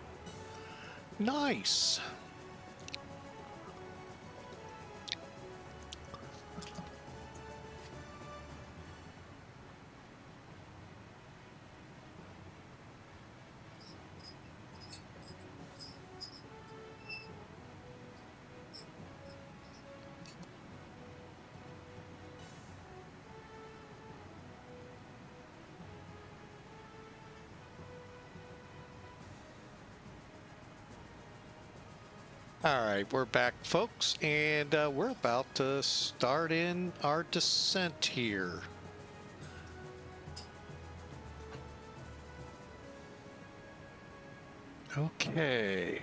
Nice. All right, we're back, folks, and we're about to start in our descent here. Okay.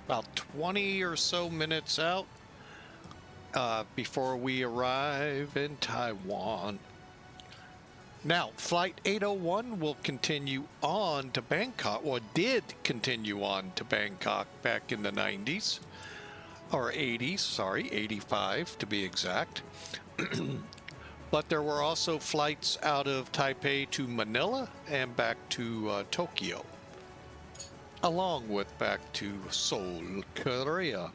about 20 or so minutes out before we arrive in Taiwan. Now, Flight 801 will continue on to Bangkok, or did continue on to Bangkok back in the 90s, or 80s, sorry, 85 to be exact. But there were also flights out of Taipei to Manila and back to Tokyo, along with back to Seoul, Korea.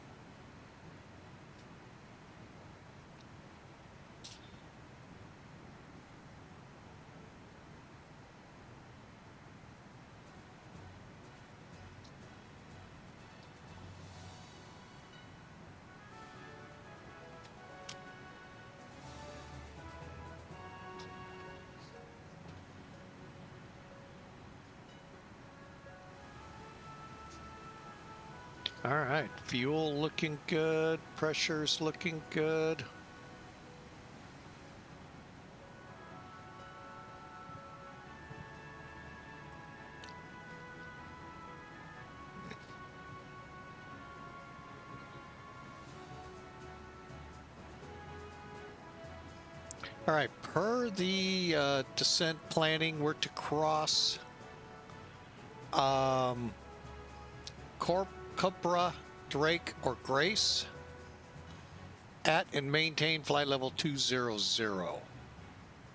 All right, fuel looking good, pressure's looking good. All right, per the descent planning, we're to cross Cobra, Drake, or Grace at and maintain flight level 200.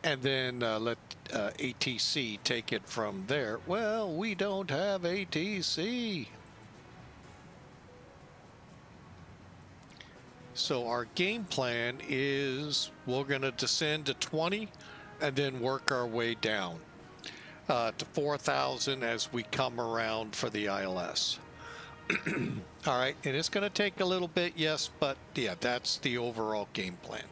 And then let ATC take it from there. Well, we don't have ATC. So our game plan is we're going to descend to 20 and then work our way down to 4,000 as we come around for the ILS. All right, and it's going to take a little bit, yes, but yeah, that's the overall game plan.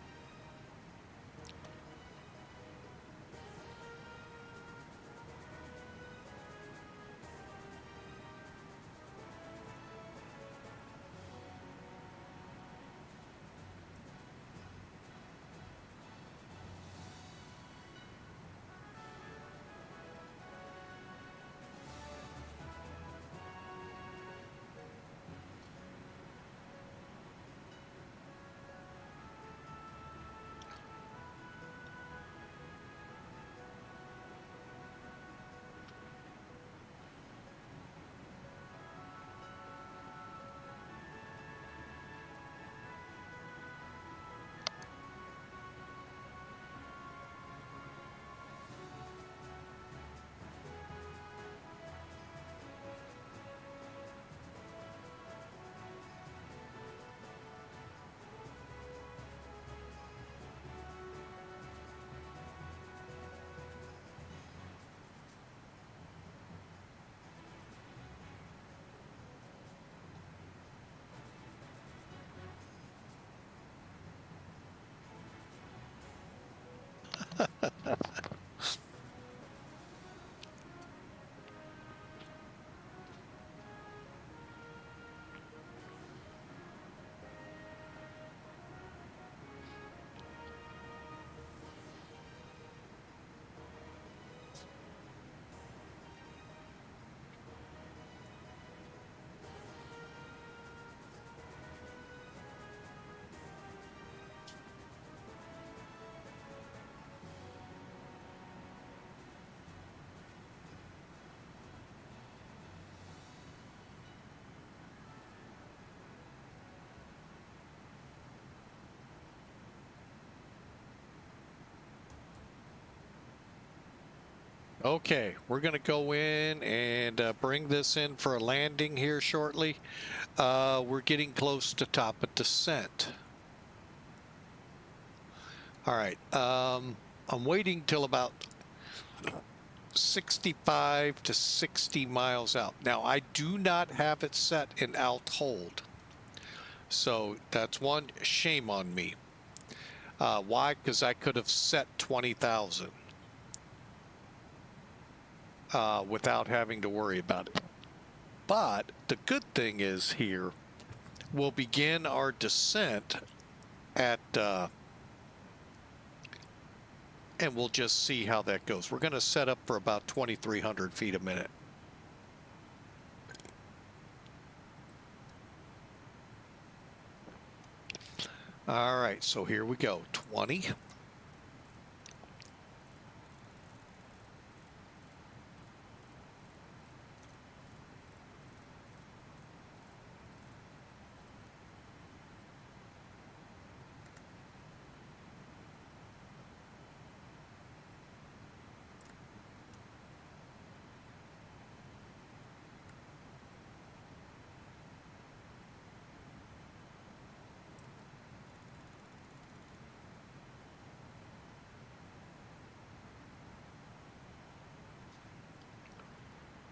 Okay, we're going to go in and bring this in for a landing here shortly. We're getting close to top of descent. All right, I'm waiting till about 65 to 60 miles out. Now, I do not have it set in alt hold. So that's one shame on me. Why? Because I could have set 20,000. Without having to worry about it. But the good thing is here, we'll begin our descent at, and we'll just see how that goes. We're going to set up for about 2,300 feet a minute. All right, so here we go. 20.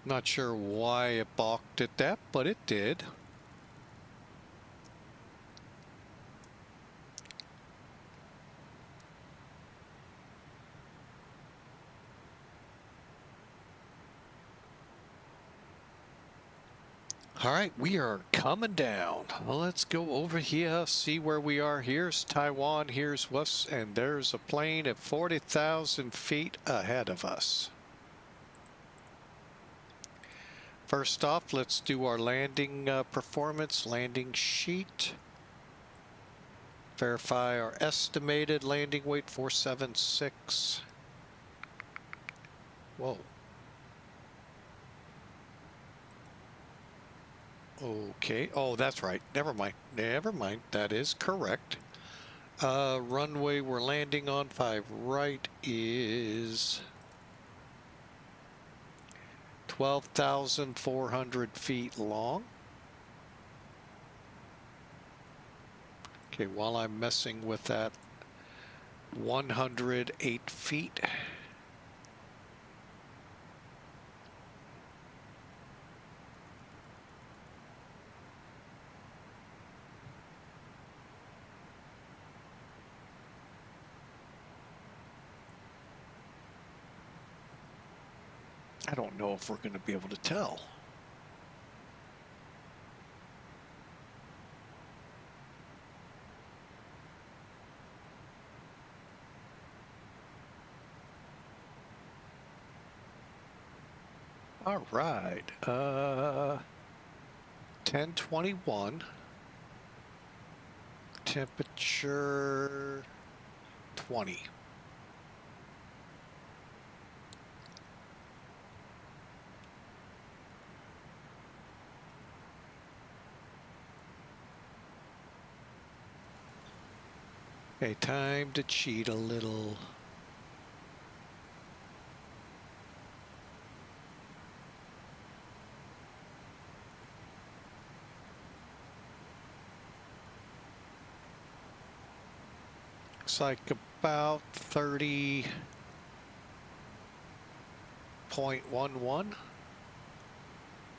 Not sure why it balked at that, but it did. All right, we are coming down. Well, let's go over here, see where we are. Here's Taiwan, here's us, and there's a plane at 40,000 feet ahead of us. First off, let's do our landing performance, landing sheet. Verify our estimated landing weight, 476. Whoa. Okay. Oh, that's right. Never mind. Never mind. That is correct. Runway we're landing on 5 right is 12,400 feet long. Okay, while I'm messing with that, 108 feet. I don't know if we're going to be able to tell. All right, 1021, temperature 20. Okay, time to cheat a little. Looks like about 30.11.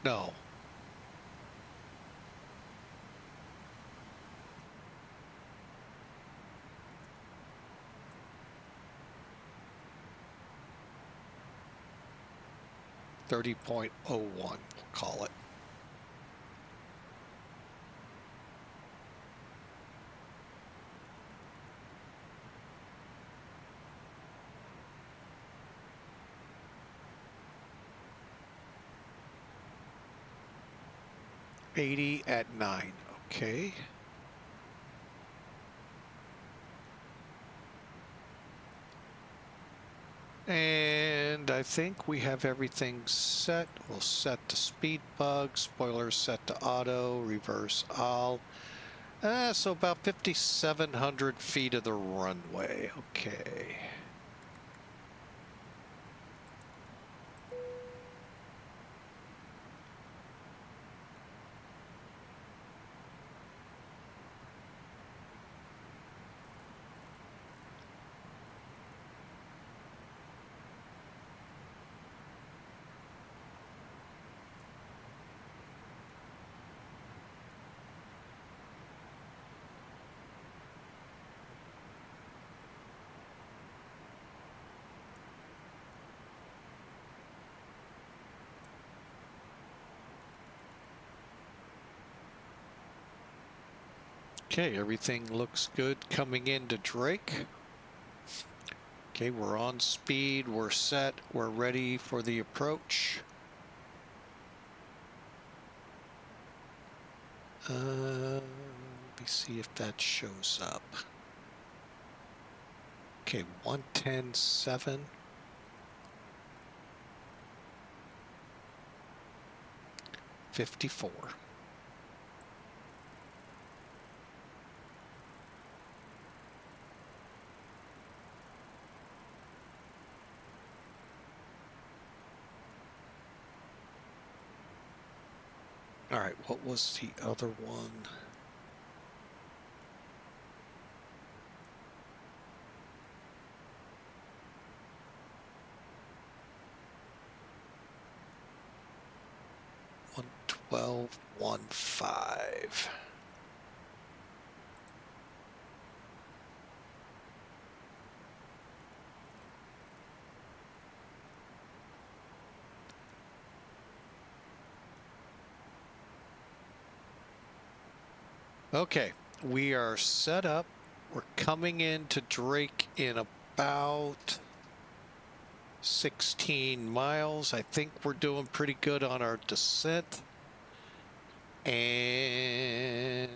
No. .01, we'll call it. .80 at 9. Okay. And I think we have everything set. We'll set the speed bug, spoilers set to auto, reverse all. So about 5,700 feet of the runway. Okay. Okay, everything looks good coming into Drake. Okay, we're on speed, we're set, we're ready for the approach. me see if that shows up. Okay, 110.7. $54. All right, what was the other one? $112.15. Okay, we are set up. We're coming into Drake in about 16 miles. I think we're doing pretty good on our descent. And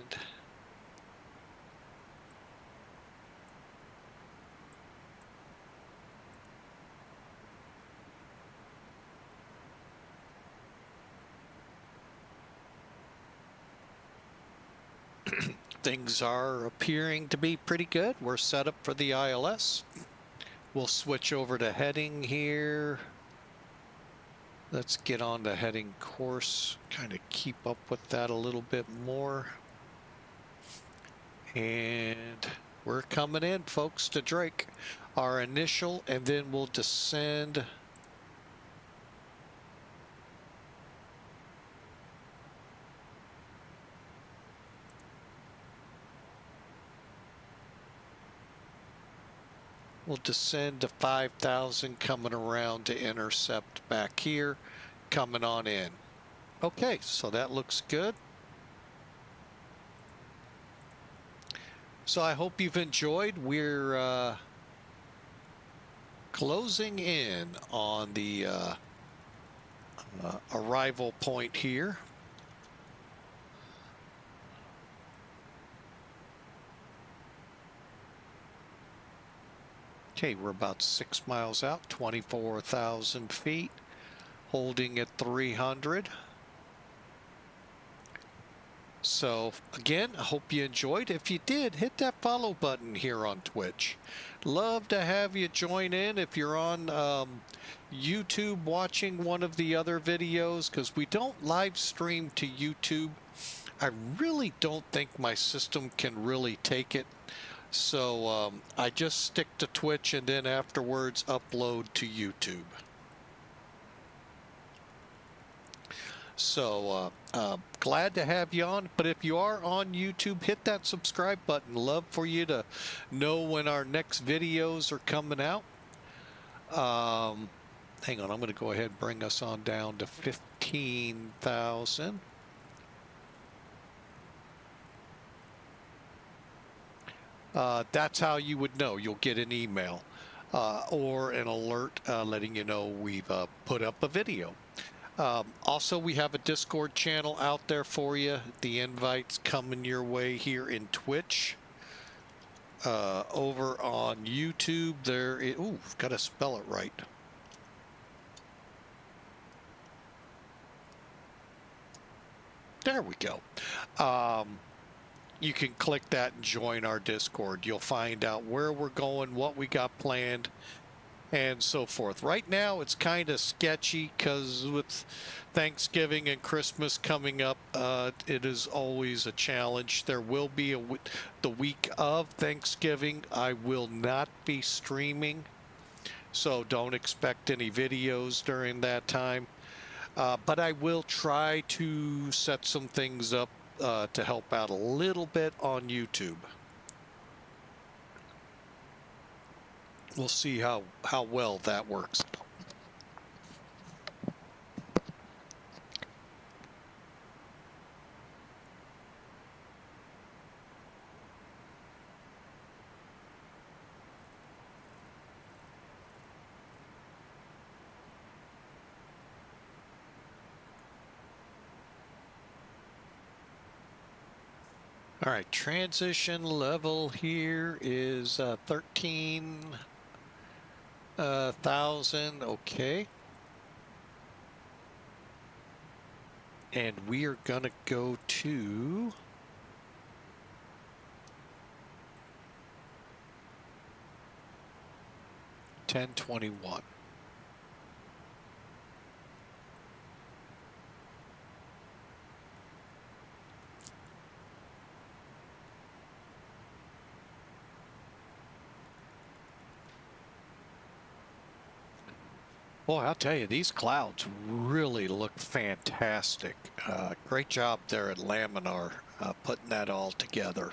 things are appearing to be pretty good. We're set up for the ILS. We'll switch over to heading here. Let's get on the heading course, kind of keep up with that a little bit more. And we're coming in, folks, to Drake. Our initial, and then we'll descend. We'll descend to 5,000, coming around to intercept back here, coming on in. Okay, so that looks good. So I hope you've enjoyed. We're closing in on the arrival point here. Okay, we're about 6 miles out, 24,000 feet, holding at 300. So again, I hope you enjoyed. If you did, hit that follow button here on Twitch. Love to have you join in if you're on YouTube watching one of the other videos, because we don't live stream to YouTube. I really don't think my system can really take it. So I just stick to Twitch and then afterwards upload to YouTube. So glad to have you on. But if you are on YouTube, hit that subscribe button. Love for you to know when our next videos are coming out. Hang on, I'm going to go ahead and bring us on down to 15,000. That's how you would know. You'll get an email or an alert letting you know we've put up a video. Also, we have a Discord channel out there for you. The invite's coming your way here in Twitch. Over on YouTube, there is... Ooh, got to spell it right. There we go. You can click that and join our Discord. You'll find out where we're going, what we got planned, and so forth. Right now, it's kind of sketchy because with Thanksgiving and Christmas coming up, it is always a challenge. There will be the week of Thanksgiving. I will not be streaming, so don't expect any videos during that time. But I will try to set some things up to help out a little bit on YouTube. We'll see how well that works. All right, transition level here is 13,000. Okay. And we are going to go to 1021. Boy, I'll tell you, these clouds really look fantastic. Great job there at Laminar putting that all together.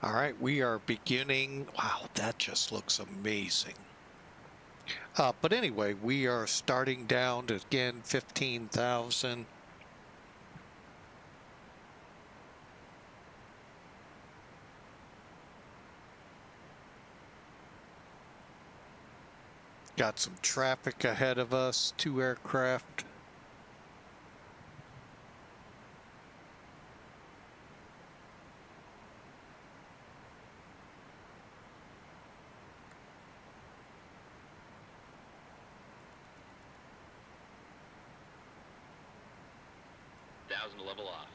All right, we are beginning. Wow, that just looks amazing. But anyway, we are starting down to, again, 15,000. Got some traffic ahead of us, 2 aircraft. To level off.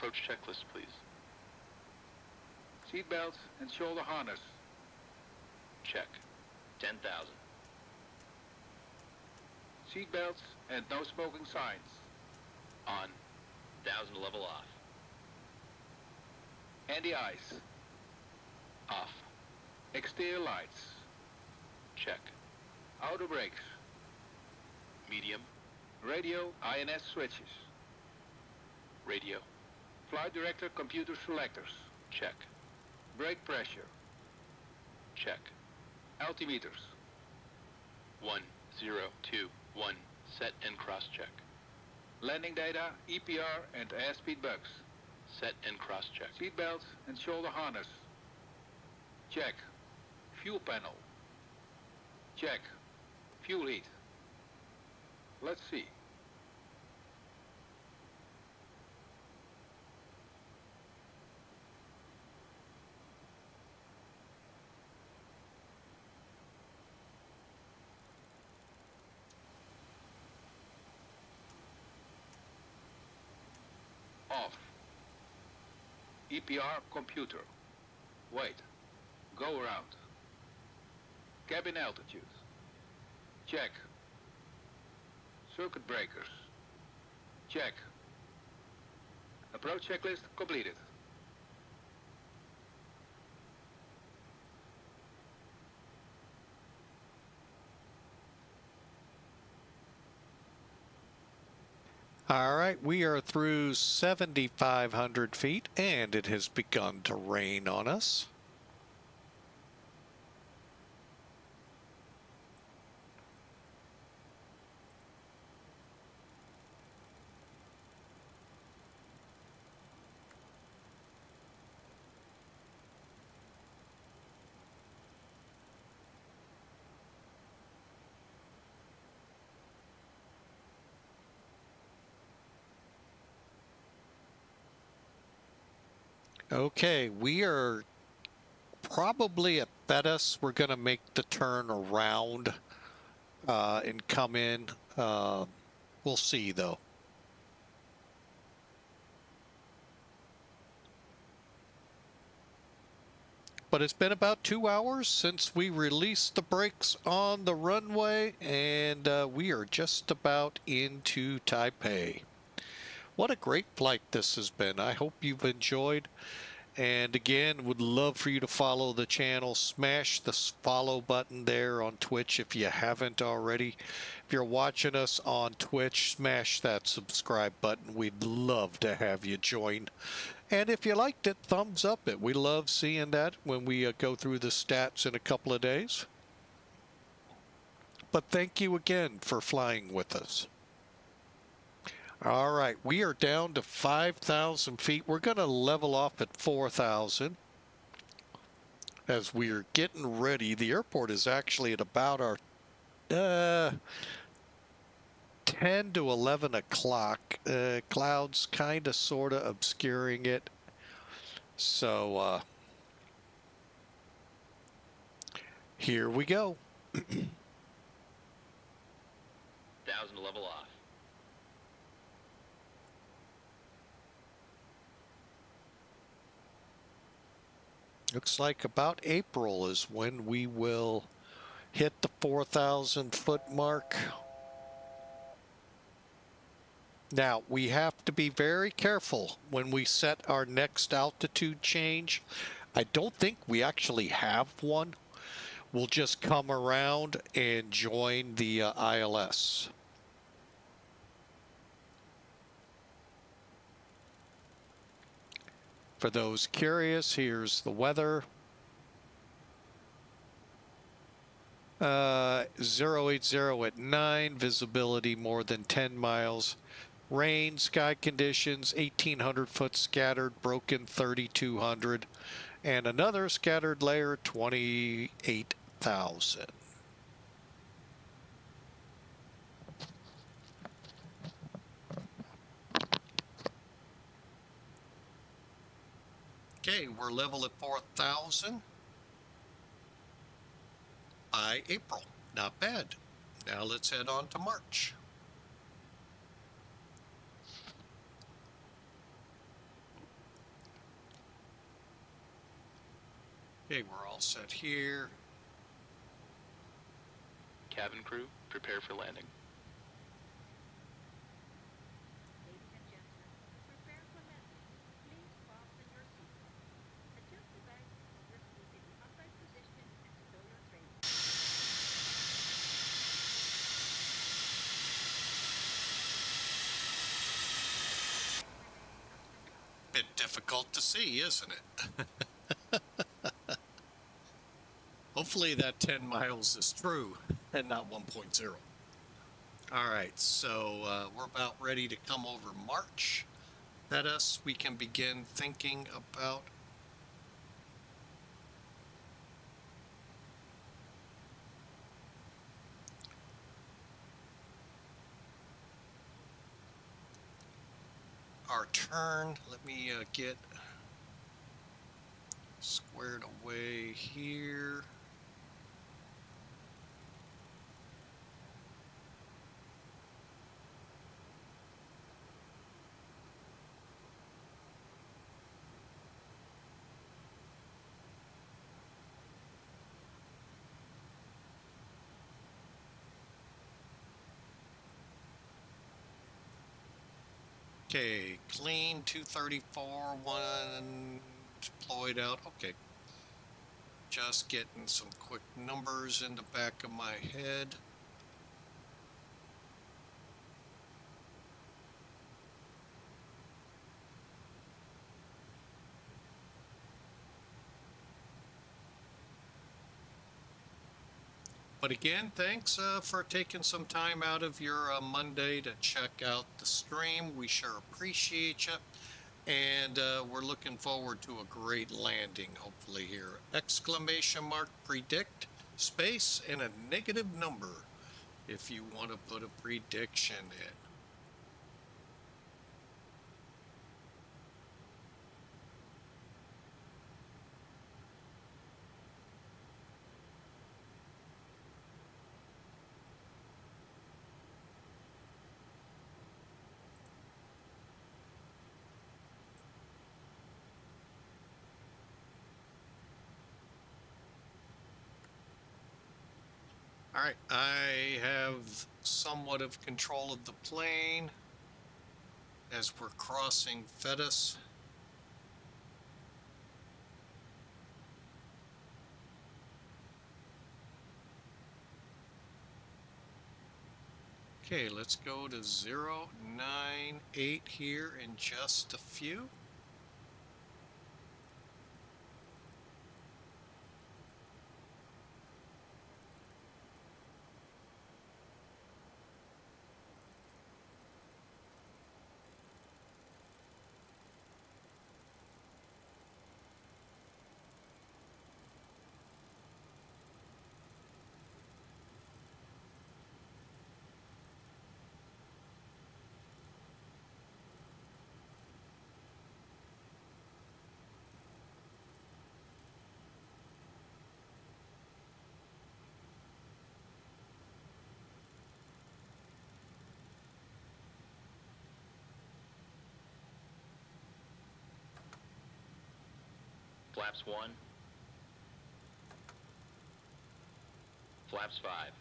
approach checklist, please. Seatbelts and shoulder harness. Check. 10,000. Seatbelts and no smoking signs. On. 1,000 level off. Anti-ice. Off. Exterior lights. Check. Outer brakes. Medium. Radio INS switches. Radio. Flight director computer selectors. Check. Brake pressure. Check. Altimeters. 1, 0, 2, 1. Set and cross-check. Landing data, EPR and airspeed bugs. Set and cross-check. Seatbelts and shoulder harness. Check. Fuel panel. Check. Fuel heat. Let's see. Off. EPR computer. Wait. Go around. Cabin altitude. Check. Circuit breakers. Check. Approach checklist completed. All right, we are through 7,500 feet, and it has begun to rain on us. Okay, we are probably at Felis. We're going to make the turn around and come in. We'll see, though. But it's been about 2 hours since we released the brakes on the runway, and we are just about into Taipei. What a great flight this has been. I hope you've enjoyed. And again, would love for you to follow the channel. Smash the follow button there on Twitch if you haven't already. If you're watching us on Twitch, smash that subscribe button. We'd love to have you join. And if you liked it, thumbs up it. We love seeing that when we go through the stats in a couple of days. But thank you again for flying with us. All right, we are down to 5,000 feet. We're going to level off at 4,000 as we're getting ready. The airport is actually at about our 10 to 11 o'clock. Clouds kind of sort of obscuring it. So here we go. 1,000 level off. Looks like about April is when we will hit the 4,000 foot mark. Now, we have to be very careful when we set our next altitude change. I don't think we actually have one. We'll just come around and join the ILS. For those curious, here's the weather. 080 at 9, visibility more than 10 miles. Rain, sky conditions, 1,800 foot scattered, broken 3,200, and another scattered layer, 28,000. Okay, we're level at 4,000 by April. Not bad. Now let's head on to March. Okay, we're all set here. Cabin crew, prepare for landing. Ladies and gentlemen, prepare for landing. Please fasten your seatbelt. Adjust the bags of your seat in the upright position and stow your tray. Bit difficult to see, isn't it? Hopefully that 10 miles is true and not 1.0. All right, so we're about ready to come over March. Let us, we can begin thinking about our turn. Let me get squared away here. Okay, clean 234, one deployed out. Okay. Just getting some quick numbers in the back of my head. But again, thanks for taking some time out of your Monday to check out the stream. We sure appreciate you. And we're looking forward to a great landing, hopefully here. Exclamation mark, predict, space, and a negative number if you want to put a prediction in. All right, I have somewhat of control of the plane as we're crossing Felis. Okay, let's go to 098 here in just a few. Flaps 1. Flaps 5.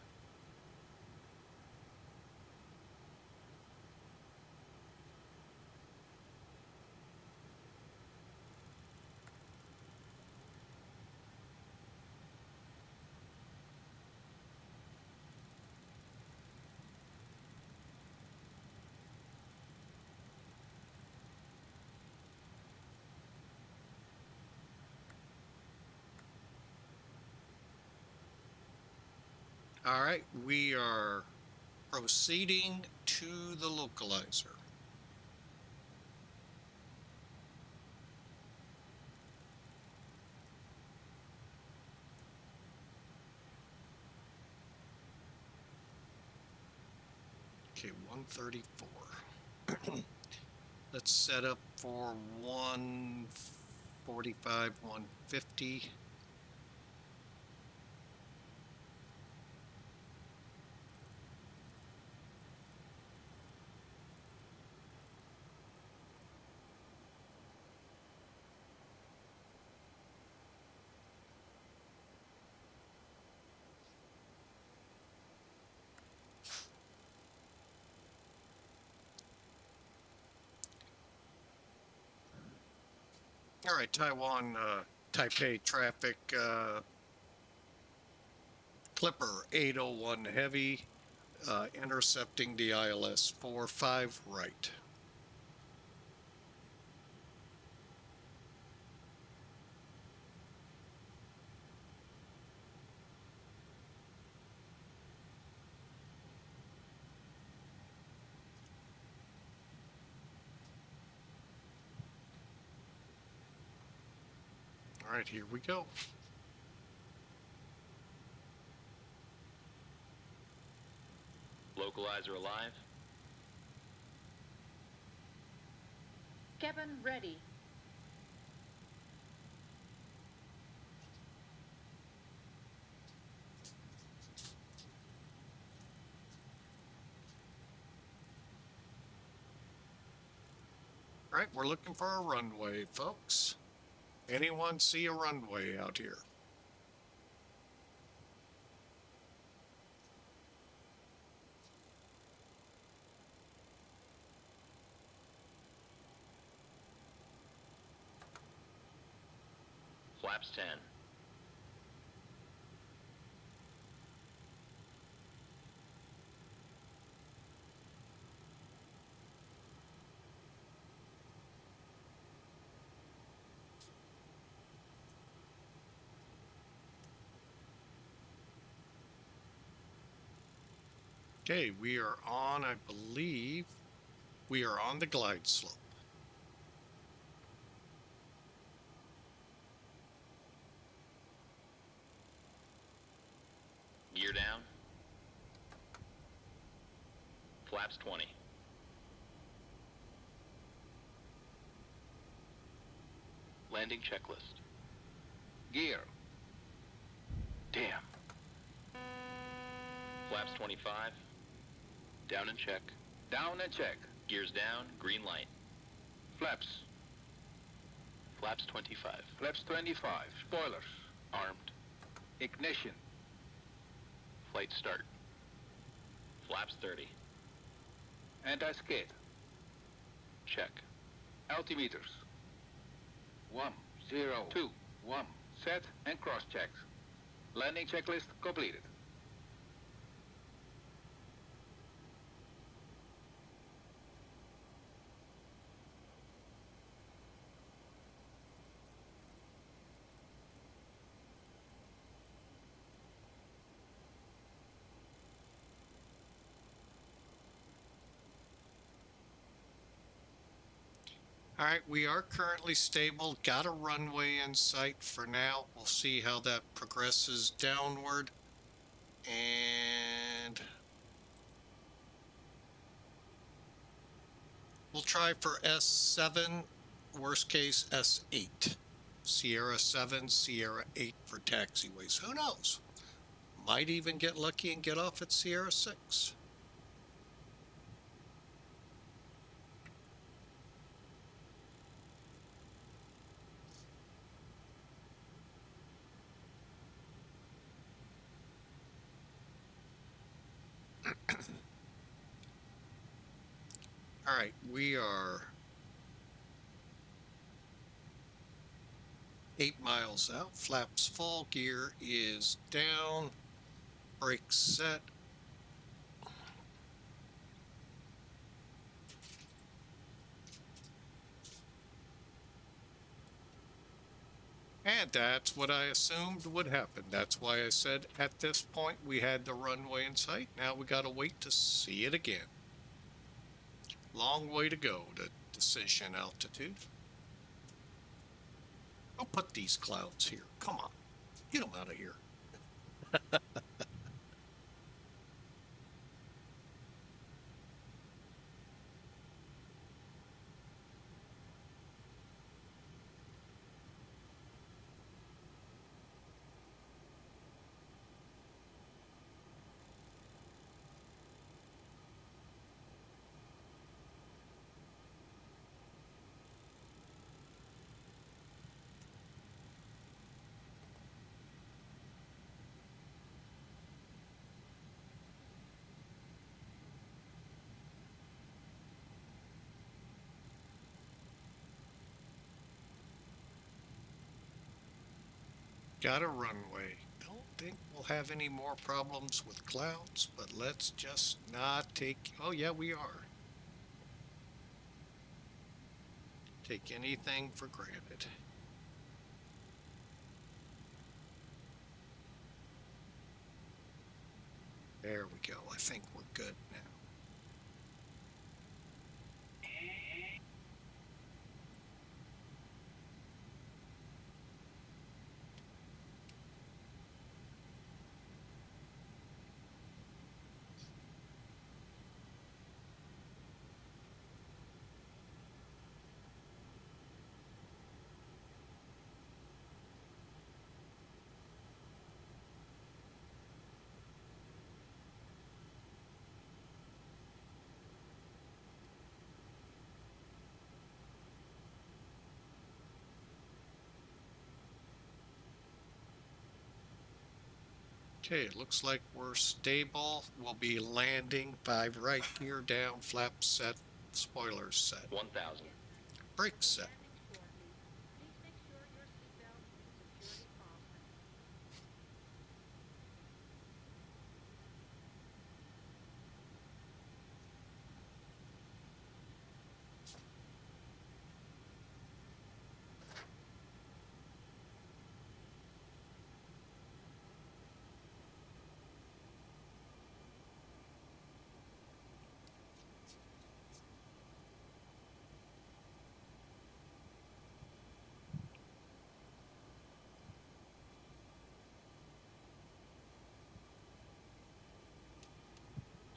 All right, we are proceeding to the localizer. Okay, 134. Let's set up for 145, 150. All right, Taiwan, Taipei traffic, Clipper 801 heavy, intercepting the ILS 45 right. All right, here we go. Localizer alive. Cabin ready. All right, we're looking for a runway, folks. Anyone see a runway out here? Flaps 10. Okay, we are on, I believe, we are on the glide slope. Gear down. Flaps 20. Landing checklist. Gear. Damn. Flaps 25. Down and check. Down and check. Gears down, green light. Flaps. Flaps 25. Flaps 25. Spoilers. Armed. Ignition. Flight start. Flaps 30. Anti-skid. Check. Altimeters. 1, 0, 2, 1. Set and cross-checked. Landing checklist completed. All right, we are currently stable. Got a runway in sight for now. We'll see how that progresses downward. And we'll try for S7, worst case S8. Sierra 7, Sierra 8 for taxiways. Who knows? Might even get lucky and get off at Sierra 6. All right, we are 8 miles out. Flaps full, gear is down, brakes set. And that's what I assumed would happen. That's why I said at this point we had the runway in sight. Now we gotta wait to see it again. Long way to go to decision altitude. Go put these clouds here. Come on. Get them out of here. got a runway. Don't think we'll have any more problems with clouds, but let's just not take... Oh, yeah, we are. Take anything for granted. There we go. I think we're good now. Okay, it looks like we're stable. We'll be landing 5 right gear down, flaps set, spoilers set, 1,000. brakes set. Landing shortly. Please make sure your seatbelt is securely fastened.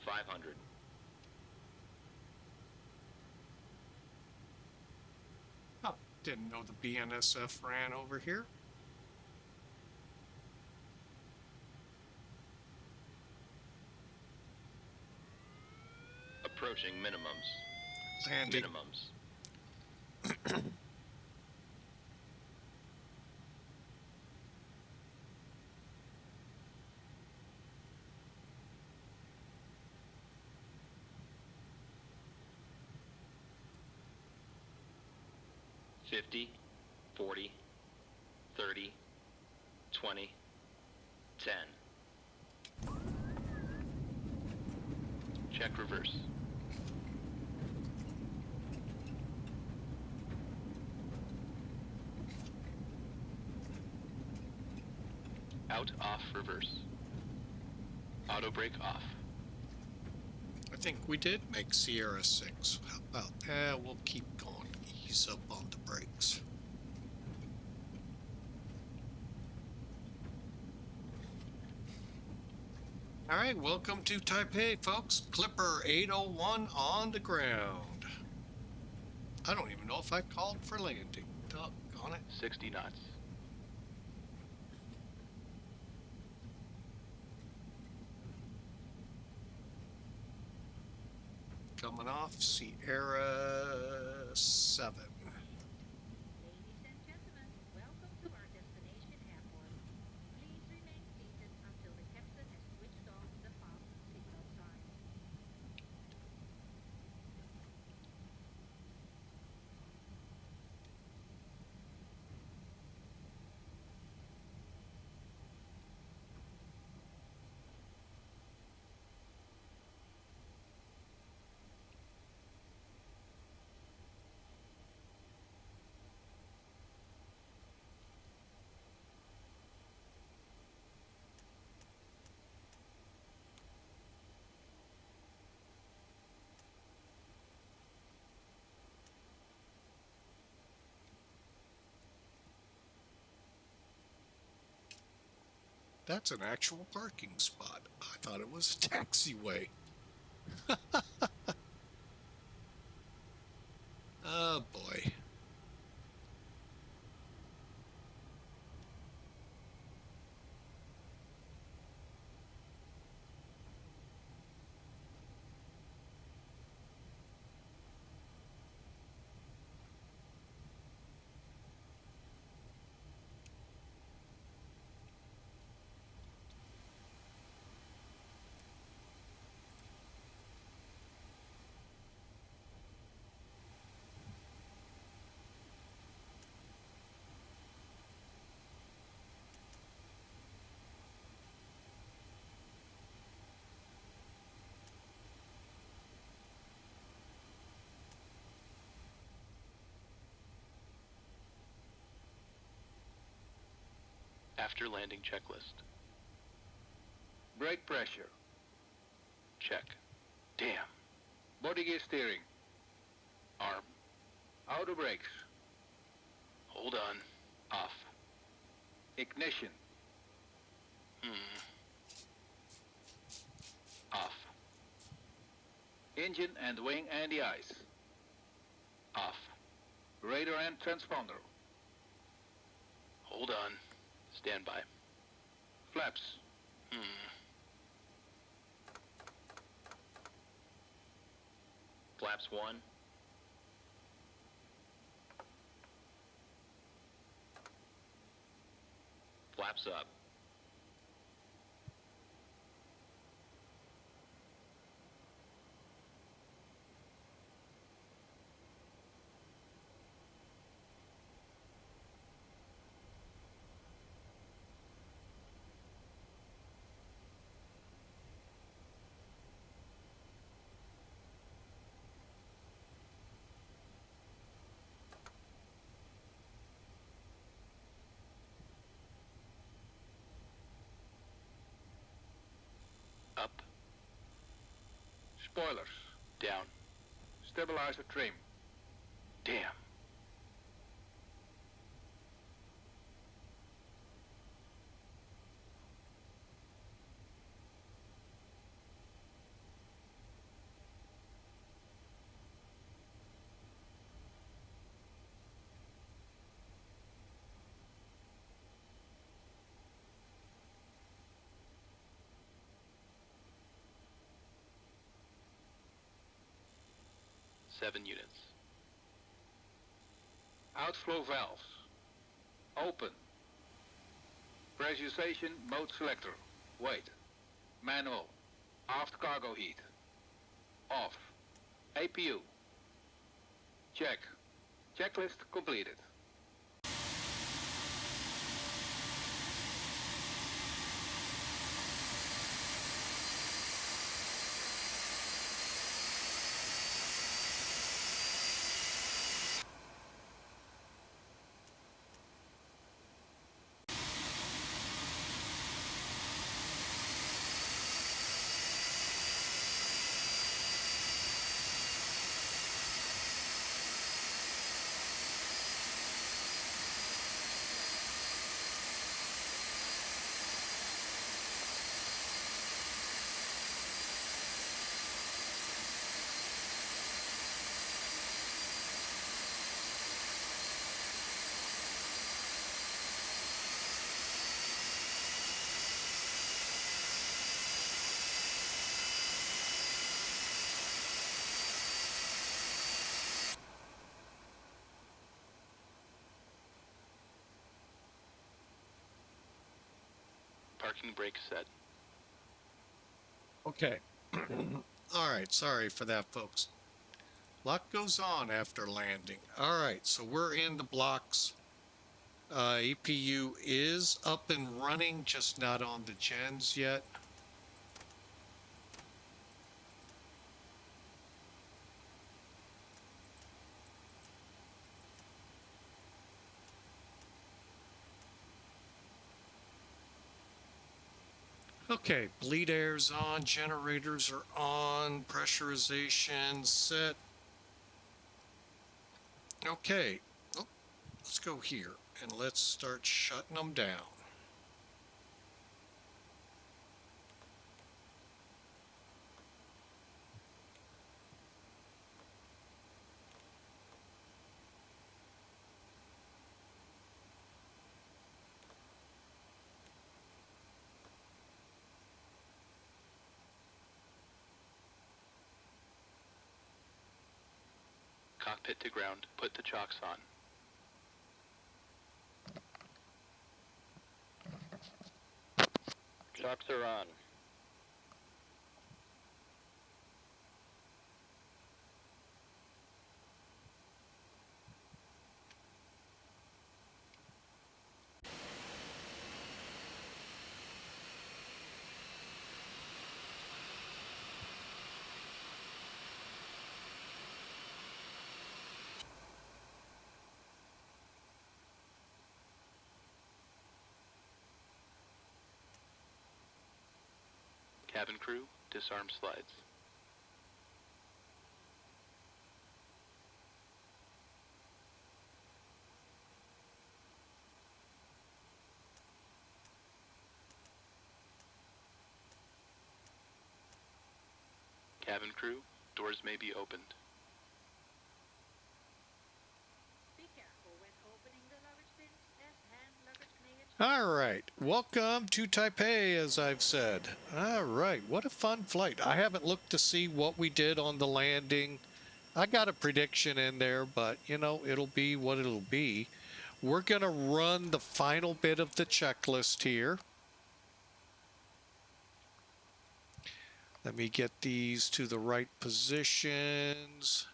500. Oh, didn't know the BNSF ran over here. Approaching minimums. Landing. Minimums. $50, $40, $30, $20, $10. Check reverse. Out, off, reverse. Auto brake off. I think we did make Sierra 6. How about, we'll keep going. Ease up on the brakes. All right, welcome to Taipei, folks. Clipper 801 on the ground. I don't even know if I called for landing. Doggone it. 60 knots. Coming off Sierra 7. Ladies and gentlemen, welcome to our destination airport. Please remain seated until the captain has switched off the fast signal sign. That's an actual parking spot. I thought it was a taxiway. Oh boy. After landing checklist. Brake pressure. Check. Damn. Body gear steering. Arm. Auto brakes. Hold on. Off. Ignition. Off. Engine and wing anti-ice. Off. Radar and transponder. Hold on. Stand by. Flaps. Flaps 1. Flaps up. Up. Spoilers. Down. Stabilizer trim. Damn. Seven units. Outflow valves. Open. Pressurization mode selector. Wait. Manual. Aft cargo heat. Off. APU. Check. Checklist completed. Parking brake set. Okay. All right. Sorry for that, folks. Lot goes on after landing. All right. So we're in the blocks. EPU is up and running, just not on the gens yet. Okay, bleed air's on, generators are on, pressurization set. Okay, oh, let's go here and let's start shutting them down. Cockpit to ground. Put the chocks on. Chocks are on. Cabin crew, disarm slides. Cabin crew, doors may be opened. Be careful when opening the luggage bins, as hand luggage may All right, welcome to Taipei, as I've said. All right, what a fun flight. I haven't looked to see what we did on the landing. I got a prediction in there, but you know, it'll be what it'll be. We're going to run the final bit of the checklist here. Let me get these to the right positions.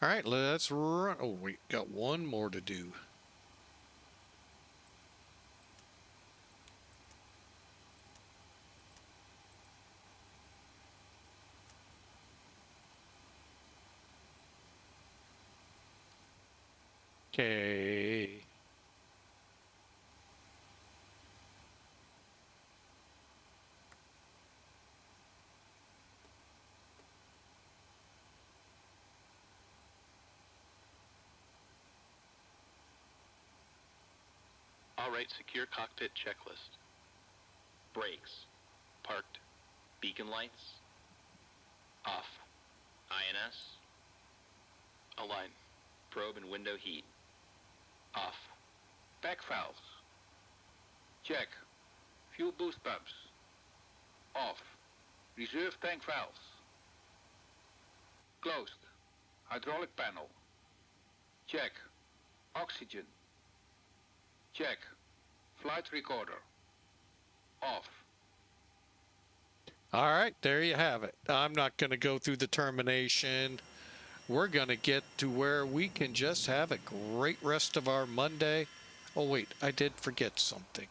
All right, let's run. Oh, we got one more to do. Okay. All right, secure cockpit checklist. Brakes. Parked. Beacon lights. Off. INS. Align. Probe and window heat. Off. Pack valves. Check. Fuel boost pumps. Off. Reserve tank valves. Closed. Hydraulic panel. Check. Oxygen. Check. Flight recorder. Off. All right, there you have it. I'm not going to go through the termination. We're going to get to where we can just have a great rest of our Monday. Oh, wait, I did forget something.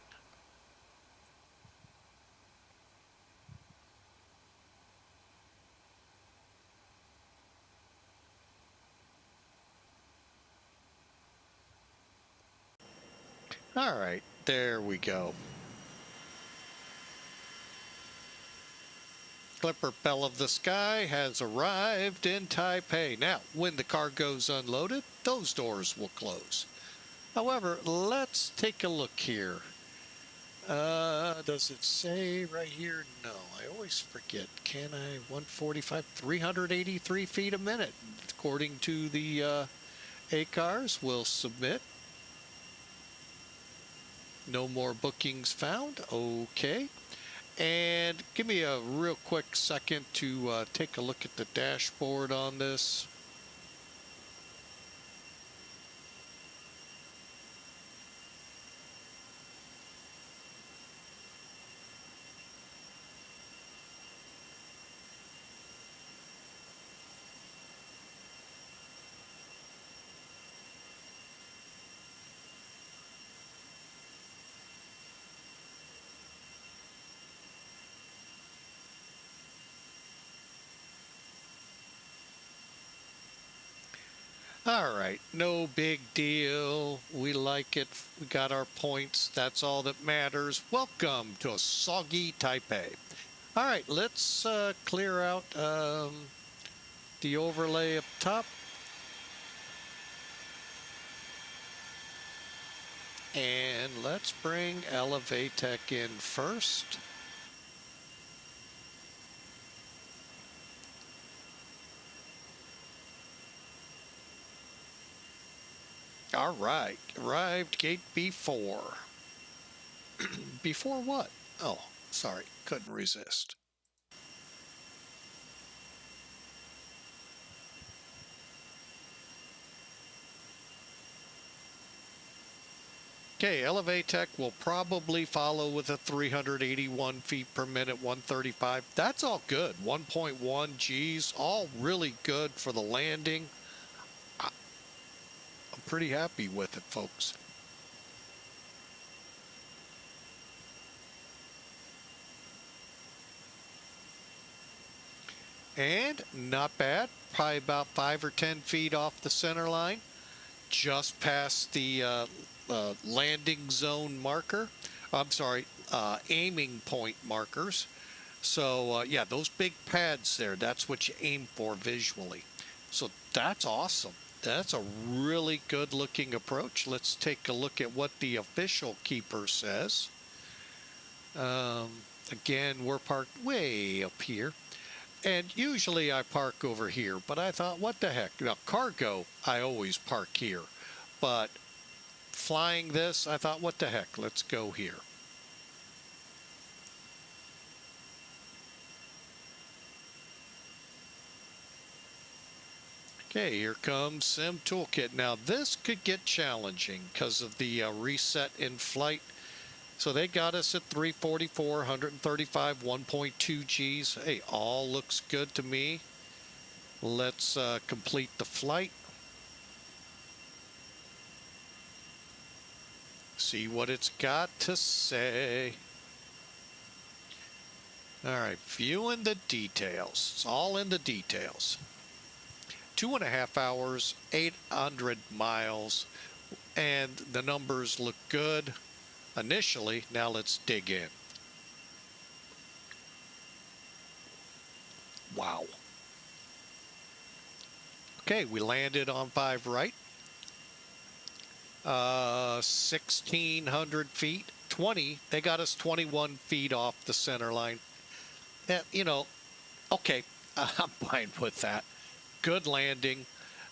All right, there we go. Clipper Belle of the Sky has arrived in Taipei. Now, when the cargo's unloaded, those doors will close. However, let's take a look here. Does it say right here? No, I always forget. Can I? 145, 383 feet a minute. According to the ACARS, we'll submit. No more bookings found. Okay. And give me a real quick second to take a look at the dashboard on this. All right, no big deal. We like it. We got our points. That's all that matters. Welcome to soggy Taipei. All right, let's clear out the overlay up top. And let's bring Elevatech in first. All right, arrived gate B4. Before what? Oh, sorry, couldn't resist. Okay, Elevatech will probably follow with a 381 feet per minute, 135. That's all good. 1.1 Gs, all really good for the landing. I'm pretty happy with it, folks. And not bad, probably about 5 or 10 feet off the center line, just past the landing zone marker. I'm sorry, aiming point markers. So yeah, those big pads there, that's what you aim for visually. So that's awesome. That's a really good looking approach. Let's take a look at what the official keeper says. Again, we're parked way up here. And usually I park over here, but I thought, what the heck? Now, cargo, I always park here. But flying this, I thought, what the heck? Let's go here. Okay, here comes Sim Toolkit. Now, this could get challenging because of the reset in flight. So they got us at 344, 135, 1.2 Gs. Hey, all looks good to me. Let's complete the flight. See what it's got to say. All right, viewing the details. It's all in the details. 2.5 hours, 800 miles, and the numbers look good initially. Now let's dig in. Wow. Okay, we landed on 5 right. 1,600 feet. 20. They got us 21 feet off the center line. You know, okay, I'm fine with that. Good landing.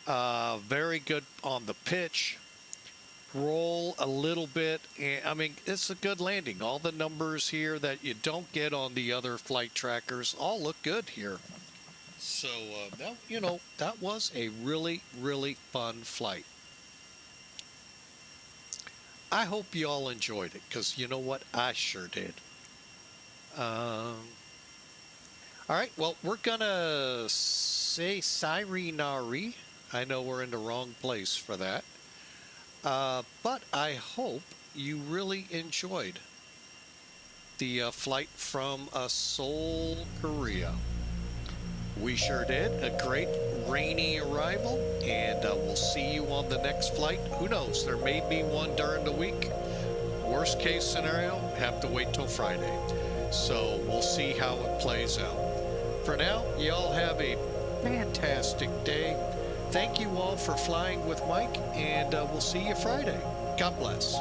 Very good on the pitch. Roll a little bit. And, I mean, it's a good landing. All the numbers here that you don't get on the other flight trackers all look good here. So, that, you know, that was a really, really fun flight. I hope you all enjoyed it, because you know what? I sure did. All right, well, we're going to say Sirenari. I know we're in the wrong place for that. But I hope you really enjoyed the flight from Seoul, Korea. We sure did. A great rainy arrival, and we'll see you on the next flight. Who knows? There may be one during the week. Worst case scenario, have to wait till Friday. So we'll see how it plays out. For now, y'all have a fantastic day. Thank you all for flying with Mike, and we'll see you Friday. God bless.